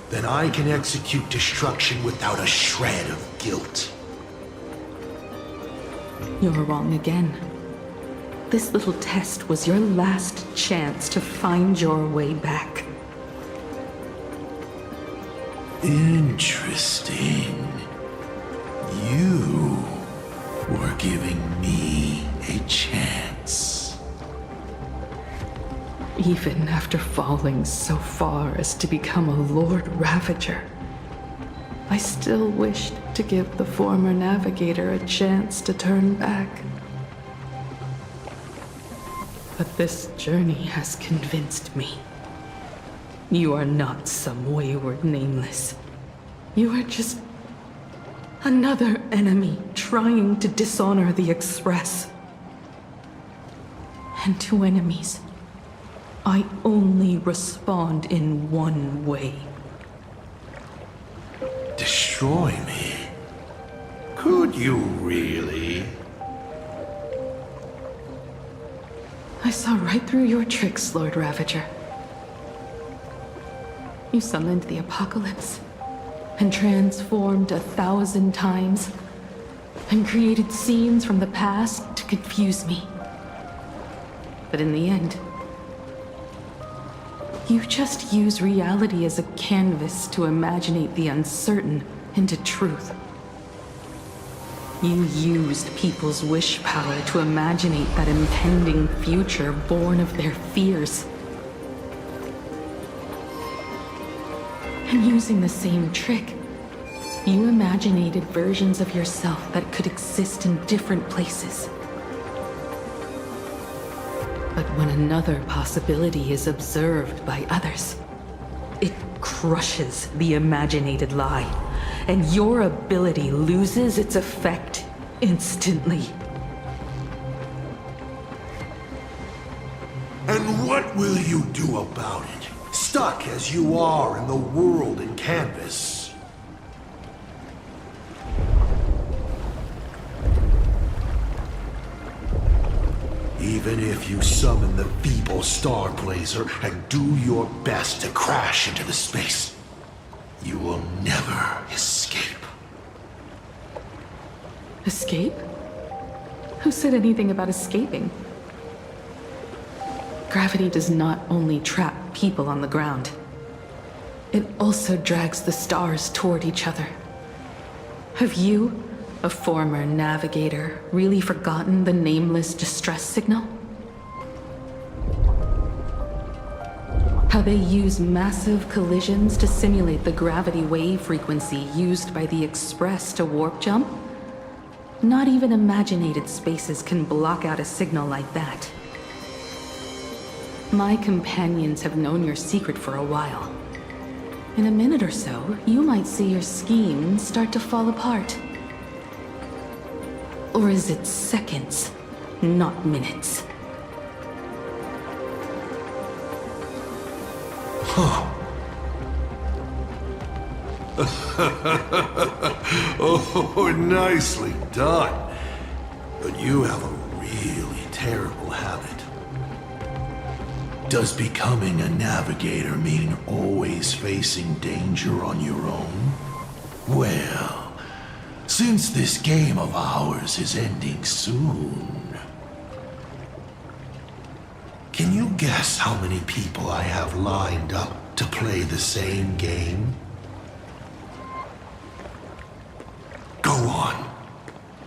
then I can execute destruction without a shred of guilt. You're wrong again. This little test was your last chance to find your way back. Interesting. You were giving me a chance. Even after falling so far as to become a Lord Ravager, I still wished to give the former navigator a chance to turn back. But this journey has convinced me. You are not some wayward nameless. You are just another enemy trying to dishonor the Express. And to enemies, I only respond in one way. Destroy me? Could you really? I saw right through your tricks, Lord Ravager. You summoned the apocalypse, and transformed 1,000 times, and created scenes from the past to confuse me. But in the end, you just use reality as a canvas to imaginate the uncertain into truth. You used people's wish power to imaginate that impending future born of their fears. And using the same trick, you imaginated versions of yourself that could exist in different places. But when another possibility is observed by others, it crushes the imaginated lie, and your ability loses its effect instantly. And what will you do about it? Stuck as you are in the world in canvas. Even if you summon the feeble star blazer and do your best to crash into the space, you will never escape. Escape? Who said anything about escaping? Gravity does not only trap people on the ground, it also drags the stars toward each other. Have you, a former navigator, really forgotten the nameless distress signal? How they use massive collisions to simulate the gravity wave frequency used by the Express to warp jump? Not even imaginated spaces can block out a signal like that. My companions have known your secret for a while. In a minute or so, you might see your scheme start to fall apart. Or is it seconds, not minutes? Huh. Oh, nicely done. But you have a really terrible habit. Does becoming a navigator mean always facing danger on your own? Well, since this game of ours is ending soon, can you guess how many people I have lined up to play the same game?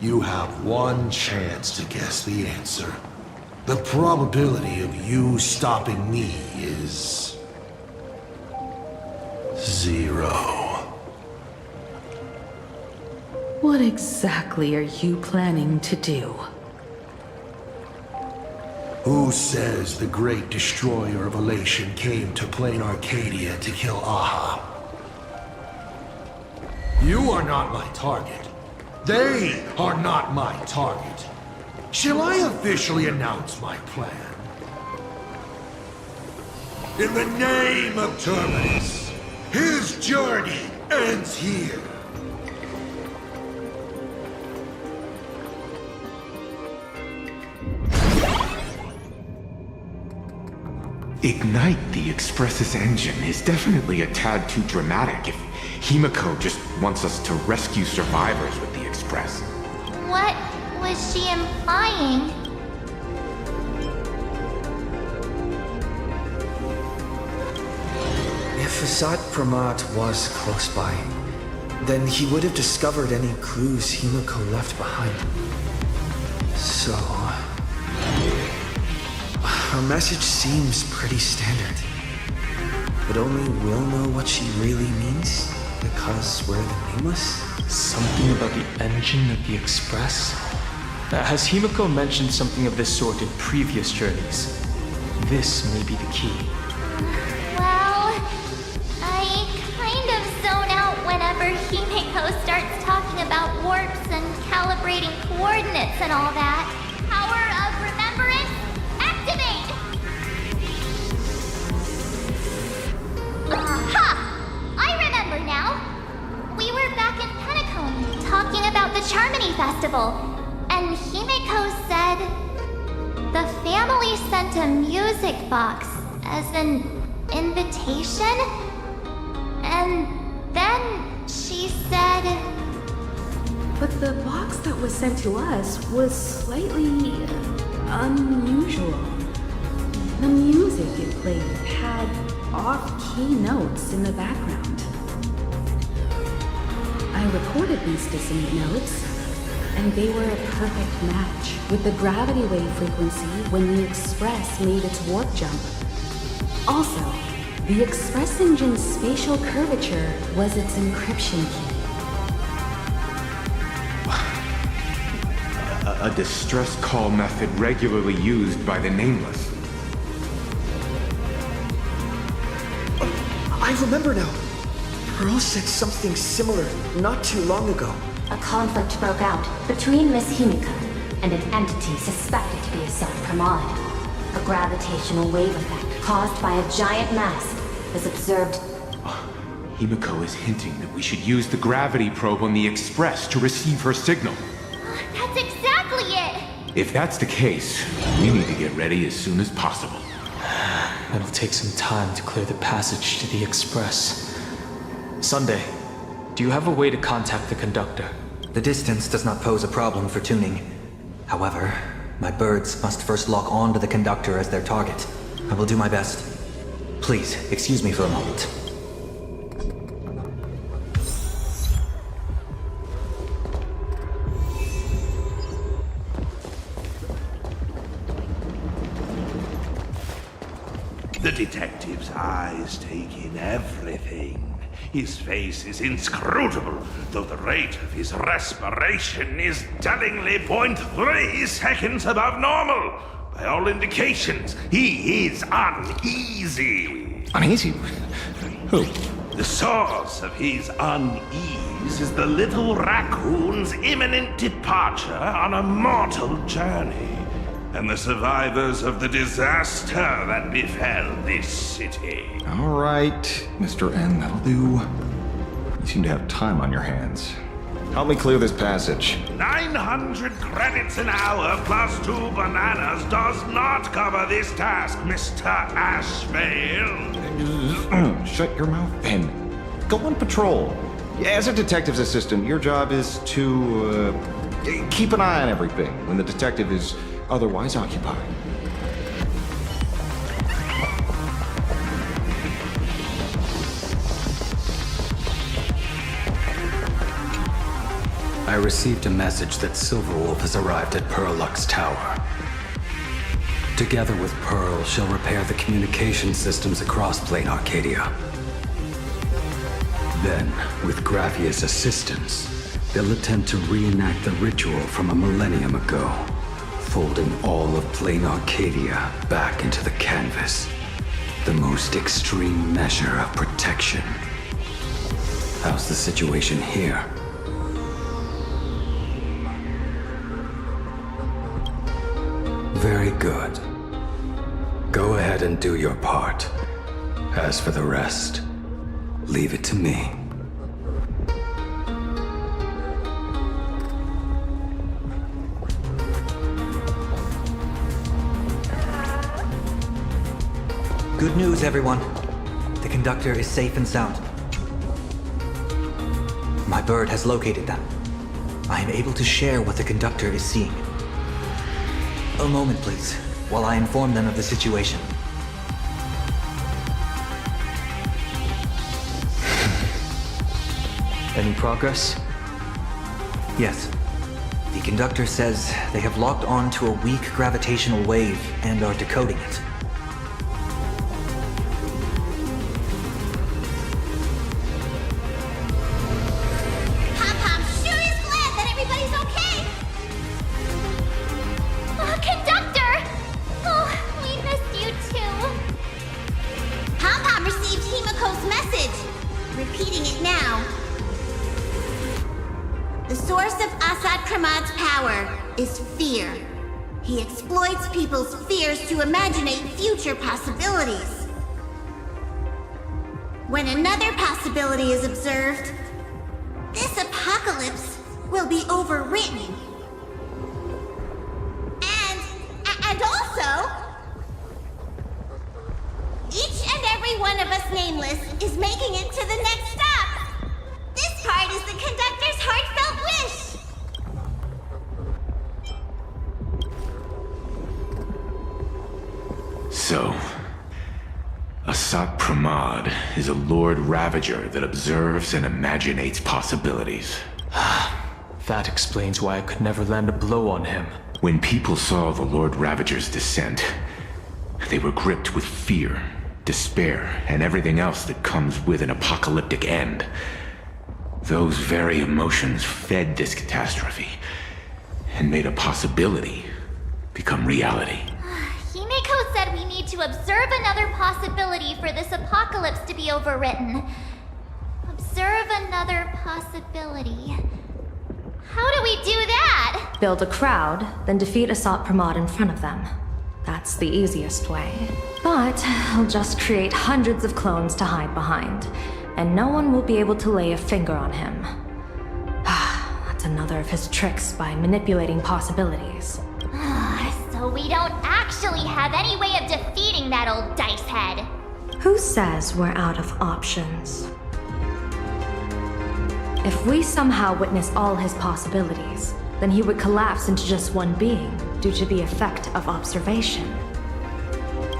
You have one chance to guess the answer. The probability of you stopping me is 0. What exactly are you planning to do? Who says the great destroyer of Elation came to Plain Arcadia to kill Aha? You are not my target. They are not my target. Shall I officially announce my plan? In the name of Terminus, his journey ends here. Ignite the Express's engine is definitely a tad too dramatic if Himiko just wants us to rescue survivors with the Express. What was she implying? If Asad Pramat was close by, then he would have discovered any clues Himiko left behind. So... her message seems pretty standard. But only we'll know what she really means because we're the Nameless? Something about the engine of the Express? Has Himiko mentioned something of this sort in previous journeys? This may be the key. Well, I kind of zone out whenever Himiko starts talking about warps and calibrating coordinates and all that. Power of remembrance, activate! Aha! I remember now! We were back in Penacone talking about the Charmony Festival. And Himiko said the family sent a music box as an invitation? And then she said... But the box that was sent to us was slightly unusual. The music it played had off-key notes in the background. I recorded these dissonant notes, and they were a perfect match with the gravity wave frequency when the Express made its warp jump. Also, the Express engine's spatial curvature was its encryption key. A distress call method regularly used by the Nameless. I remember now. Pearl said something similar not too long ago. A conflict broke out between Miss Himiko and an entity suspected to be a self-Pramod. A gravitational wave effect caused by a giant mass was observed. Himiko is hinting that we should use the gravity probe on the Express to receive her signal. That's exactly it! If that's the case, we need to get ready as soon as possible. It'll take some time to clear the passage to the Express. Sunday, do you have a way to contact the conductor? The distance does not pose a problem for tuning. However, my birds must first lock on to the conductor as their target. I will do my best. Please, excuse me for a moment. The detective's eyes take in everything. His face is inscrutable, though the rate of his respiration is tellingly 0.3 seconds above normal. By all indications, he is uneasy. Uneasy? Who? The source of his unease is the little raccoon's imminent departure on a mortal journey, and the survivors of the disaster that befell this city. All right, Mr. N, that'll do. You seem to have time on your hands. Help me clear this passage. 900 credits an hour plus 2 bananas does not cover this task, Mr. Ashvale. Shut your mouth then. Go on patrol. As a detective's assistant, your job is to keep an eye on everything when the detective is otherwise occupied. I received a message that Silverwolf has arrived at Pearlux Tower. Together with Pearl, she'll repair the communication systems across Plain Arcadia. Then, with Graphia's assistance, they'll attempt to reenact the ritual from a millennium ago, folding all of Plain Arcadia back into the canvas. The most extreme measure of protection. How's the situation here? Very good. Go ahead and do your part. As for the rest, leave it to me. Good news, everyone. The conductor is safe and sound. My bird has located them. I am able to share what the conductor is seeing. A moment, please, while I inform them of the situation. Any progress? Yes. The conductor says they have locked on to a weak gravitational wave and are decoding it. Possibilities. When another possibility is observed, this apocalypse will be overwritten. And also, each and every one of us nameless is making it to the next stop. This part is the conductor's heartfelt wish. So, Asat Pramad is a Lord Ravager that observes and imaginates possibilities. That explains why I could never land a blow on him. When people saw the Lord Ravager's descent, they were gripped with fear, despair, and everything else that comes with an apocalyptic end. Those very emotions fed this catastrophe, and made a possibility become reality. Himeko said we need to observe another possibility for this apocalypse to be overwritten. Observe another possibility. How do we do that? Build a crowd, then defeat Asat Pramad in front of them. That's the easiest way. But I'll just create hundreds of clones to hide behind, and no one will be able to lay a finger on him. That's another of his tricks by manipulating possibilities. So we don't actually have any way of defeating that old dice head. Who says we're out of options? If we somehow witness all his possibilities, then he would collapse into just one being due to the effect of observation.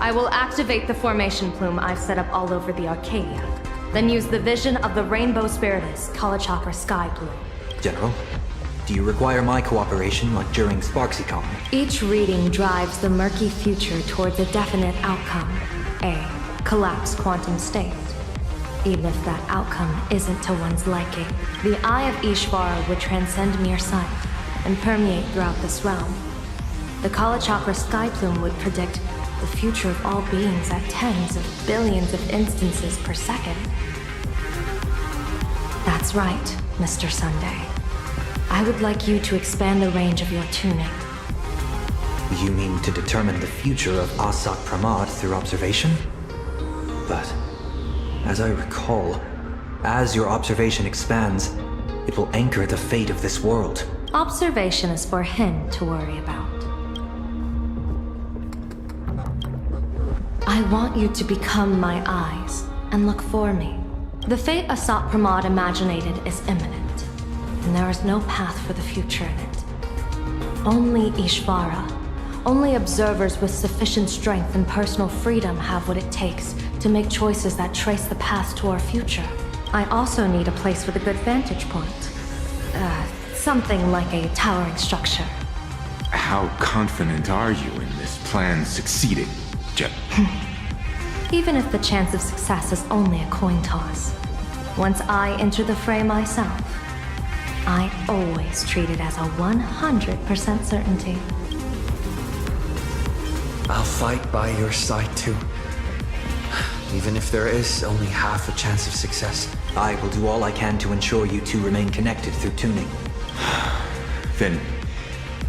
I will activate the formation plume I've set up all over the Arcadia, then use the vision of the Rainbow Spiritus Kalachakra Sky Plume. General, do you require my cooperation like during SparksyCon? Each reading drives the murky future towards a definite outcome, a collapsed quantum state. Even if that outcome isn't to one's liking, the Eye of Ishvara would transcend mere sight and permeate throughout this realm. The Kalachakra Sky Plume would predict the future of all beings at tens of billions of instances per second. That's right, Mr. Sunday. I would like you to expand the range of your tuning. You mean to determine the future of Asat Pramad through observation? But, as I recall, as your observation expands, it will anchor the fate of this world. Observation is for him to worry about. I want you to become my eyes and look for me. The fate Asat Pramad imaginated is imminent, and there is no path for the future in it. Only Ishvara, only observers with sufficient strength and personal freedom have what it takes to make choices that trace the path to our future. I also need a place with a good vantage point. something like a towering structure. How confident are you in this plan succeeding, Even if the chance of success is only a coin toss, once I enter the fray myself, I always treat it as a 100% certainty. I'll fight by your side too. Even if there is only half a chance of success, I will do all I can to ensure you two remain connected through tuning. Then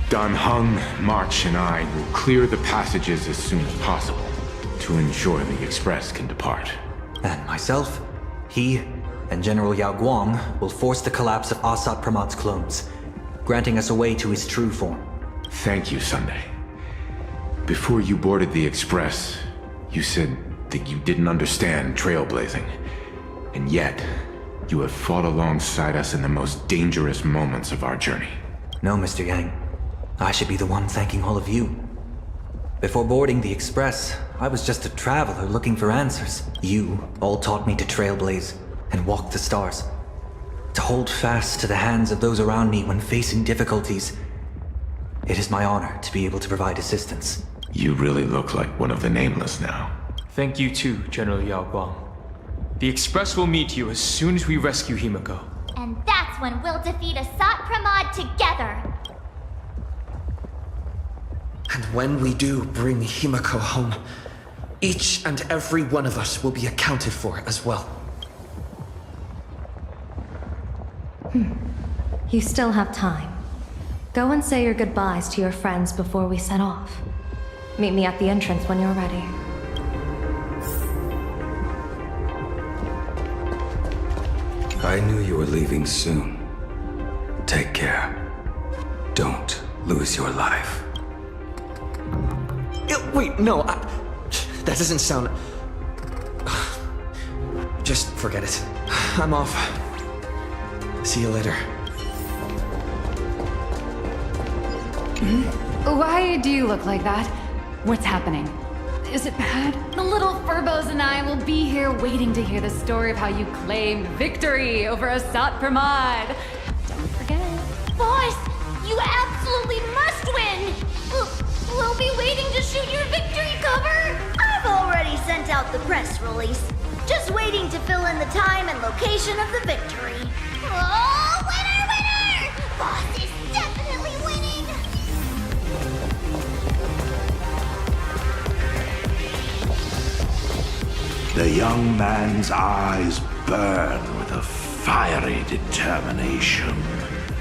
Dan Heng, March, and I will clear the passages as soon as possible to ensure the Express can depart. And myself, he, and General Yao Guang will force the collapse of Asat Pramad's clones, granting us a way to his true form. Thank you, Sunday. Before you boarded the Express, you said that you didn't understand trailblazing. And yet, you have fought alongside us in the most dangerous moments of our journey. No, Mr. Yang. I should be the one thanking all of you. Before boarding the Express, I was just a traveler looking for answers. You all taught me to trailblaze and walk the stars. To hold fast to the hands of those around me when facing difficulties. It is my honor to be able to provide assistance. You really look like one of the Nameless now. Thank you too, General Yao Guang. The Express will meet you as soon as we rescue Himiko. And that's when we'll defeat Asat Pramod together. And when we do bring Himiko home, each and every one of us will be accounted for as well. You still have time. Go and say your goodbyes to your friends before we set off. Meet me at the entrance when you're ready. I knew you were leaving soon. Take care. Don't lose your life. Wait, no, that doesn't sound... Just forget it. I'm off. See you later. Why do you look like that? What's happening? Is it bad? The little Furbos and I will be here waiting to hear the story of how you claimed victory over Asat Pramod. Don't forget. Boss, you absolutely must win! We'll be waiting to shoot your victory cover! I've already sent out the press release. Just waiting to fill in the time and location of the victory. Oh, winner, winner! Boss is definitely winning! The young man's eyes burn with a fiery determination.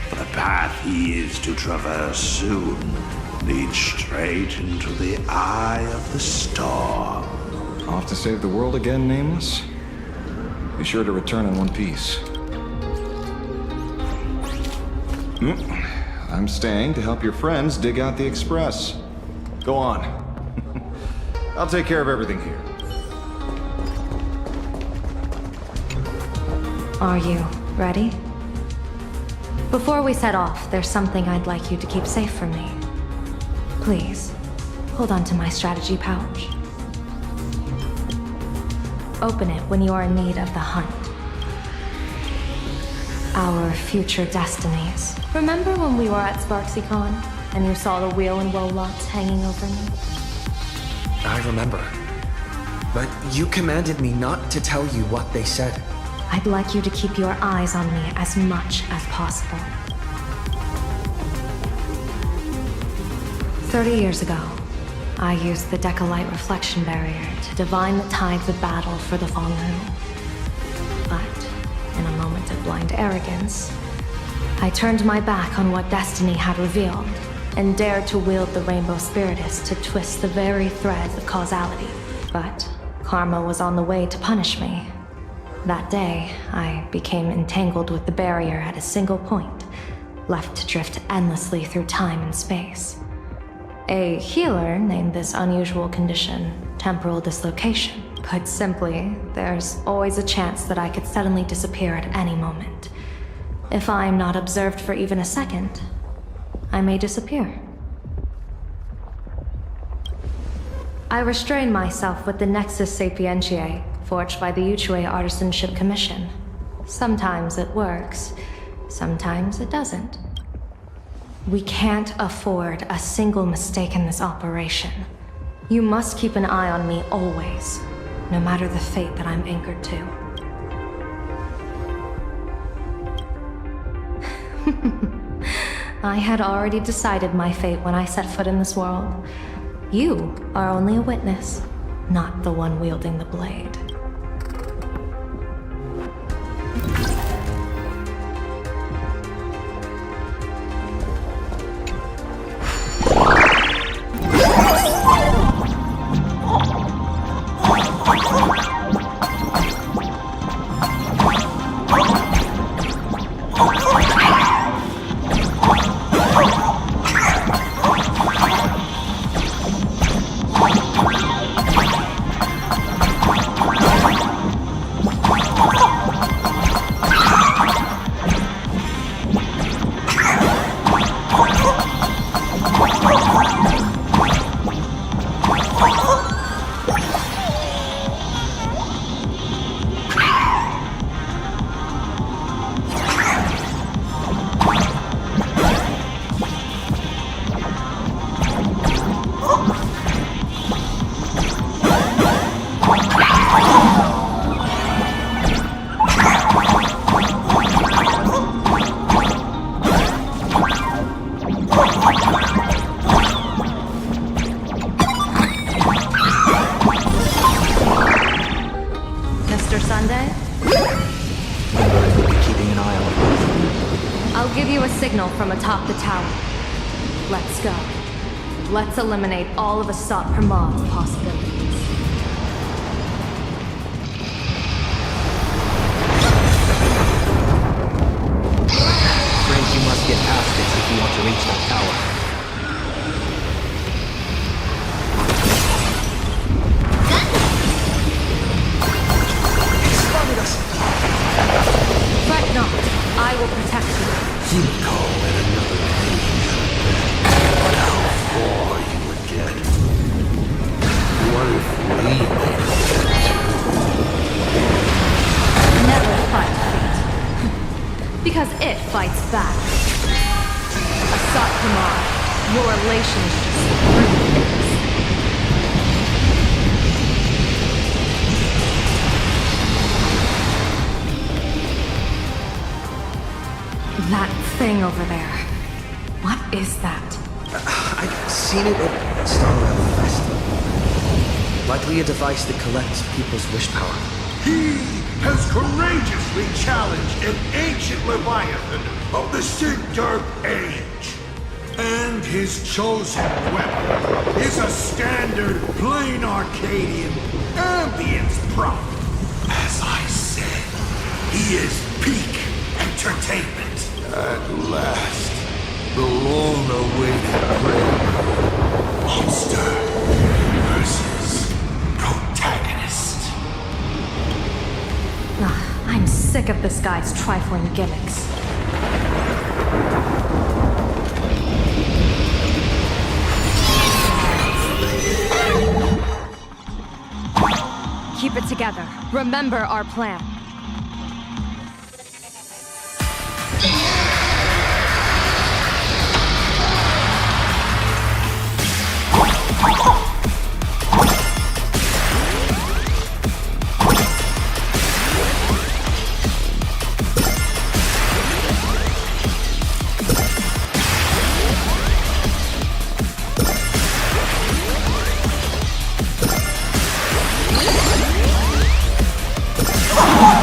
For the path he is to traverse soon leads straight into the eye of the storm. Off to save the world again, Nameless? Be sure to return in one piece. I'm staying to help your friends dig out the Express. Go on. I'll take care of everything here. Are you ready? Before we set off, there's something I'd like you to keep safe from me. Please, hold on to my strategy pouch. Open it when you are in need of the hunt. Our future destinies. Remember when we were at SparksyCon and you saw the wheel and woe lots hanging over me? I remember. But you commanded me not to tell you what they said. I'd like you to keep your eyes on me as much as possible. 30 years ago, I used the Decalite reflection barrier to divine the tides of battle for the Fallen. But, in a moment of blind arrogance, I turned my back on what destiny had revealed and dared to wield the Rainbow Spiritus to twist the very threads of causality. But karma was on the way to punish me. That day, I became entangled with the barrier at a single point, left to drift endlessly through time and space. A healer named this unusual condition temporal dislocation. Put simply, there's always a chance that I could suddenly disappear at any moment. If I'm not observed for even a second, I may disappear. I restrain myself with the Nexus Sapientiae, forged by the Yuchue Artisanship Commission. Sometimes it works, sometimes it doesn't. We can't afford a single mistake in this operation. You must keep an eye on me always, no matter the fate that I'm anchored to. I had already decided my fate when I set foot in this world. You are only a witness, not the one wielding the blade. From atop the tower. Let's go. Let's eliminate all of Assault Pramad's possibilities. Frank, you must get past this if you want to reach that tower. Spotted us! Fret not. I will protect you. Himiko and another age. But how far you would get? What if we made it Never fight fate. Because it fights back. Assault Pramad, your elation is just ridiculous. That thing over there. What is that? I've seen it at Starwell Fest. Likely a device that collects people's wish power. He has courageously challenged an ancient Leviathan of the Sigurd Age. And his chosen weapon is a standard plain Arcadian ambience prop. As I said, he is peak entertainment. At last, the long-awaited prey. Monster versus protagonist. I'm sick of this guy's trifling gimmicks. Keep it together. Remember our plan. Oh!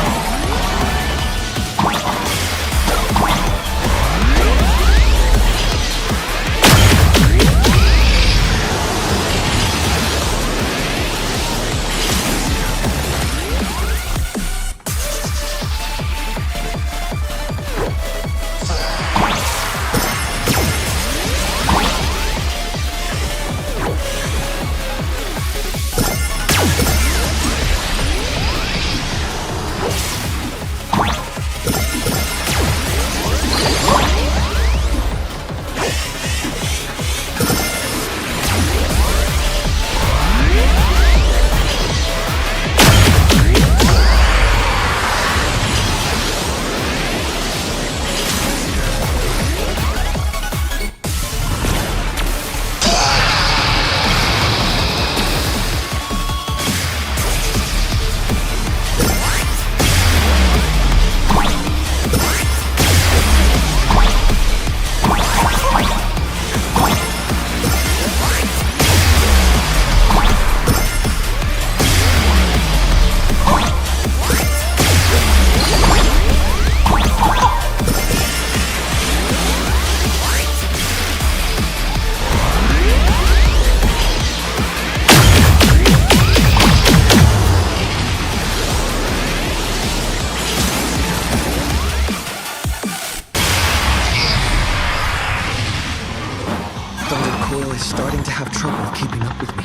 is starting to have trouble keeping up with me.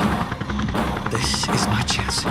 This is my chance.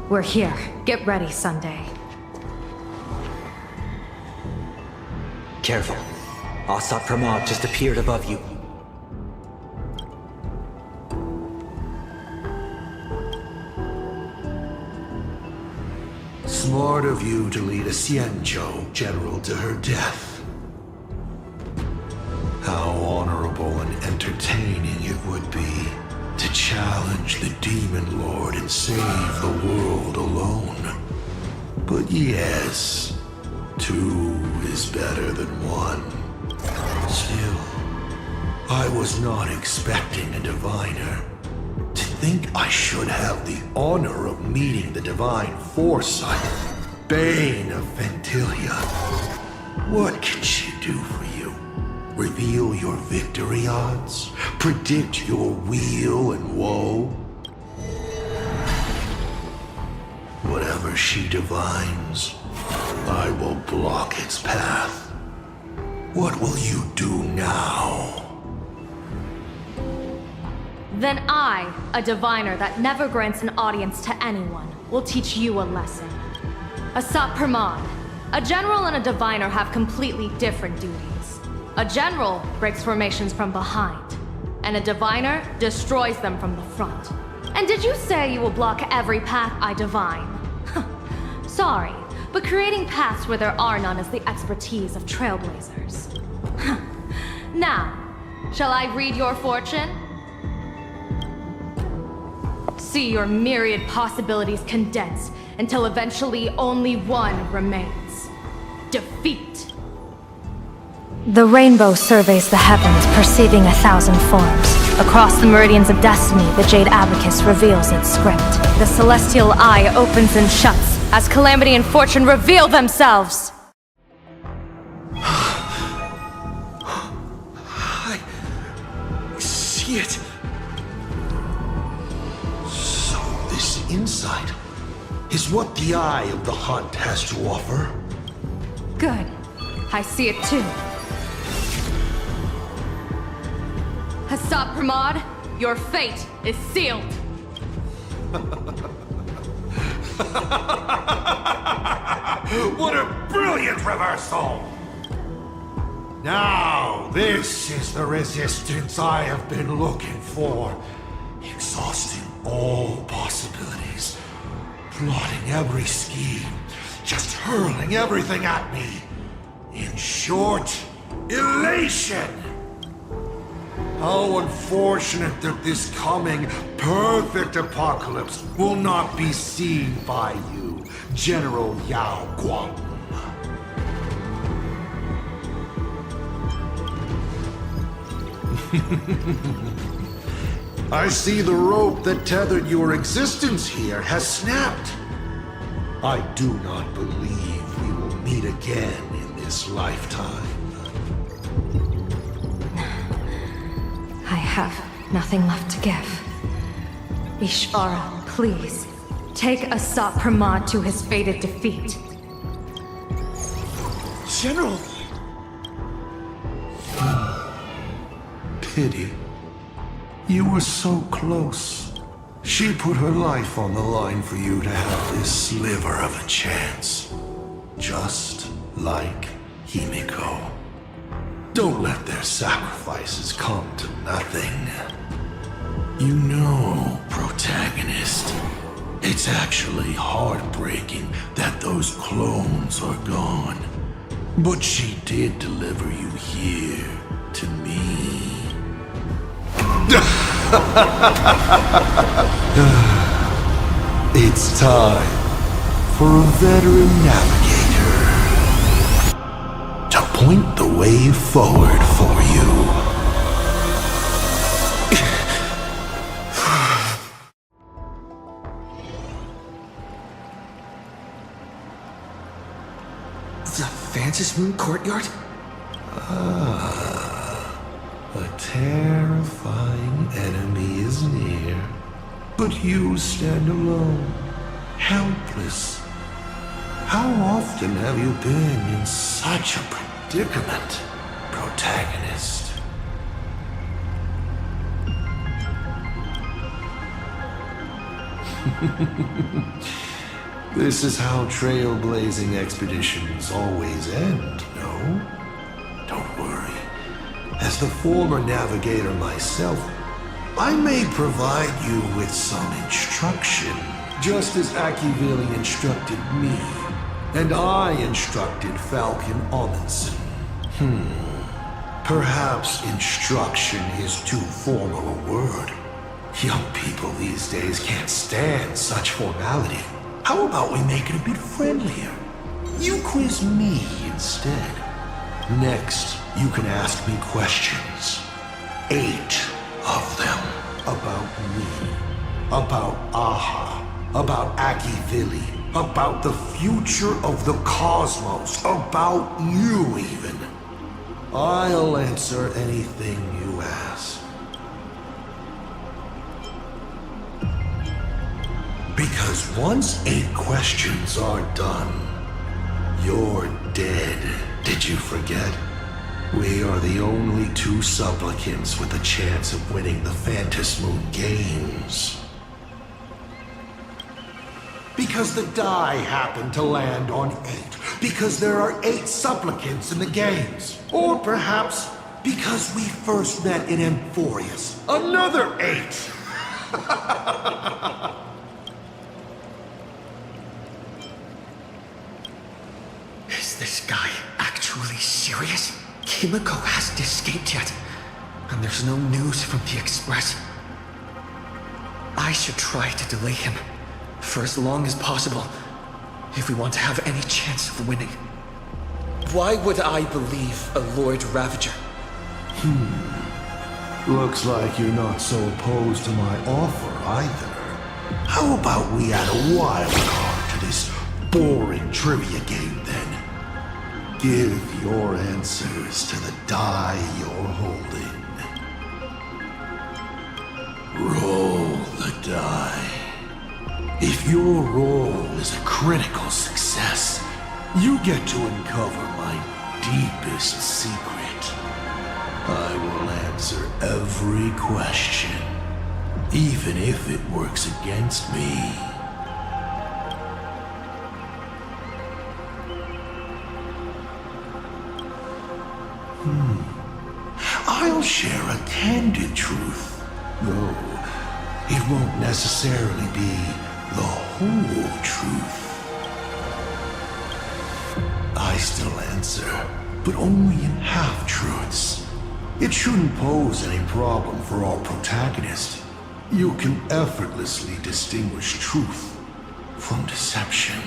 We're here. Get ready, Sunday. Careful. Asat Pramod just appeared above you. Smart of you to lead a Xianzhou general to her death. How honorable and entertaining it would be to challenge the Demon Lord and save the world alone. But yes, two is better than one. Still, I was not expecting a diviner. To think I should have the honor of meeting the divine foresight, Bane of Ventilia. What can she do for you? Reveal your victory odds? Predict your weal and woe? Whatever she divines, I will block its path. What will you do now? Then I, a diviner that never grants an audience to anyone, will teach you a lesson. Asat Pramod, a general and a diviner have completely different duties. A general breaks formations from behind, and a diviner destroys them from the front. And did you say you will block every path I divine? Sorry, but creating paths where there are none is the expertise of trailblazers. Now, shall I read your fortune? See your myriad possibilities condense until eventually only one remains. Defeat. The rainbow surveys the heavens, perceiving 1,000 forms. Across the meridians of destiny, the Jade Abacus reveals its script. The celestial eye opens and shuts as calamity and fortune reveal themselves. I see it. So this insight is what the Eye of the Hunt has to offer. Good. I see it too. Asat Pramod, your fate is sealed. What a brilliant reversal! Now, this is the resistance I have been looking for. Exhausting all possibilities. Plotting every scheme. Just hurling everything at me. In short, elation! How unfortunate that this coming perfect apocalypse will not be seen by you, General Yao Guang. I see the rope that tethered your existence here has snapped. I do not believe we will meet again in this lifetime. I have nothing left to give. Ishvara, please, take Asat Pramod to his fated defeat. General! pity. You were so close. She put her life on the line for you to have this sliver of a chance. Just like Himiko. Don't let their sacrifices come to nothing. You know, protagonist, it's actually heartbreaking that those clones are gone. But she did deliver you here to me. It's time for a veteran navigator to point the way forward for you. The Phantom Moon Courtyard? A terrifying enemy is near, but you stand alone, helpless. How often have you been in such a predicament, protagonist? This is how trailblazing expeditions always end, no? Don't worry. As the former navigator myself, I may provide you with some instruction, just as Akivili instructed me, and I instructed Falcon Amundsen. Perhaps instruction is too formal a word. Young people these days can't stand such formality. How about we make it a bit friendlier? You quiz me instead. Next, you can ask me questions. 8 of them. About me. About Aha. About Akivili. About the future of the cosmos. About you, even. I'll answer anything you ask. Because once 8 questions are done, you're dead. Did you forget? We are the only 2 supplicants with a chance of winning the Phantom Moon Games. Because the die happened to land on 8. Because there are 8 supplicants in the games. Or perhaps because we first met in Amphorius. Another 8! Is this guy actually serious? Himiko hasn't escaped yet, and there's no news from the Express. I should try to delay him for as long as possible if we want to have any chance of winning. Why would I believe a Lord Ravager? Looks like you're not so opposed to my offer either. How about we add a wild card to this boring trivia game then? Give your answers to the die you're holding. Roll the die. If your roll is a critical success, you get to uncover my deepest secret. I will answer every question, even if it works against me. I'll share a candid truth, though it won't necessarily be the whole truth. I still answer, but only in half-truths. It shouldn't pose any problem for our protagonist. You can effortlessly distinguish truth from deception.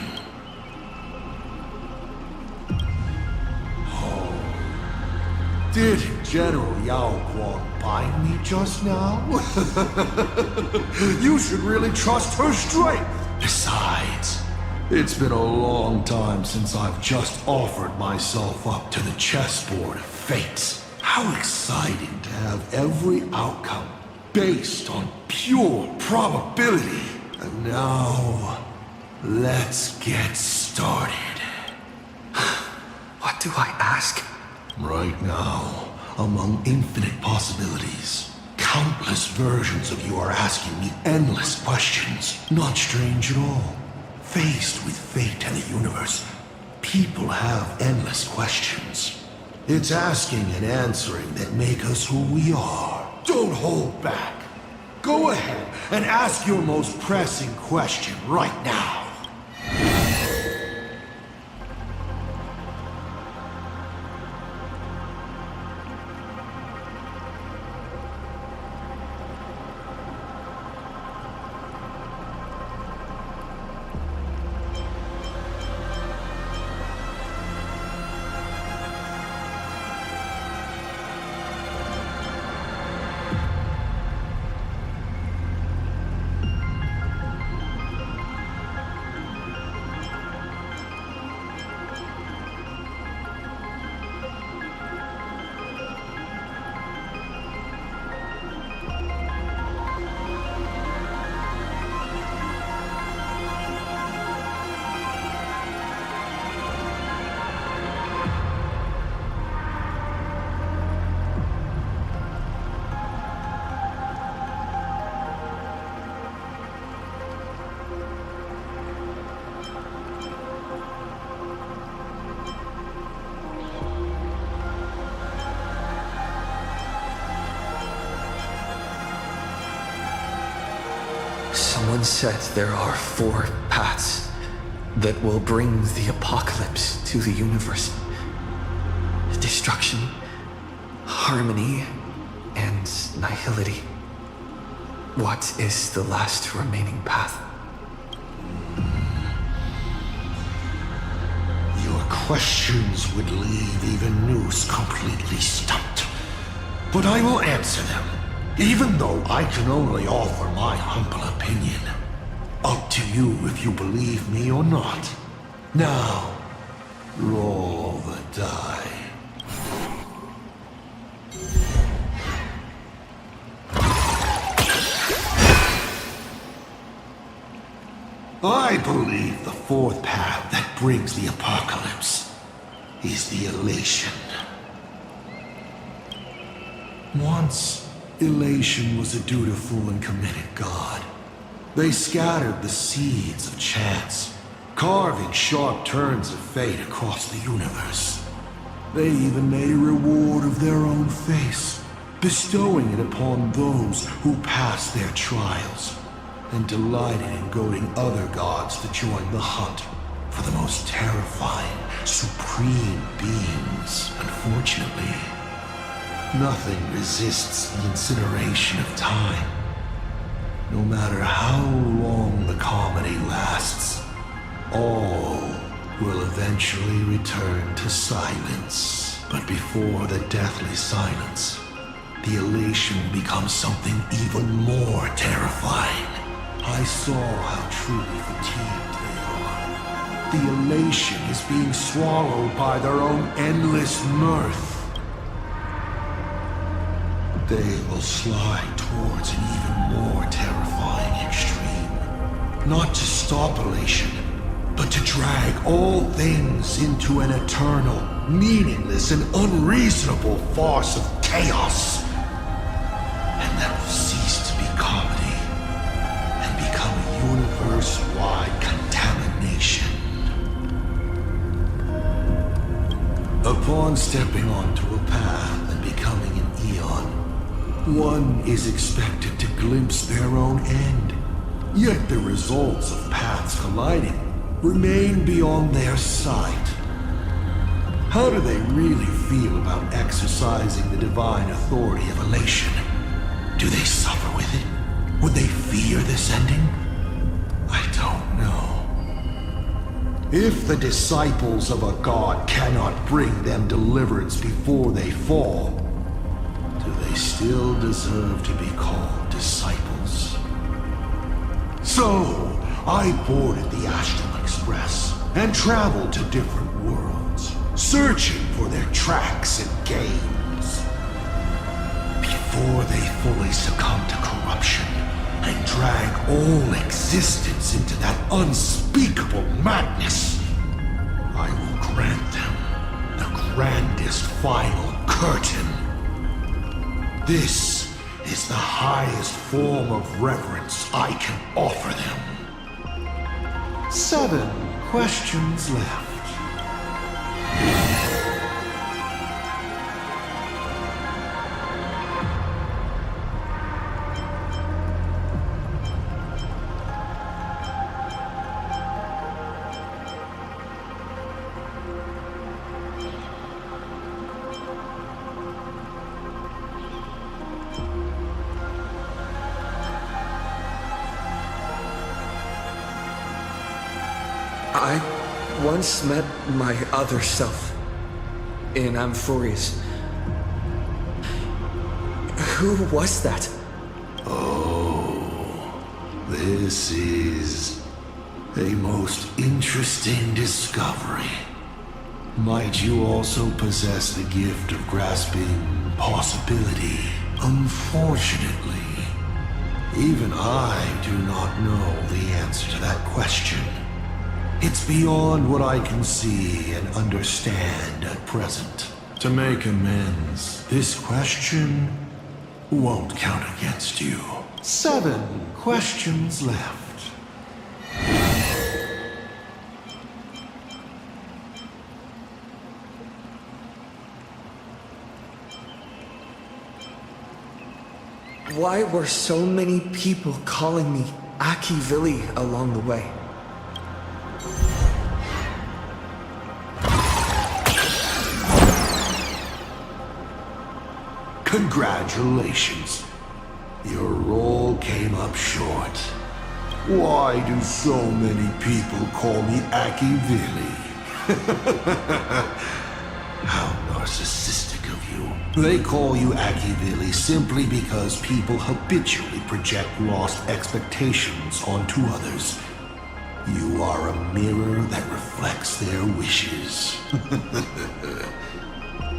Did General Yao Guang bind me just now? You should really trust her strength. Besides, it's been a long time since I've just offered myself up to the chessboard of fates. How exciting to have every outcome based on pure probability. And now, let's get started. What do I ask? Right now, among infinite possibilities. Countless versions of you are asking me endless questions. Not strange at all. Faced with fate and the universe, people have endless questions. It's asking and answering that make us who we are. Don't hold back. Go ahead and ask your most pressing question right now. Someone said there are 4 paths that will bring the apocalypse to the universe. Destruction, harmony, and nihility. What is the last remaining path? Your questions would leave even Noose completely stumped. But I will answer them, even though I can only offer my humble opinion. Up to you if you believe me or not. Now, roll the die. I believe the 4th path that brings the apocalypse is the elation. Once, elation was a dutiful and committed god. They scattered the seeds of chance, carving sharp turns of fate across the universe. They even made a reward of their own face, bestowing it upon those who passed their trials, and delighted in goading other gods to join the hunt for the most terrifying, supreme beings. Unfortunately, nothing resists the incineration of time. No matter how long the comedy lasts, all will eventually return to silence. But before the deathly silence, the elation becomes something even more terrifying. I saw how truly fatigued they are. The elation is being swallowed by their own endless mirth. They will slide towards an even more terrifying extreme. Not to stop elation, but to drag all things into an eternal, meaningless, and unreasonable farce of chaos. And that will cease to be comedy and become a universe-wide contamination. Upon stepping onto a path and becoming an eon, one is expected to glimpse their own end. Yet the results of paths colliding remain beyond their sight. How do they really feel about exercising the divine authority of elation? Do they suffer with it? Would they fear this ending? I don't know. If the disciples of a god cannot bring them deliverance before they fall, do they still deserve to be called disciples? So, I boarded the Astral Express and traveled to different worlds, searching for their tracks and games. Before they fully succumb to corruption and drag all existence into that unspeakable madness, I will grant them the grandest final curtain This is the highest form of reverence I can offer them. 7 questions left. I once met my other self in Amphorius. Who was that? Oh, this is a most interesting discovery. Might you also possess the gift of grasping possibility? Unfortunately, even I do not know the answer to that question. It's beyond what I can see and understand at present. To make amends, this question won't count against you. 7 questions left. Why were so many people calling me Aki-Vili along the way? Congratulations. Your role came up short. Why do so many people call me Aki-Vili? How narcissistic of you. They call you Aki-Vili simply because people habitually project lost expectations onto others. You are a mirror that reflects their wishes.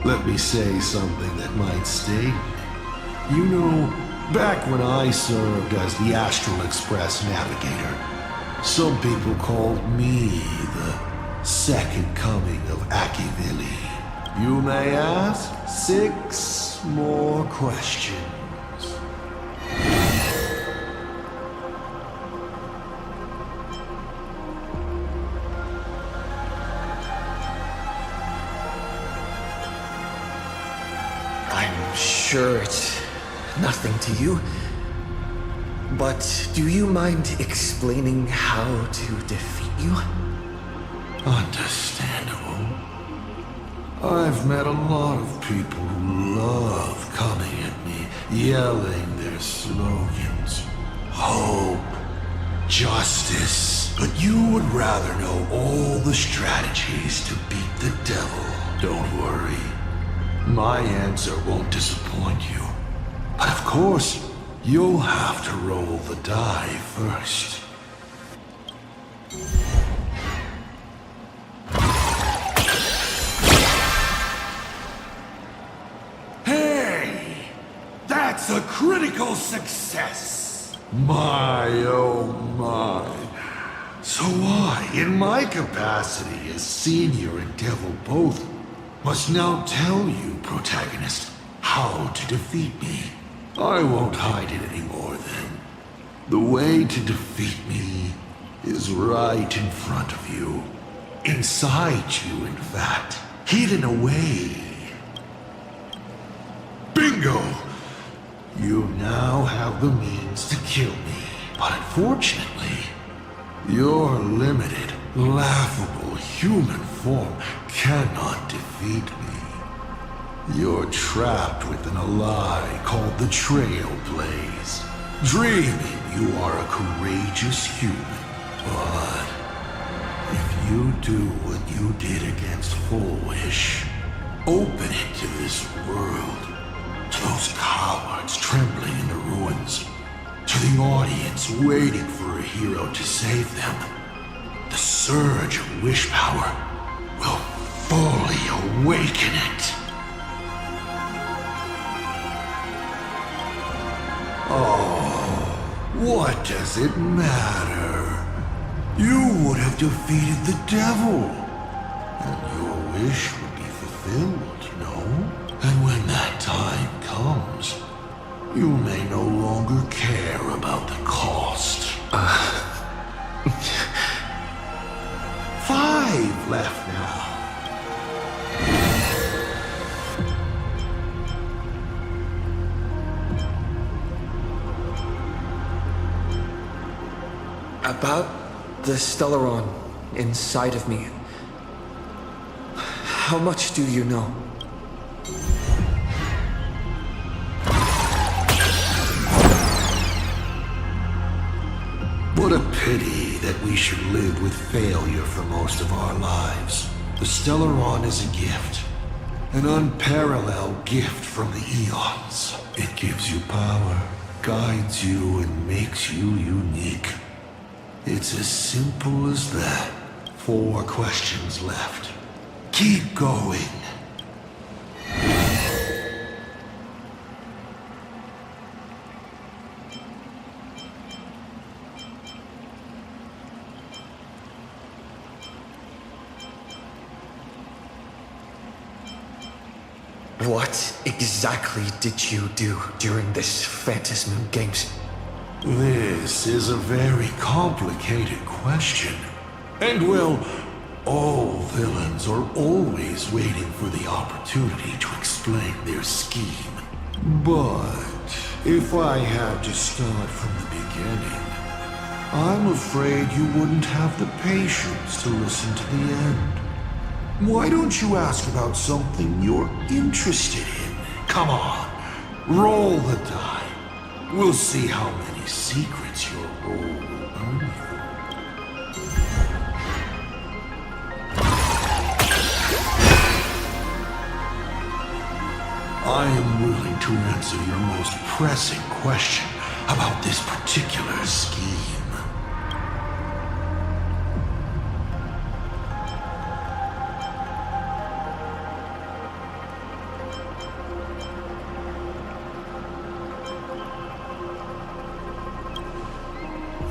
Let me say something that might sting. You know, back when I served as the Astral Express navigator, some people called me the second coming of Aki-Vili. You may ask 6 more questions. I'm sure it's nothing to you, but do you mind explaining how to defeat you? Understandable. I've met a lot of people who love coming at me, yelling their slogans. Hope, justice. But you would rather know all the strategies to beat the devil. Don't worry. My answer won't disappoint you. But of course, you'll have to roll the die first. Hey! That's a critical success! My, oh my. So I, in my capacity as Senior and Devil both, must now tell you, protagonist, how to defeat me. I won't hide it anymore then. The way to defeat me is right in front of you. Inside you, in fact. Hidden away. Bingo! You now have the means to kill me. But unfortunately, your limited, laughable human form cannot defeat me. You're trapped within a lie called the Trailblaze, dreaming you are a courageous human. But if you do what you did against Full Wish, open it to this world, to those cowards trembling in the ruins, to the audience waiting for a hero to save them, the surge of wish power will fully awaken it. Oh, what does it matter? You would have defeated the devil, and your wish would be fulfilled, no? And when that time comes, You may no longer care about the cost. 5 left now. About the Stellaron inside of me. How much do you know? What a pity that we should live with failure for most of our lives. The Stellaron is a gift. An unparalleled gift from the eons. It gives you power, guides you, and makes you unique. It's as simple as that. 4 questions left. Keep going. What exactly did you do during this Phantasm Games? This is a very complicated question. And well, all villains are always waiting for the opportunity to explain their scheme. But if I had to start from the beginning, I'm afraid you wouldn't have the patience to listen to the end. Why don't you ask about something you're interested in? Come on, roll the die. We'll see how many secrets your roll will earn you. I am willing to answer your most pressing question about this particular scheme.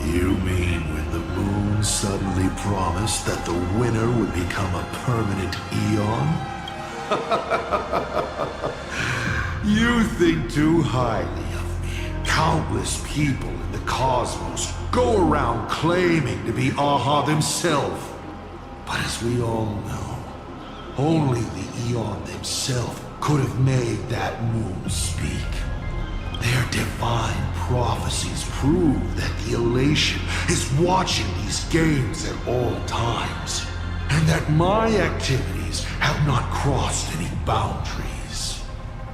You mean when the moon suddenly promised that the winner would become a permanent eon? You think too highly of me. Countless people in the cosmos go around claiming to be Aha themselves. But as we all know, only the eon themselves could have made that moon speak. Their divine prophecies prove that the Elation is watching these games at all times, and that my activities have not crossed any boundaries.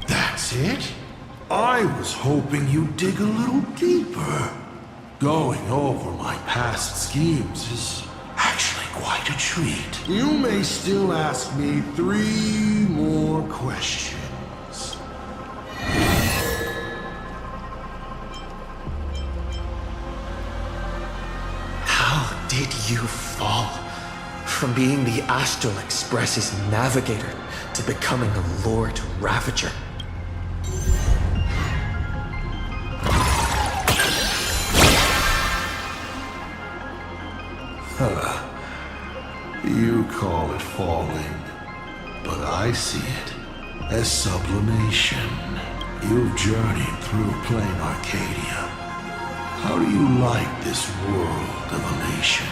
That's it? I was hoping you'd dig a little deeper. Going over my past schemes is actually quite a treat. You may still ask me 3 more questions. Did you fall from being the Astral Express's navigator to becoming a Lord Ravager? You call it falling, but I see it as sublimation. You've journeyed through plain Arcadia. How do you like this world of elation?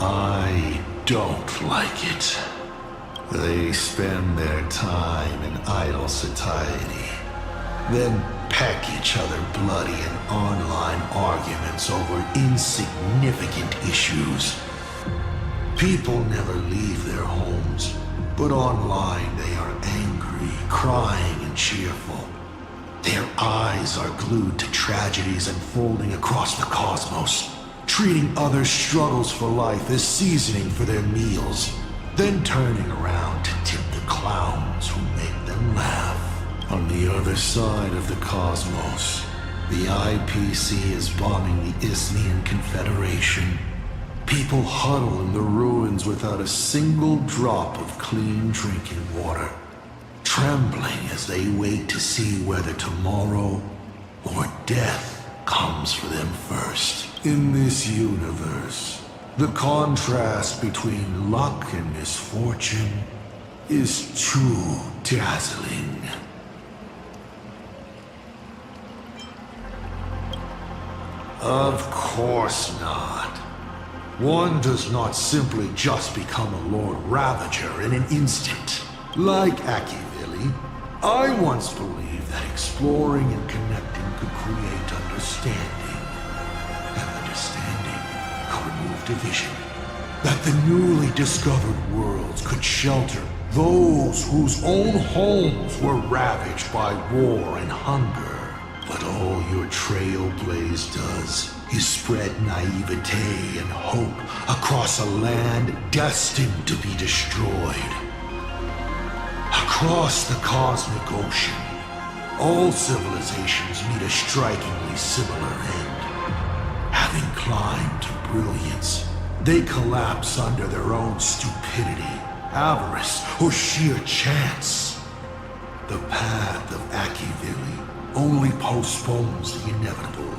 I don't like it. They spend their time in idle satiety, then peck each other bloody in online arguments over insignificant issues. People never leave their homes, but online they are angry, crying, and cheerful. Their eyes are glued to tragedies unfolding across the cosmos, treating others' struggles for life as seasoning for their meals, then turning around to tip the clowns who make them laugh. On the other side of the cosmos, the IPC is bombing the Isnian Confederation. People huddle in the ruins without a single drop of clean drinking water, trembling as they wait to see whether tomorrow or death comes for them first. In this universe, The contrast between luck and misfortune is too dazzling. Of course not. One does not simply just become a Lord Ravager in an instant. Like Akivili, I once believed that exploring and connecting could create understanding. And understanding could remove division. That the newly discovered worlds could shelter those whose own homes were ravaged by war and hunger. But all your trailblaze does is spread naivete and hope across a land destined to be destroyed. Across the cosmic ocean, all civilizations meet a strikingly similar end. Having climbed to brilliance, they collapse under their own stupidity, avarice, or sheer chance. The path of Akivili only postpones the inevitable,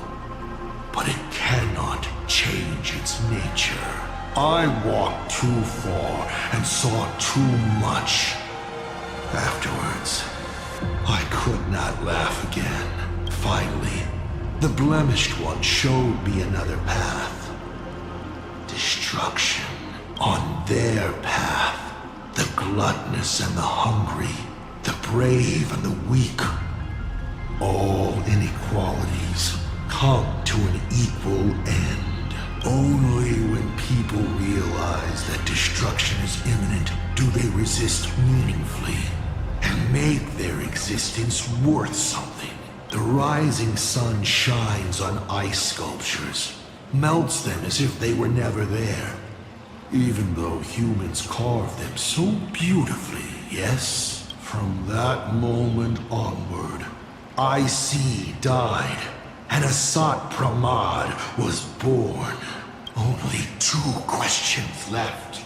but it cannot change its nature. I walked too far and saw too much. Afterwards, I could not laugh again. Finally, the blemished one showed me another path. Destruction. On their path, the gluttonous and the hungry, the brave and the weak, all inequalities come to an equal end. Only when people realize that destruction is imminent do they resist meaningfully and make their existence worth something. The rising sun shines on ice sculptures, melts them as if they were never there, even though humans carved them so beautifully, yes? From that moment onward, I.C. died, and Asat Pramad was born. Only 2 questions left.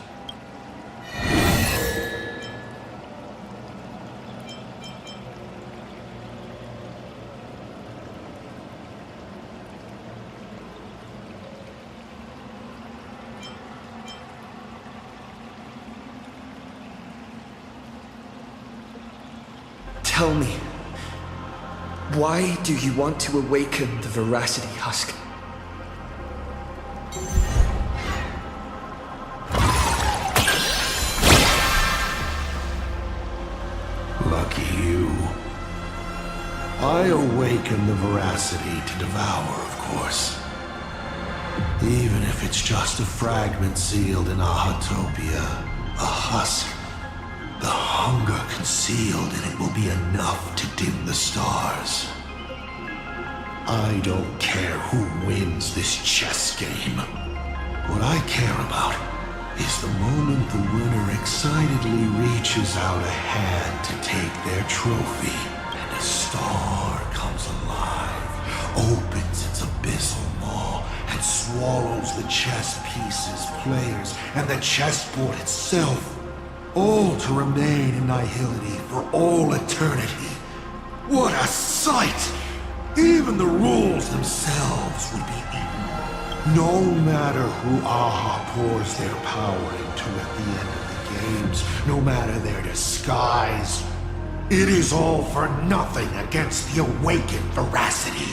Tell me, why do you want to awaken the Veracity Husk? Lucky you. I awaken the Veracity to devour, of course. Even if it's just a fragment sealed in Ahatopia, a husk. The hunger concealed in it will be enough to dim the stars. I don't care who wins this chess game. What I care about is the moment the winner excitedly reaches out a hand to take their trophy, and a star comes alive, opens its abyssal maw, and swallows the chess pieces, players, and the chessboard itself. All to remain in nihility for all eternity. What a sight! Even the rules themselves would be eaten. No matter who Aha pours their power into at the end of the games, no matter their disguise, it is all for nothing against the awakened Veracity.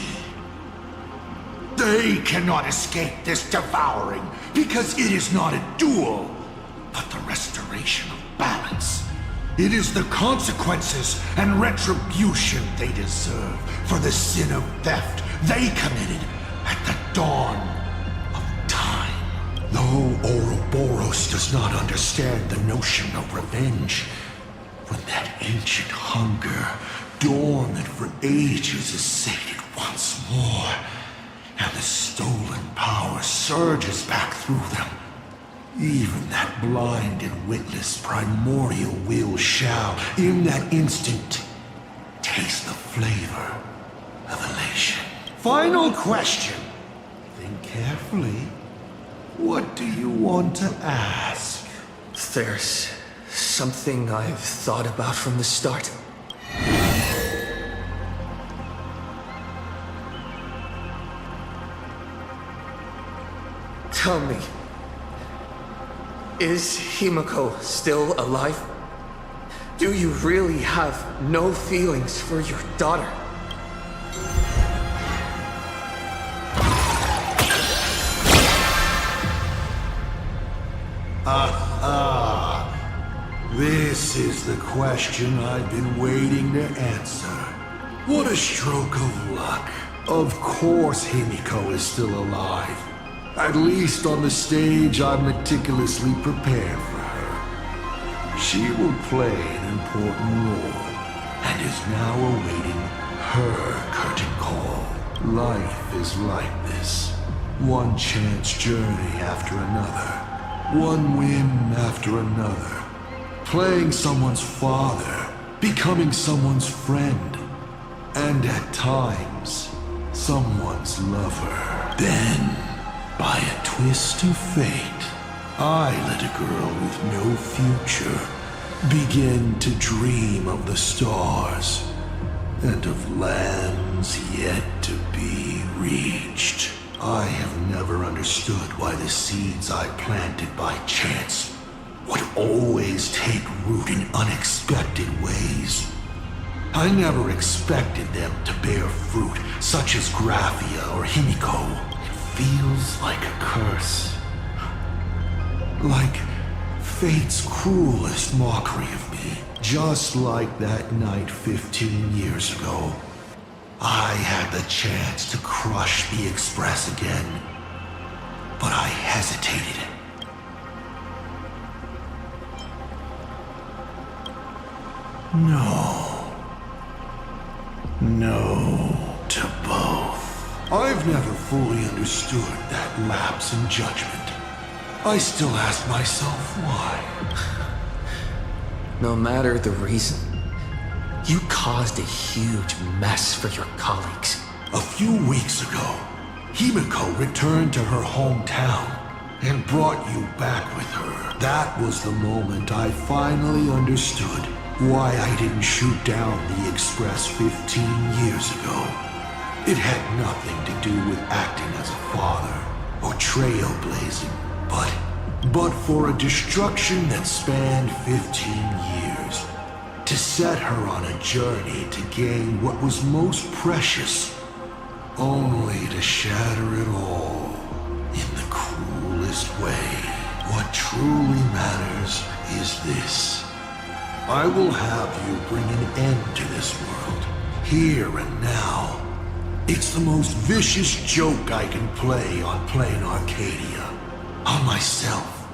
They cannot escape this devouring because it is not a duel, but the restoration of balance. It is the consequences and retribution they deserve for the sin of theft they committed at the dawn of time. Though Ouroboros does not understand the notion of revenge, when that ancient hunger, dormant for ages, is sated once more, and the stolen power surges back through them, even that blind and witless primordial will shall, in that instant, taste the flavor of elation. Final question. Think carefully. What do you want to ask? There's something I've thought about from the start. Tell me, Is Himiko still alive? Do you really have no feelings for your daughter? This is the question I've been waiting to answer. What a stroke of luck. Of course Himiko is still alive. At least on the stage I meticulously prepared for her. She will play an important role, and is now awaiting her curtain call. Life is like this. One chance journey after another. One win after another. Playing someone's father, becoming someone's friend, and at times, someone's lover. Then, by a twist of fate, I let a girl with no future begin to dream of the stars and of lands yet to be reached. I have never understood why the seeds I planted by chance would always take root in unexpected ways. I never expected them to bear fruit, such as Graphia or Himiko. It feels like a curse. Like fate's cruelest mockery of me. Just like that night 15 years ago. I had the chance to crush the Express again, but I hesitated. No to both. I've never fully understood that lapse in judgment. I still ask myself why. No matter the reason, you caused a huge mess for your colleagues. A few weeks ago, Himiko returned to her hometown and brought you back with her. That was the moment I finally understood why I didn't shoot down the Express 15 years ago. It had nothing to do with acting as a father or trailblazing, but for a destruction that spanned 15 years, to set her on a journey to gain what was most precious, only to shatter it all in the cruelest way. What truly matters is this. I will have you bring an end to this world, here and now. It's the most vicious joke I can play on Plain Arcadia, on myself,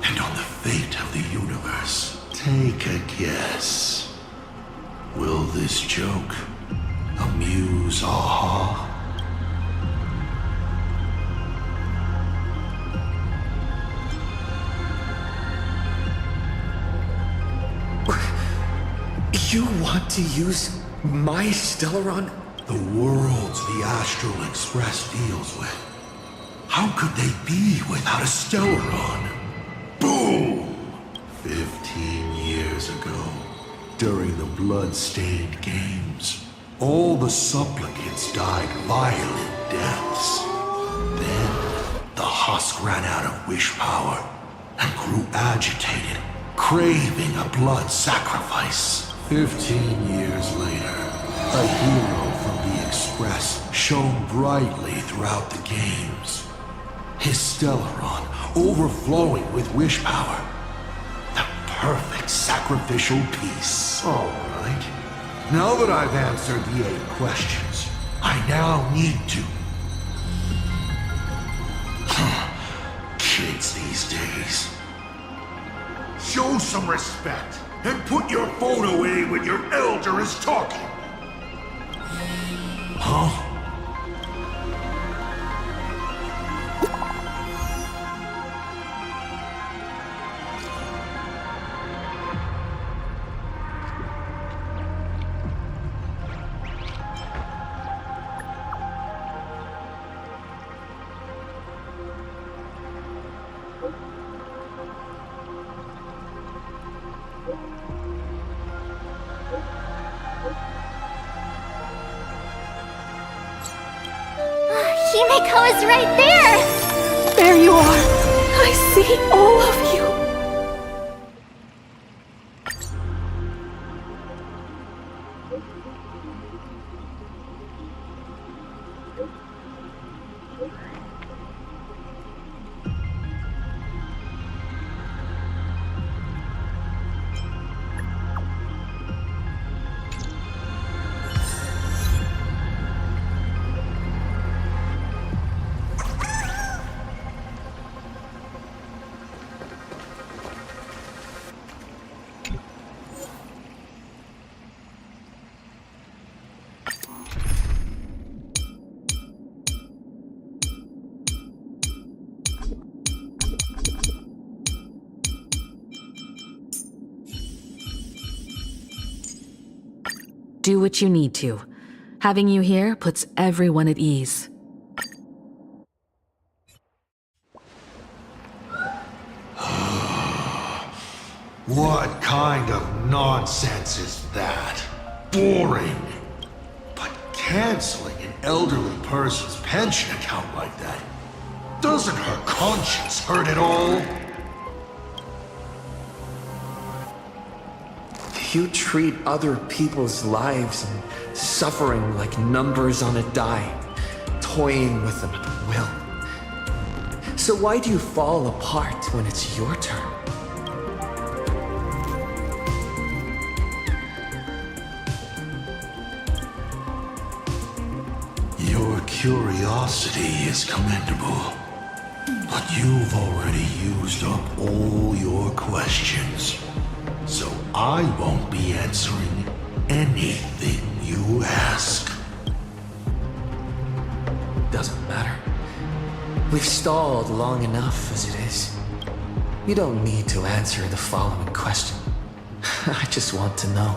and on the fate of the universe. Take a guess. Will this joke amuse Aha? You want to use my Stellaron? The worlds the Astral Express deals with. How could they be without a Stellaron? Boom! 15 years ago, during the blood-stained games, all the supplicants died violent deaths. Then, the husk ran out of wish power and grew agitated, craving a blood sacrifice. 15 years later, a hero from the Express shone brightly throughout the games. His Stellaron overflowing with wish power. The perfect sacrificial piece. All right. Now that I've answered the 8 questions, I now need to... Kids these days. Show some respect and put your phone away when your elder is talking. Huh? Himiko is right there! There you are. I see all of you. do what you need to. Having you here puts everyone at ease. What kind of nonsense is that? Boring. But canceling an elderly person's pension account like that, doesn't her conscience hurt at all? You treat other people's lives and suffering like numbers on a die, toying with them at will. So why do you fall apart when it's your turn? Your curiosity is commendable, but you've already used up all your questions. So I won't be answering anything you ask. Doesn't matter. We've stalled long enough as it is. You don't need to answer the following question. I just want to know.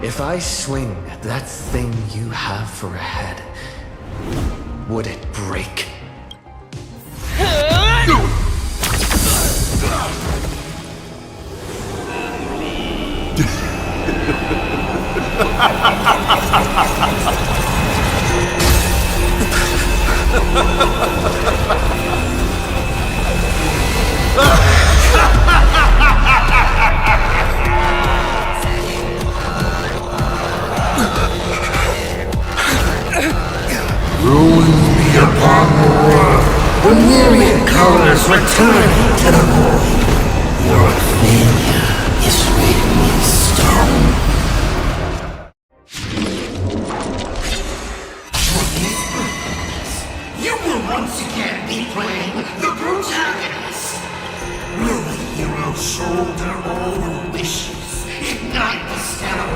If I swing at that thing you have for a head, would it break? Ruins be upon the world. The myriad colors returning to the void. Your failure is written in stone. You will once again be playing the protagonist. Will the hero shoulder all the wishes, ignite the stellar,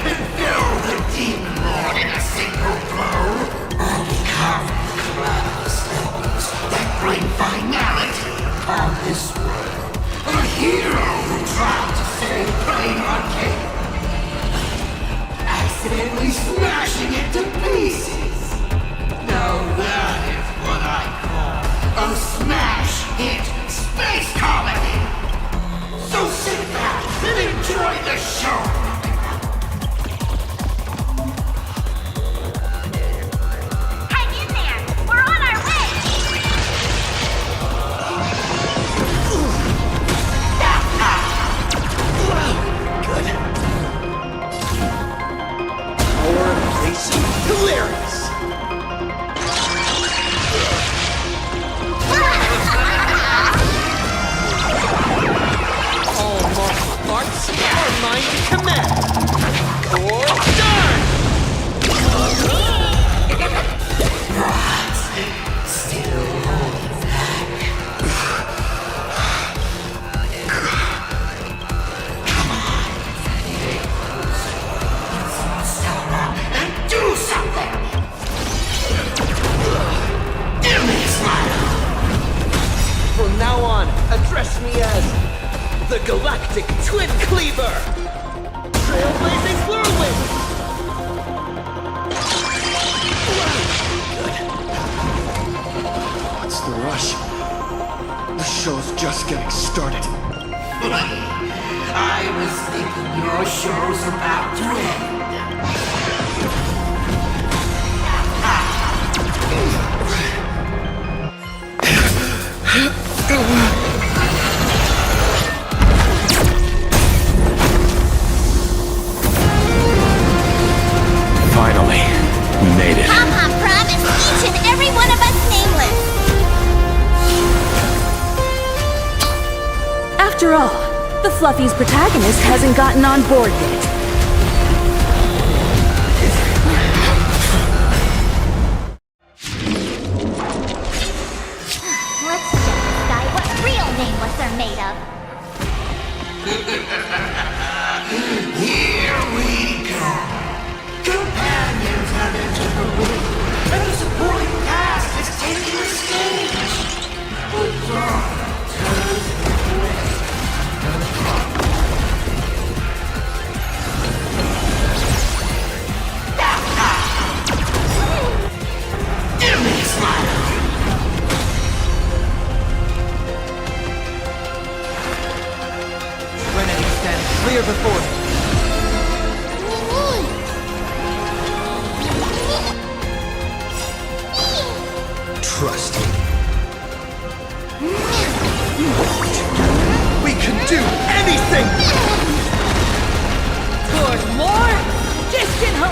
and fill the demon lord in a single blow? Or become the cloudless elements that bring finality upon this world? A hero who tried to save Plain Arcade, accidentally smashing it to pieces. Now that is what I call a smash hit space comedy. So sit back and enjoy the show. Hilarious! All martial arts are mine to command! Or done! Still holding back. Come on. And do something! Give me a smile! From now on, address me as the Galactic Twin Cleaver! Trailblazing Whirlwind! What's the rush? The show's just getting started. I was thinking your show's about to end. Finally, we made it. Pom-Pom promised each and every one of us nameless. After all, the Fluffy's protagonist hasn't gotten on board yet. Let's show this guy what real nameless are made of. Here we go. Companions have entered the room, and the supporting cast is taking the stage. The drama turns into play.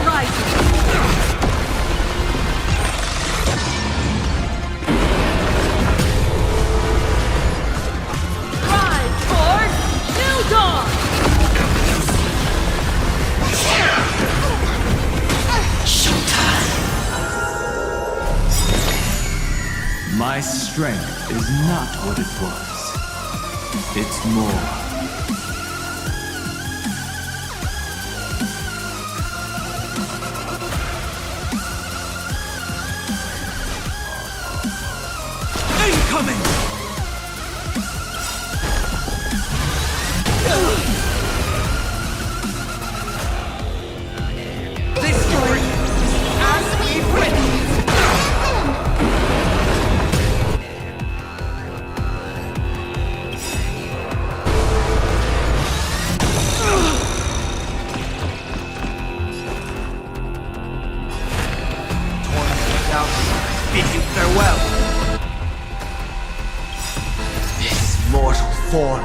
horizon! Rise toward new dawn! My strength is not what it was. It's more. Incoming! This story, as we've written. Bid you farewell. This mortal form.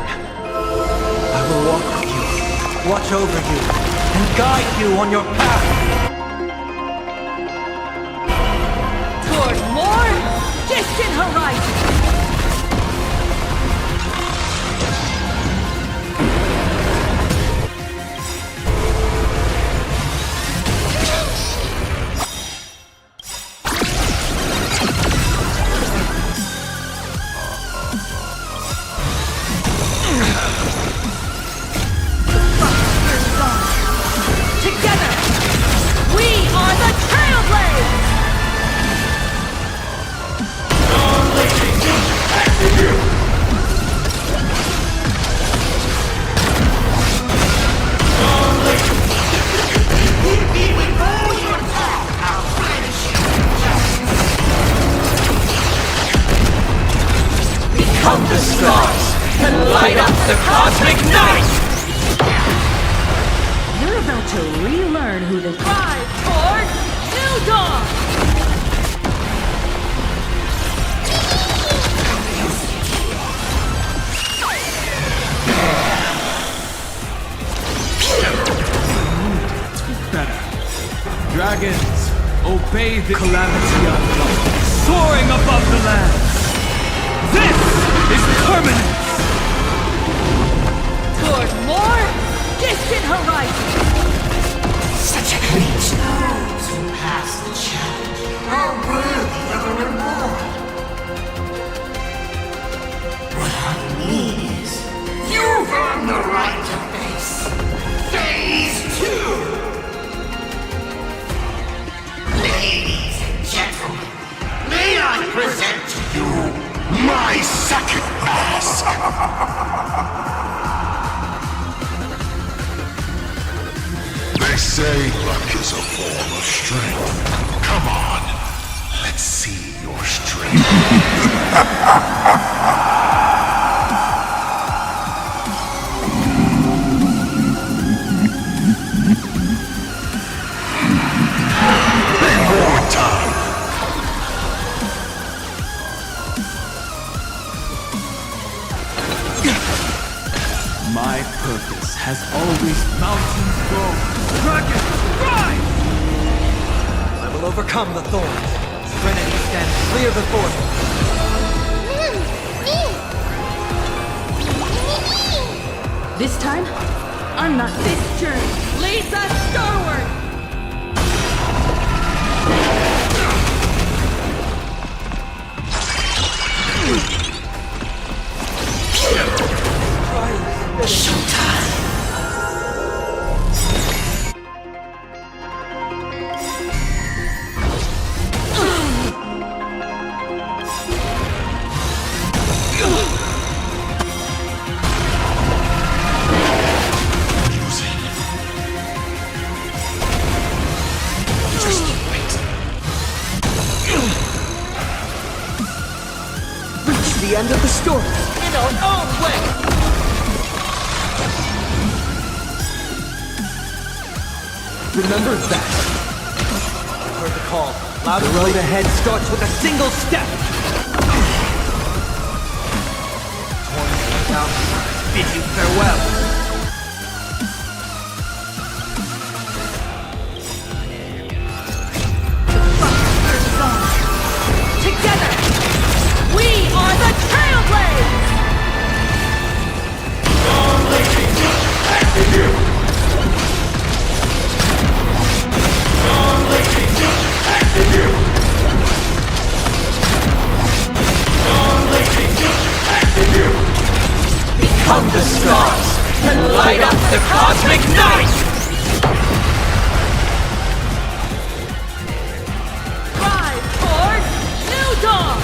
I will walk with you, watch over you, and guide you on your path. Toward more distant horizon. Together, we are the Trailblades! Become the stars and light up the cosmic night! You're about to relearn who the Drive toward new dawn! Better. Dragons, obey the calamity unknown, soaring above the lands. This is permanence! Toward more distant horizon! Such a creature knows who passed the challenge are worthy of a reward. What I mean is, you've earned the right to face Phase 2! Ladies and gentlemen, may I present to you my second mask! They say luck is a form of strength. Come on, let's see your strength. More time. My purpose has always mountains grow. Dragons, rise! I will overcome the thorns. Serenity stands clear before me. This time, I'm not This journey leads us starward! Showtime! Just wait. Reach the end of the story in our own way! Remember that. I've heard the call. The road ahead starts with a single step. Torn down, bid you farewell. the cosmic night! Rise toward New Dawn!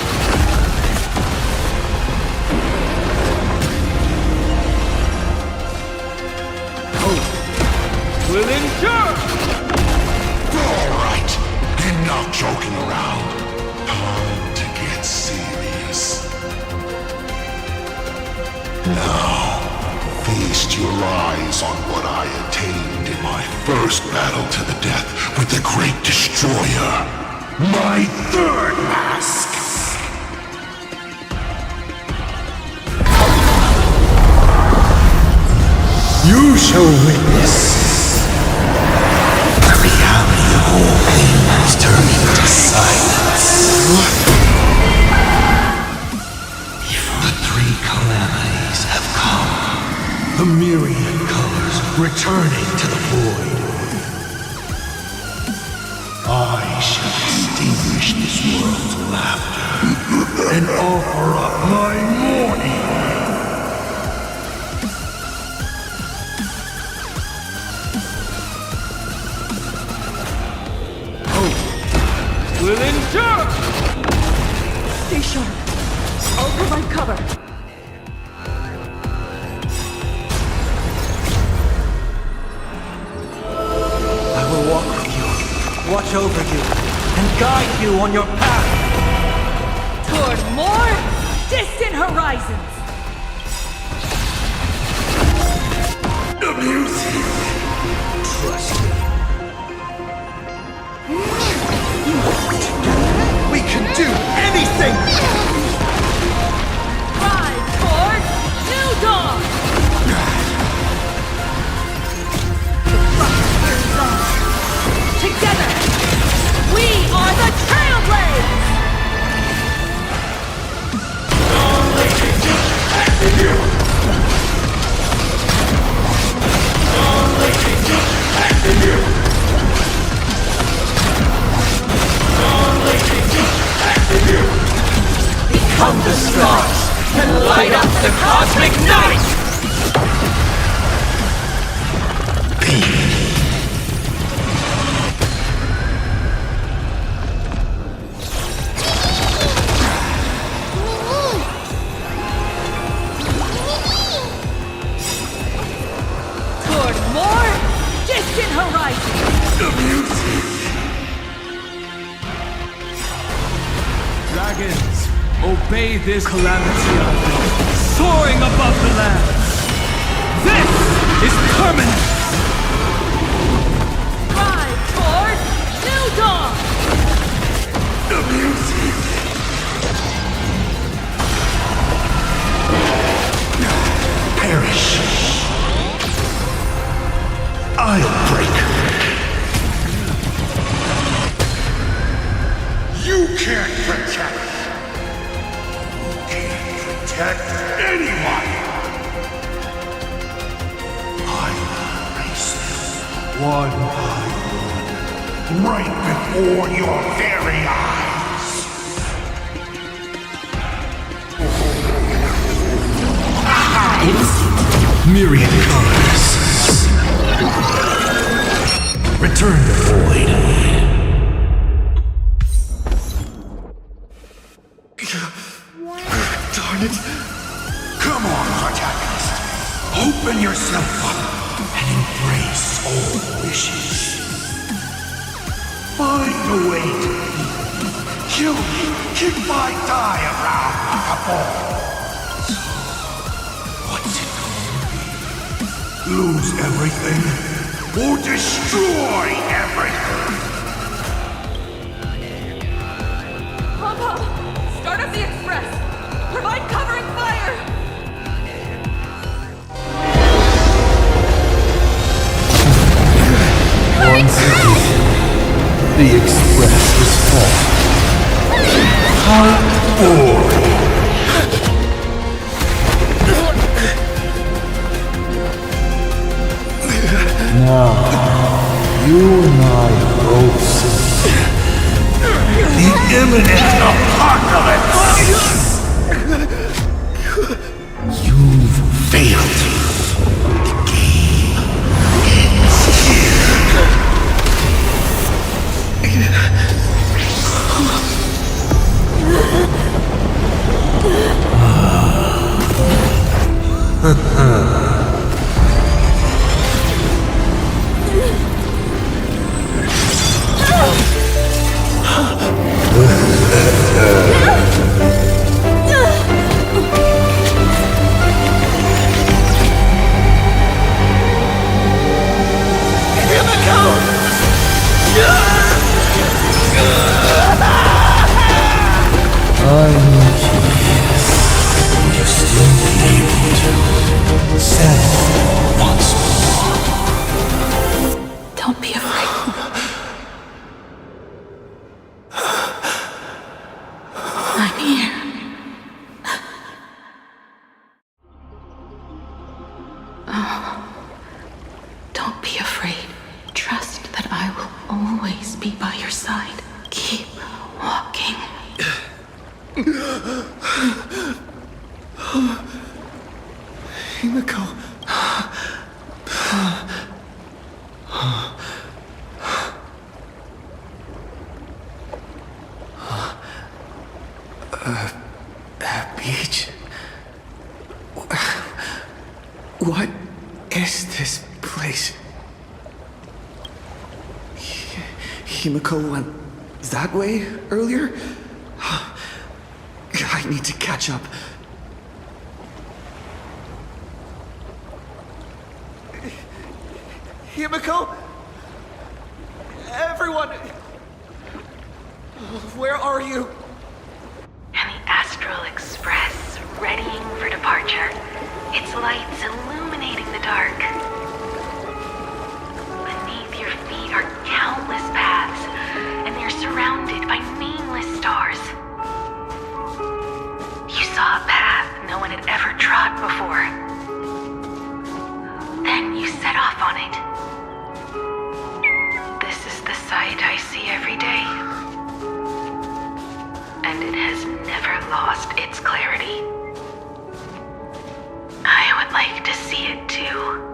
Will endure! Alright, enough joking around. Time to get serious. Now, feast your eyes on what I attained in my first battle to the death with the Great Destroyer. My third mask! You shall witness the reality of all things turning to silence. The three calamities have come. The myriad colors returning to the void. I shall extinguish this world's laughter and offer up my mourning. Will endure! Stay sharp. I'll provide cover. I will walk with you, watch over you, and guide you on your path. Toward more distant horizons. Amusing. Trust me. We can do anything! Rise toward New Dawn! The frontier is on. Together, we are the Trailblades! Become the stars and light up the cosmic night! Toward more distant horizons! Dragons, obey this calamity unknown, soaring above the land. This is permanent. Rise toward New Dawn! Perish. I'll break. You can't protect. You can't protect anyone. I will erase them one by one, right before your very eyes. Myriad colors. Return the void. Darn it. Come on, protagonist. Open yourself up and embrace all wishes. Find a way to be. Kill me. Kick my die around like a ball. What's it going to be? Lose everything or destroy everything? Papa, start up the express. Provide covering fire. Once again, the express is falling. How boring. Now, you and I both see the imminent apocalypse. You've failed. The game You still be able to settle once more. Don't be afraid. I'm here. Oh, don't be afraid. Trust that I will always be by your side. Keep walking. Himiko. Beach? What is this place? Himiko went that way earlier? I need to catch up. Himiko? Everyone! Where are you? And the Astral Express, readying for departure. Its lights illuminating the dark. Beneath your feet are countless paths, and they're surrounded by nameless stars. You saw a path no one had ever trod before. Then you set off on it. This is the sight I see every day. And it has never lost its clarity. I would like to see it too.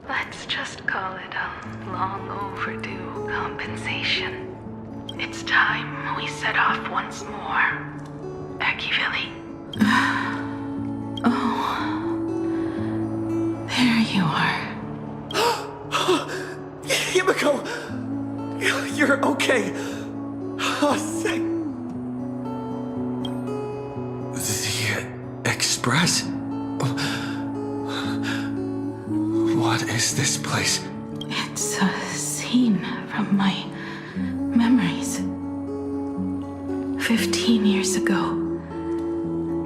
Let's just call it a long overdue compensation. It's time we set off once more. Akivili. Oh. There you are. Himiko! You're okay. Oh, thank... The Express? What is this place? It's a scene from my memories. 15 years ago,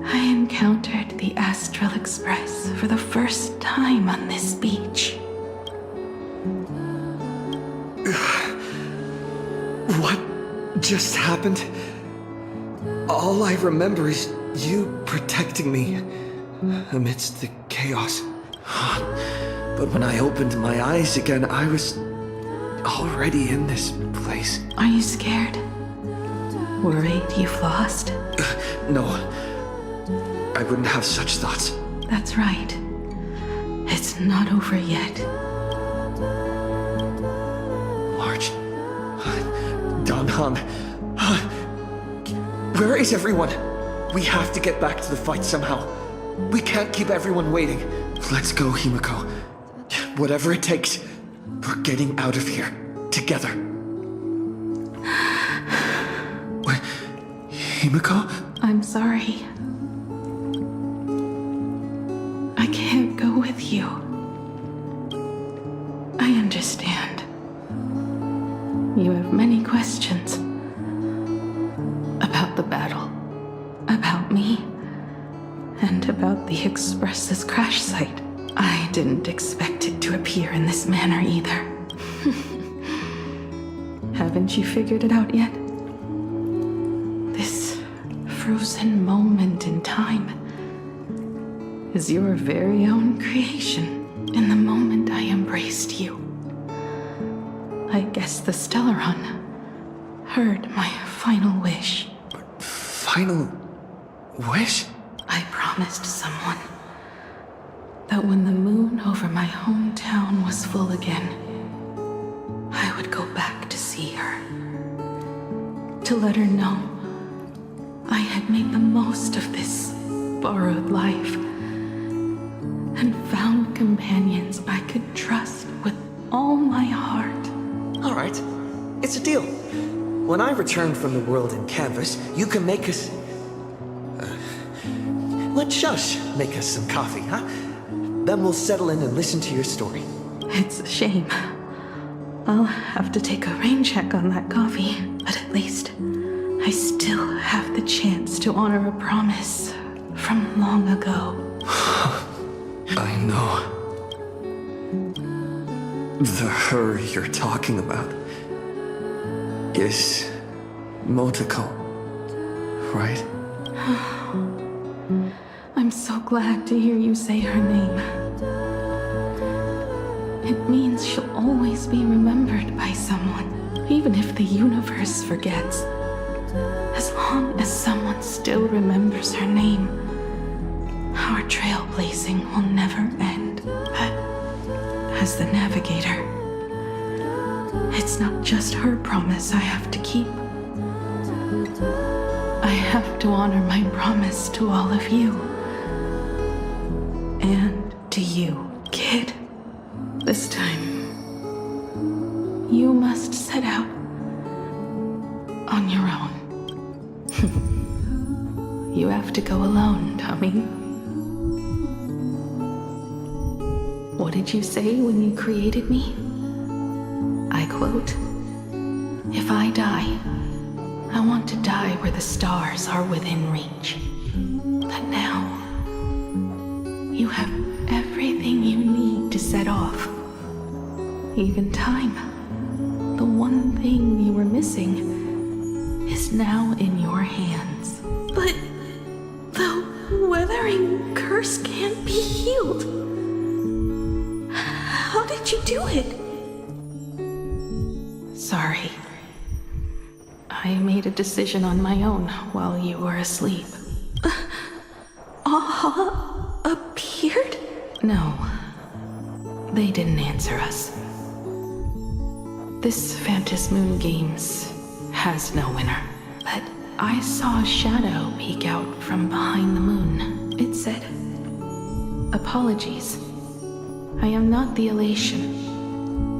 I encountered the Astral Express for the first time on this beach. What just happened? All I remember is you protecting me amidst the chaos. But when I opened my eyes again, I was already in this place. Are you scared? Worried you've lost? No. I wouldn't have such thoughts. That's right. It's not over yet. March. Danhang. Where is everyone? We have to get back to the fight somehow. We can't keep everyone waiting. Let's go, Himiko. Whatever it takes, we're getting out of here. Together. What? Himiko? I'm sorry. I can't go with you. I understand. You have many questions. About the battle. About me. And about the Express's crash site. I didn't expect it to appear in this manner either. Haven't you figured it out yet? This frozen moment in time is your very own creation. In the moment I embraced you, I guess the Stellaron heard my final wish. Final wish? I promised someone that when the moon over my hometown was full again, I would go back to see her. To let her know I had made the most of this borrowed life and found companions I could trust with all my heart. All right, it's a deal. When I return from the world in canvas, you can make us... let Shush make us some coffee, huh? Then we'll settle in and listen to your story. It's a shame. I'll have to take a rain check on that coffee, but at least I still have the chance to honor a promise from long ago. I know. The her you're talking about is Motoko, right? I'm so glad to hear you say her name. It means she'll always be remembered by someone, even if the universe forgets. As long as someone still remembers her name, our trailblazing will never end. But as the navigator, it's not just her promise I have to keep. I have to honor my promise to all of you. And to you, kid. This time, you must set out on your own. You have to go alone, Tommy. What did you say when you created me? I quote, "If I die, I want to die where the stars are within reach." But now, you have everything you need to set off. Even time. The one thing you were missing is now in your hands. But the weathering curse can't be healed. How did you do it? Sorry. I made a decision on my own while you were asleep. Appeared? No. They didn't answer us. This Phantasmoon Games has no winner. But I saw a shadow peek out from behind the moon. It said, "Apologies. I am not the Elation,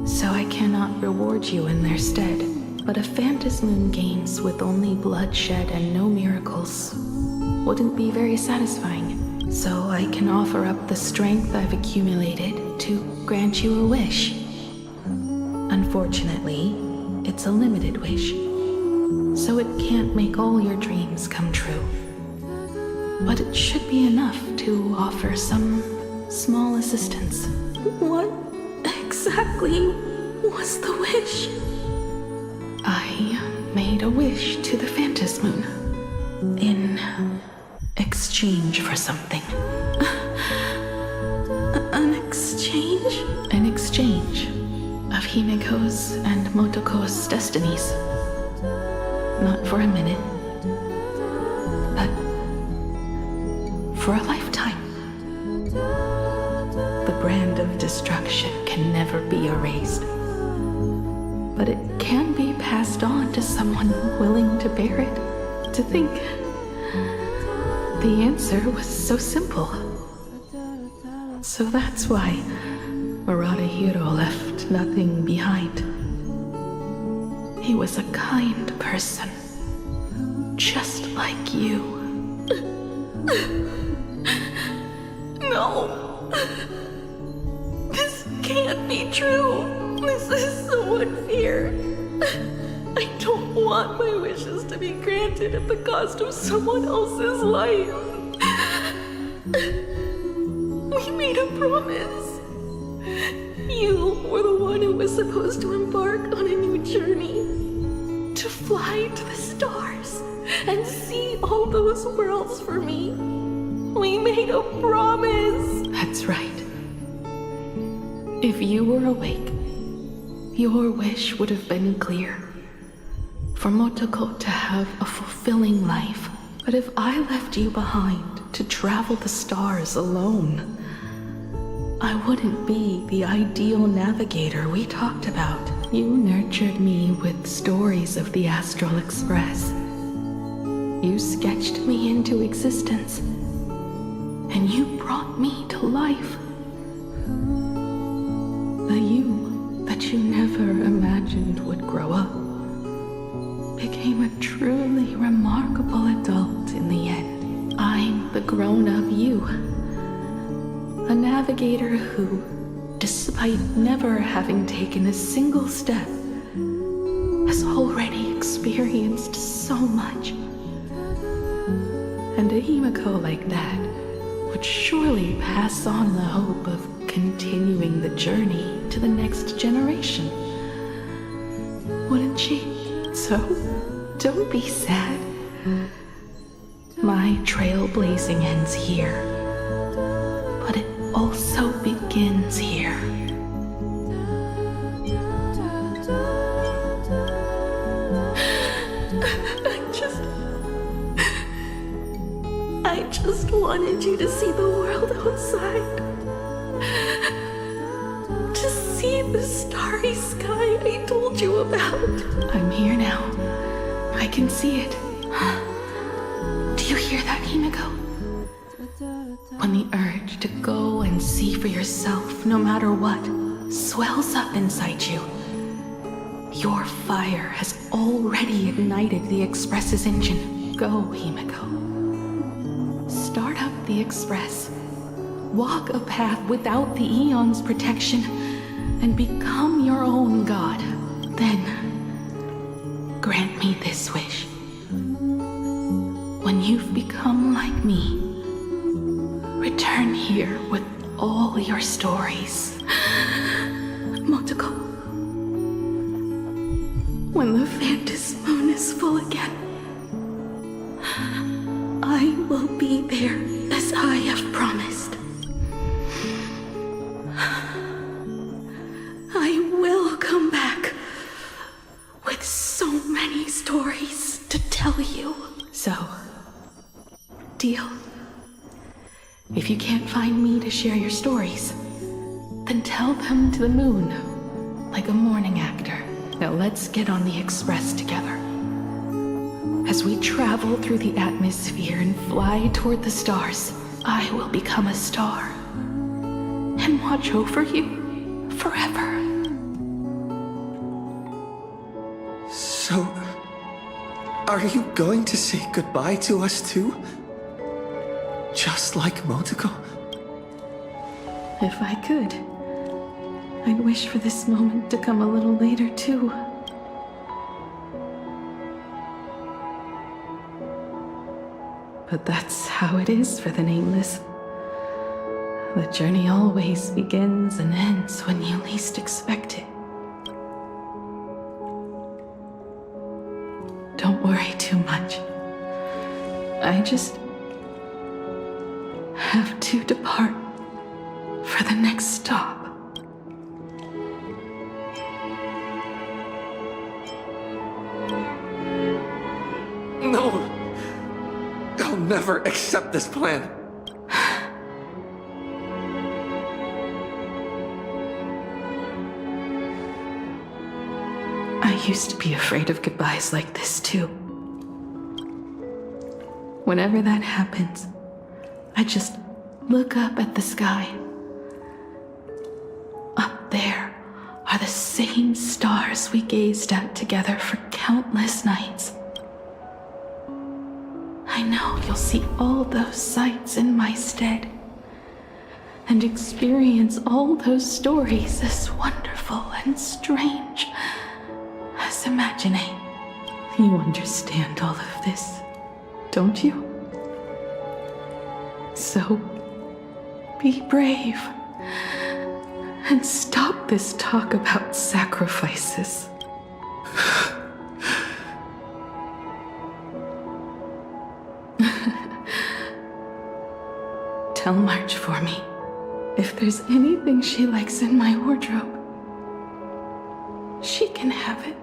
so I cannot reward you in their stead. But a Phantasmoon Games with only bloodshed and no miracles wouldn't be very satisfying. So I can offer up the strength I've accumulated to grant you a wish. Unfortunately, it's a limited wish, so it can't make all your dreams come true. But it should be enough to offer some small assistance." What exactly was the wish? I made a wish to the Phantasmoon in exchange for something. An exchange? An exchange of Himiko's and Motoko's destinies. Not for a minute, but for a lifetime. The brand of destruction can never be erased, but it can be passed on to someone willing to bear it. To think the answer was so simple. So that's why Murata-hiro left nothing behind. He was a kind person, just like you. No! This can't be true! This is so unfair! I don't want my wishes to be granted at the cost of someone else's life. We made a promise. You were the one who was supposed to embark on a new journey. To fly to the stars and see all those worlds for me. We made a promise. That's right. If you were awake, your wish would have been clear. For Motoko to have a fulfilling life. But if I left you behind to travel the stars alone, I wouldn't be the ideal navigator we talked about. You nurtured me with stories of the Astral Express. You sketched me into existence. and you brought me to life. The you that you never imagined would grow up became a truly remarkable adult in the end. I'm the grown-up you. A navigator who, despite never having taken a single step, has already experienced so much. And a Himiko like that would surely pass on the hope of continuing the journey to the next generation. Wouldn't she? So, don't be sad. My trailblazing ends here, but it also begins here. I just wanted you to see the world outside. To see the starry sky I told you about. I'm here now. I can see it. Do you hear that, Himiko? When the urge to go and see for yourself, no matter what, swells up inside you, your fire has already ignited the Express's engine. Go, Himiko. Start up the Express. Walk a path without the Eon's protection, and become your own god. Then, grant me this wish. When you've become like me, return here with all your stories. Motoko, when the Phantom Moon is full again, I will be there as I have promised. I will come back with so many stories to tell you. So, deal? If you can't find me to share your stories, then tell them to the moon, like a morning actor. Now let's get on the Express together. As we travel through the atmosphere and fly toward the stars, I will become a star and watch over you forever. So, are you going to say goodbye to us too? Just like Motoko? If I could, I'd wish for this moment to come a little later too. But that's how it is for the Nameless. The journey always begins and ends when you least expect it. Don't worry too much. I just have to depart for the next stop. No! I'll never accept this plan. I used to be afraid of goodbyes like this too. Whenever that happens, I just look up at the sky. Up there are the same stars we gazed at together for countless nights. I know you'll see all those sights in my stead and experience all those stories as wonderful and strange as imagining. You understand all of this, don't you? So, be brave and stop this talk about sacrifices. Tell March for me if there's anything she likes in my wardrobe. She can have it.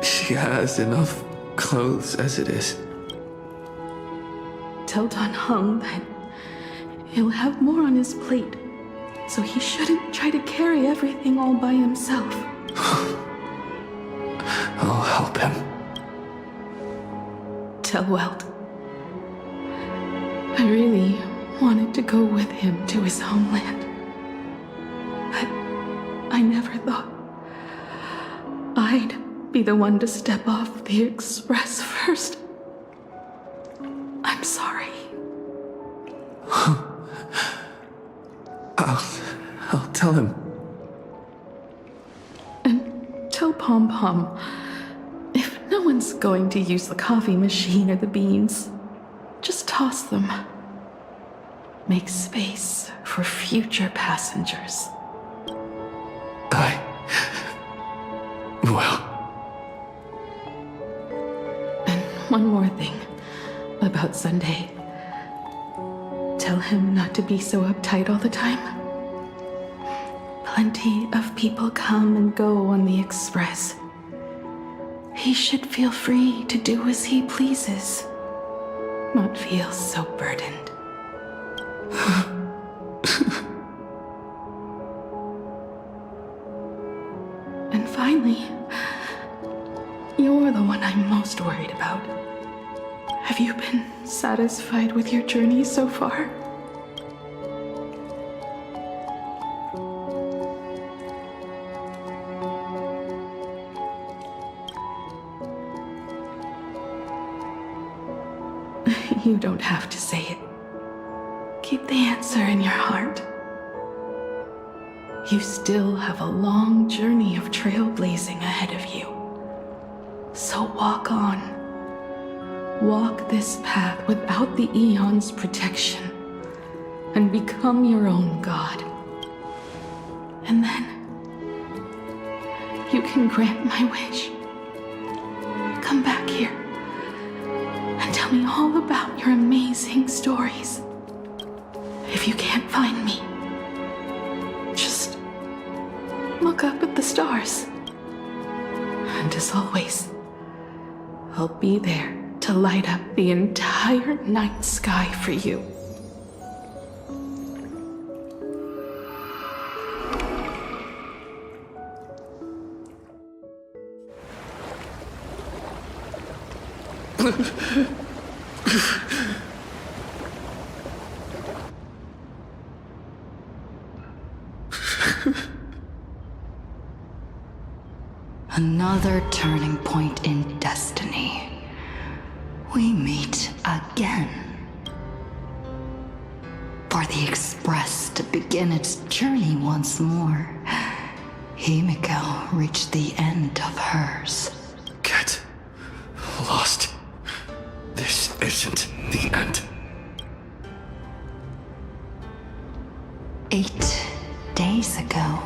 She has enough clothes as it is. Tell Don Hung that he'll have more on his plate, so he shouldn't try to carry everything all by himself. I'll help him. Tell Welt I really wanted to go with him to his homeland. But I never thought I'd be the one to step off the express first. I'm sorry. I'll tell him. And tell Pom Pom, if no one's going to use the coffee machine or the beans, just toss them. Make space for future passengers. Well. And one more thing about Sunday. Tell him not to be so uptight all the time. Plenty of people come and go on the express. He should feel free to do as he pleases, not feel so burdened. And finally, you're the one I'm most worried about. Have you been satisfied with your journey so far? You don't have to say it. Keep the answer in your heart. You still have a long journey of trailblazing ahead of you. So walk on. Walk this path without the Eon's protection, and become your own god. And then, you can grant my wish. Come back here, and tell me all about your amazing stories. If you can't find me, just look up at the stars. And as always, I'll be there to light up the entire night sky for you. Another turning point in destiny. We meet again. For the Express to begin its journey once more, Himiko reached the end of hers. Get lost. This isn't the end. 8 days ago,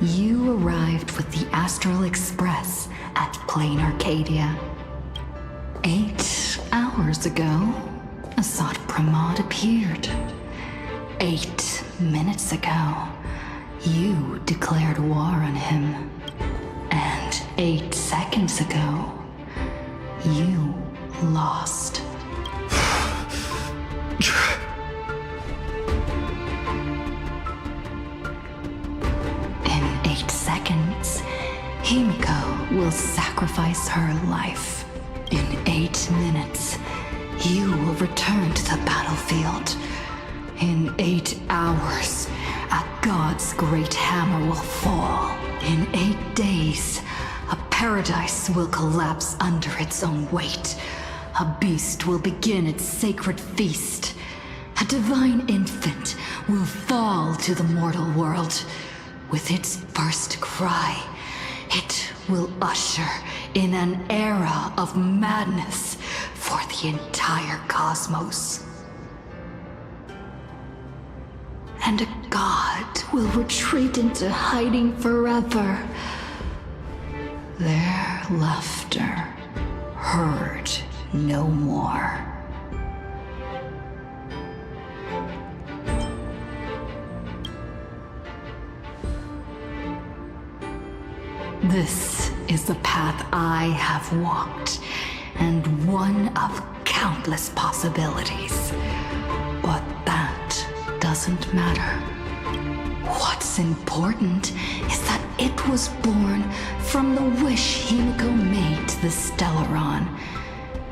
you arrived with the Astral Express at Plain Arcadia. 8 hours ago, Assad Pramod appeared. 8 minutes ago, you declared war on him. And 8 seconds ago, you lost. In 8 seconds, Himiko will sacrifice her life. In 8 minutes, you will return to the battlefield. In 8 hours, a god's great hammer will fall. In 8 days, a paradise will collapse under its own weight. A beast will begin its sacred feast. A divine infant will fall to the mortal world. With its first cry, it will usher in an era of madness for the entire cosmos. And a god will retreat into hiding forever. Their laughter heard no more. This is the path I have walked, and one of countless possibilities. But that doesn't matter. What's important is that it was born from the wish Himiko made to the Stellaron,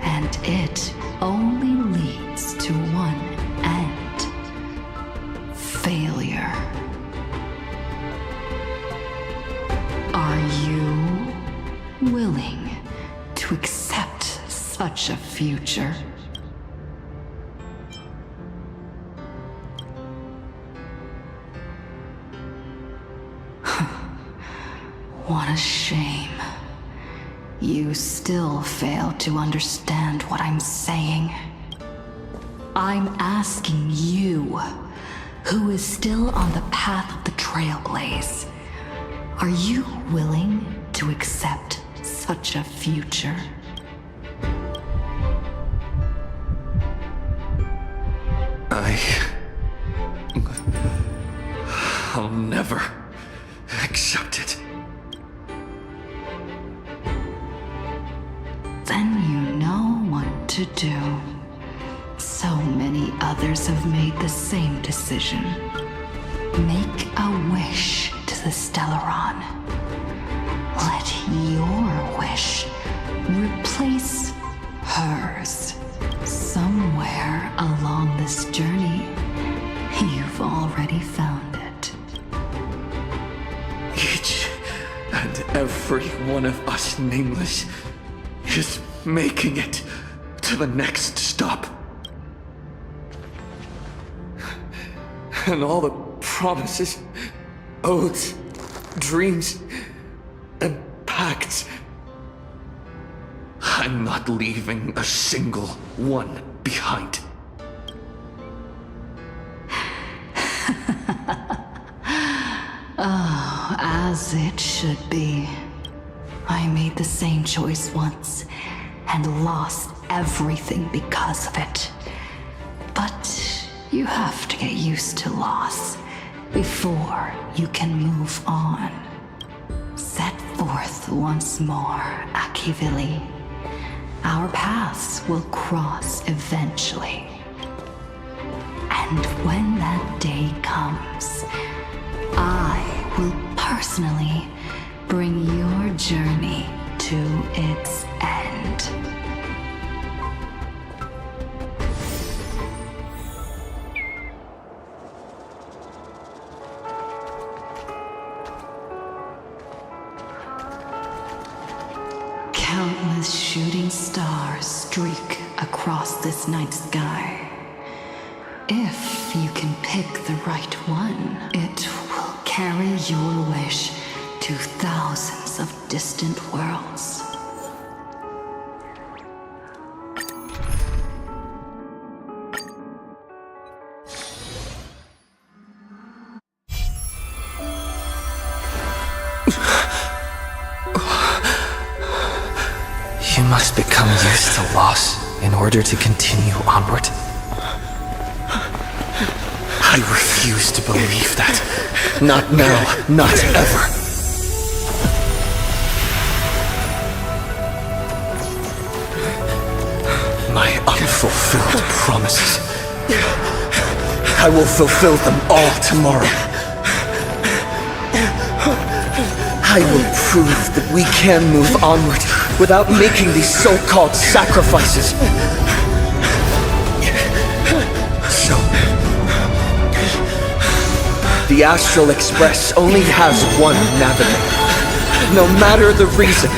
and it only leads to one such a future. What a shame. You still fail to understand what I'm saying. I'm asking you, who is still on the path of the Trailblaze, are you willing to accept such a future? I'll never accept it. Then you know what to do. So many others have made the same decision. Make a wish to the Stellaron. Let your wish replace hers. Somewhere along this journey, you've already found it. Each and every one of us nameless is making it to the next stop. And all the promises, oaths, dreams, and pacts, I'm not leaving a single one behind. Oh, as it should be. I made the same choice once, and lost everything because of it. But you have to get used to loss before you can move on. Set forth once more, Akivili. Our paths will cross eventually. And when that day comes, I will personally bring your journey to its end. Countless shooting stars streak across this night sky. If you can pick the right one, it will carry your wish to thousands of distant worlds. You must become used to loss in order to continue onward. I refuse to believe that. Not now, not ever. My unfulfilled promises. I will fulfill them all tomorrow. I will prove that we can move onward without making these so-called sacrifices. So, the Astral Express only has one navigator, no matter the reason.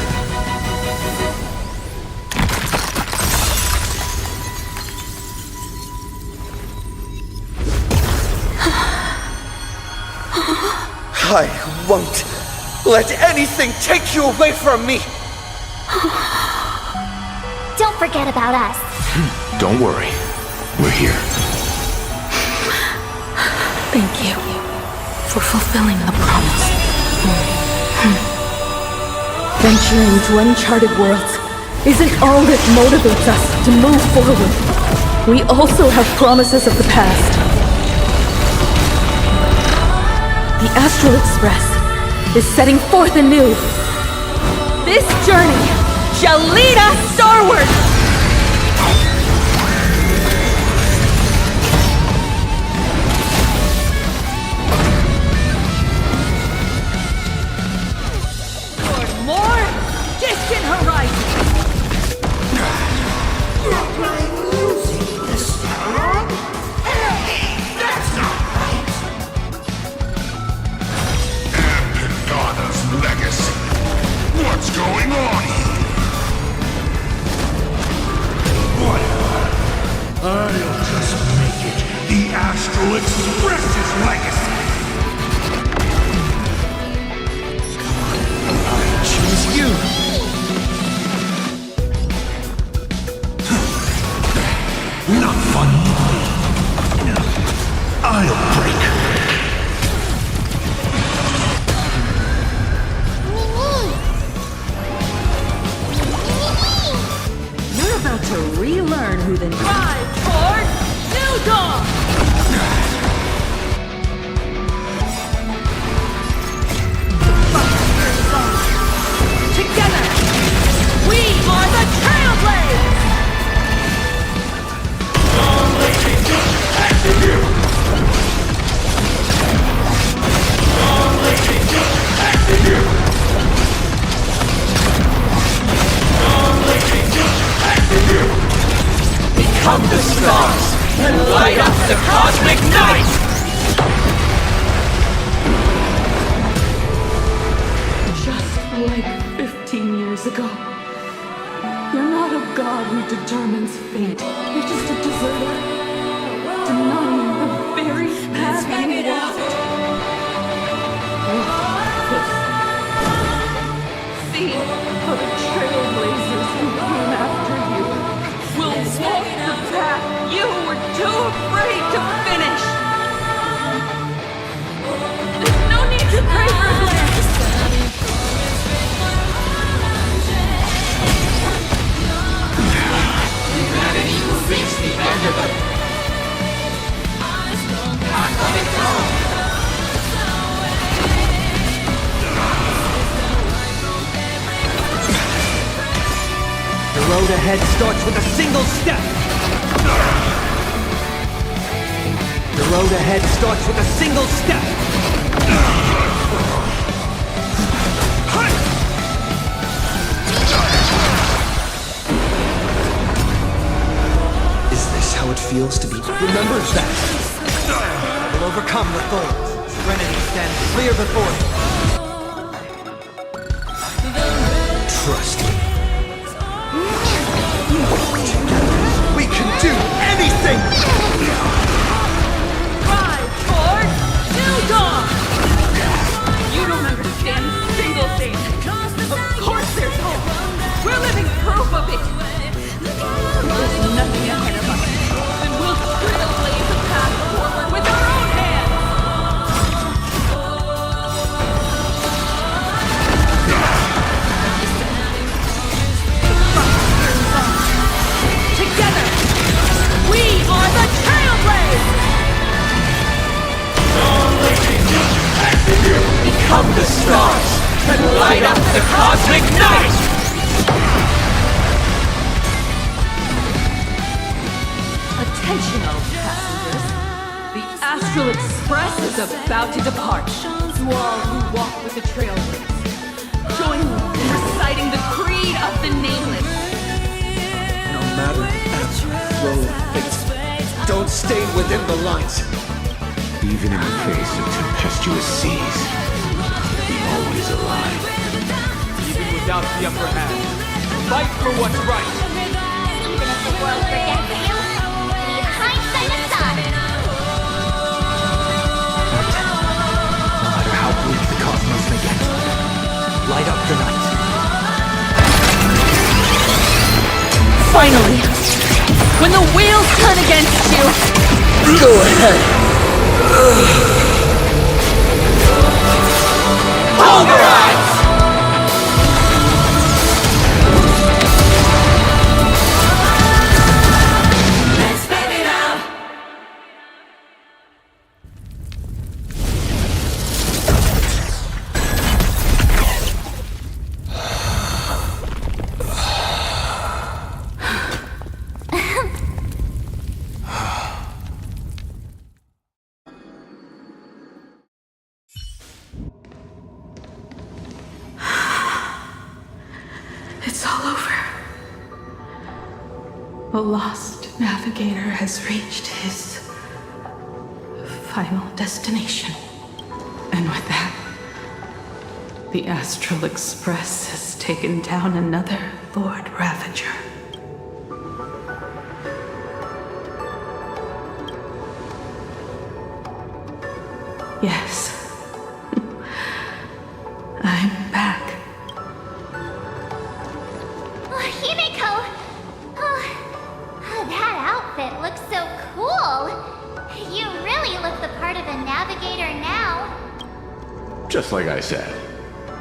I won't let anything take you away from me! Don't forget about us. Don't worry. We're here. Thank you for fulfilling the promise. Venturing to uncharted worlds isn't all that motivates us to move forward. We also have promises of the past. The Astral Express is setting forth anew. This journey shall lead us starward! Toward more distant horizons! Legacy. What's going on here? Astral Express's legacy! I choose you! Not funny. I'll break. You're about to relearn who the Drive toward New Dawn! Together, we are the Trailblazers! Become the stars and light up the cosmic night! Just like 15 years ago. You're not a god who determines fate. You're just a deserter, denying the very path you walked. See how the trailblazers who came after you will walk the path you were too afraid to finish. There's no need to pray for blessings. Humanity will reach the end of it. The road ahead starts with a single step. The road ahead starts with a single step. Is this how it feels to be? Remember that! We'll overcome the thorns. Serenity stands clear before you. Trust me. We can do anything! Drive toward New Dawn! You don't understand a single thing. Of course there's hope. We're living proof of it. There's nothing ahead of us. And we'll trailblaze a path forward with our own hands. Together, we are the Trailblazers! Become the stars and light up the cosmic night! Attention, all passengers. The Astral Express is about to depart. To all who walk with the Trailblazers, join me in reciting the creed of the Nameless. No matter the absolute flow of fate, don't stay within the lines. Even in the face of tempestuous seas, be always alive. Even without the upper hand, fight for what's right. Even if the world forgets you, leave hindsight aside. No matter how bleak the cosmos may get, light up the night. Finally, when the wheels turn against you, Go ahead. Pulverize! Let's spin it out! It's all over. The lost navigator has reached his final destination. And with that, the Astral Express has taken down another Lord Ravager. Yes. I'm back. Oh, Himiko! Oh, that outfit looks so cool. You really look the part of a navigator now. Just like I said,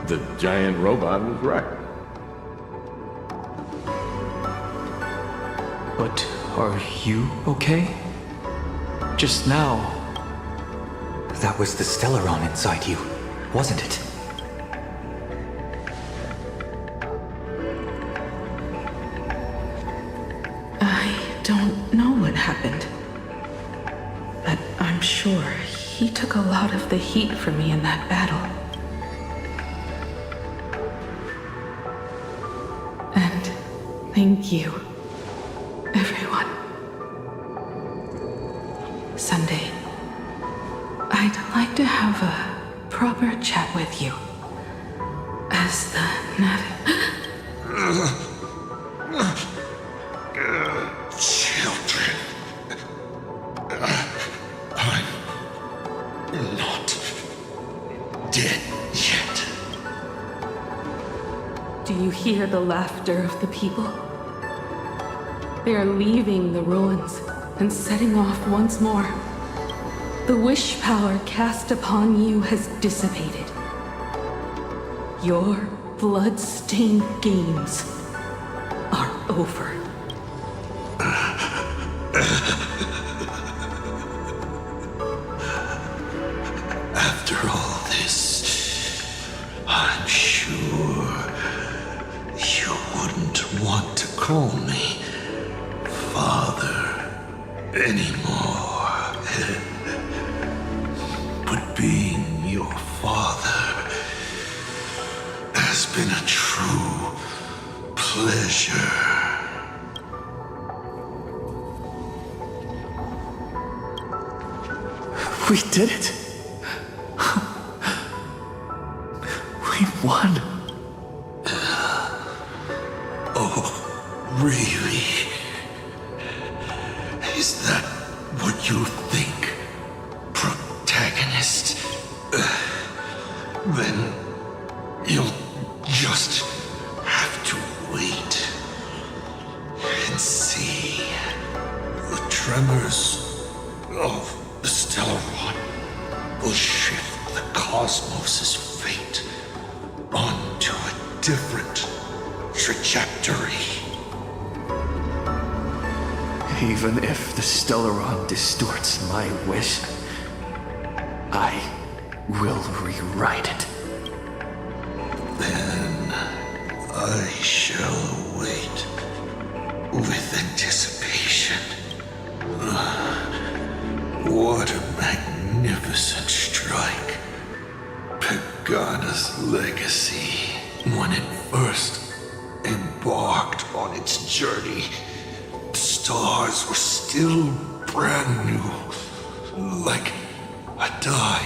the giant robot was right. But are you okay? Just now. That was the Stellaron inside you, wasn't it? I don't know what happened. But I'm sure he took a lot of the heat for me in that battle. And thank you, everyone. Sunday, I'd like to have a proper chat with you. As the Children. I'm not dead yet. Do you hear the laughter of the people? They are leaving the ruins and setting off once more. The wish power cast upon you has dissipated. Your blood-stained games are over. After all this, I'm sure you wouldn't want to call me Father anymore. But being your father has been a true pleasure. We did it! We won! Oh, really? Is that what you think, protagonist? Then you'll just have to wait and see. The tremors of the Stellaron will shift the cosmos's fate onto a different trajectory. Even if the Stellaron distorts my wish, I will rewrite it. Then I shall wait with anticipation. What a magnificent strike. Pagana's legacy, when it first embarked on its journey, the stars were still brand new, like a die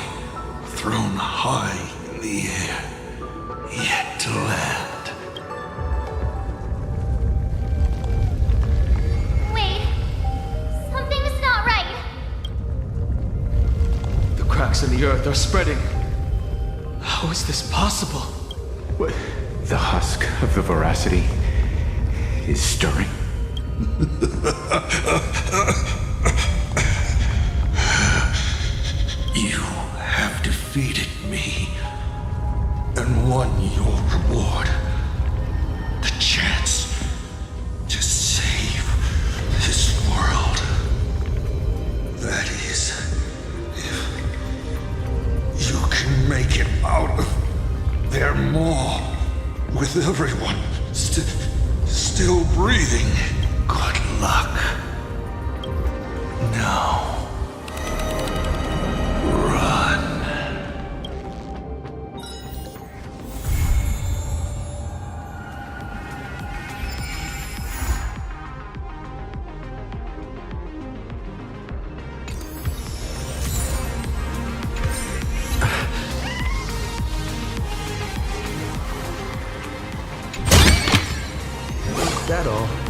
thrown high in the air, yet to land. Wait, something's not right. The cracks in the earth are spreading. How is this possible? What? The husk of the veracity is stirring. You have defeated me and won your reward. The chance to save this world. That is, if you can make it out of there more with everyone still breathing. Good luck. Now, run. That all.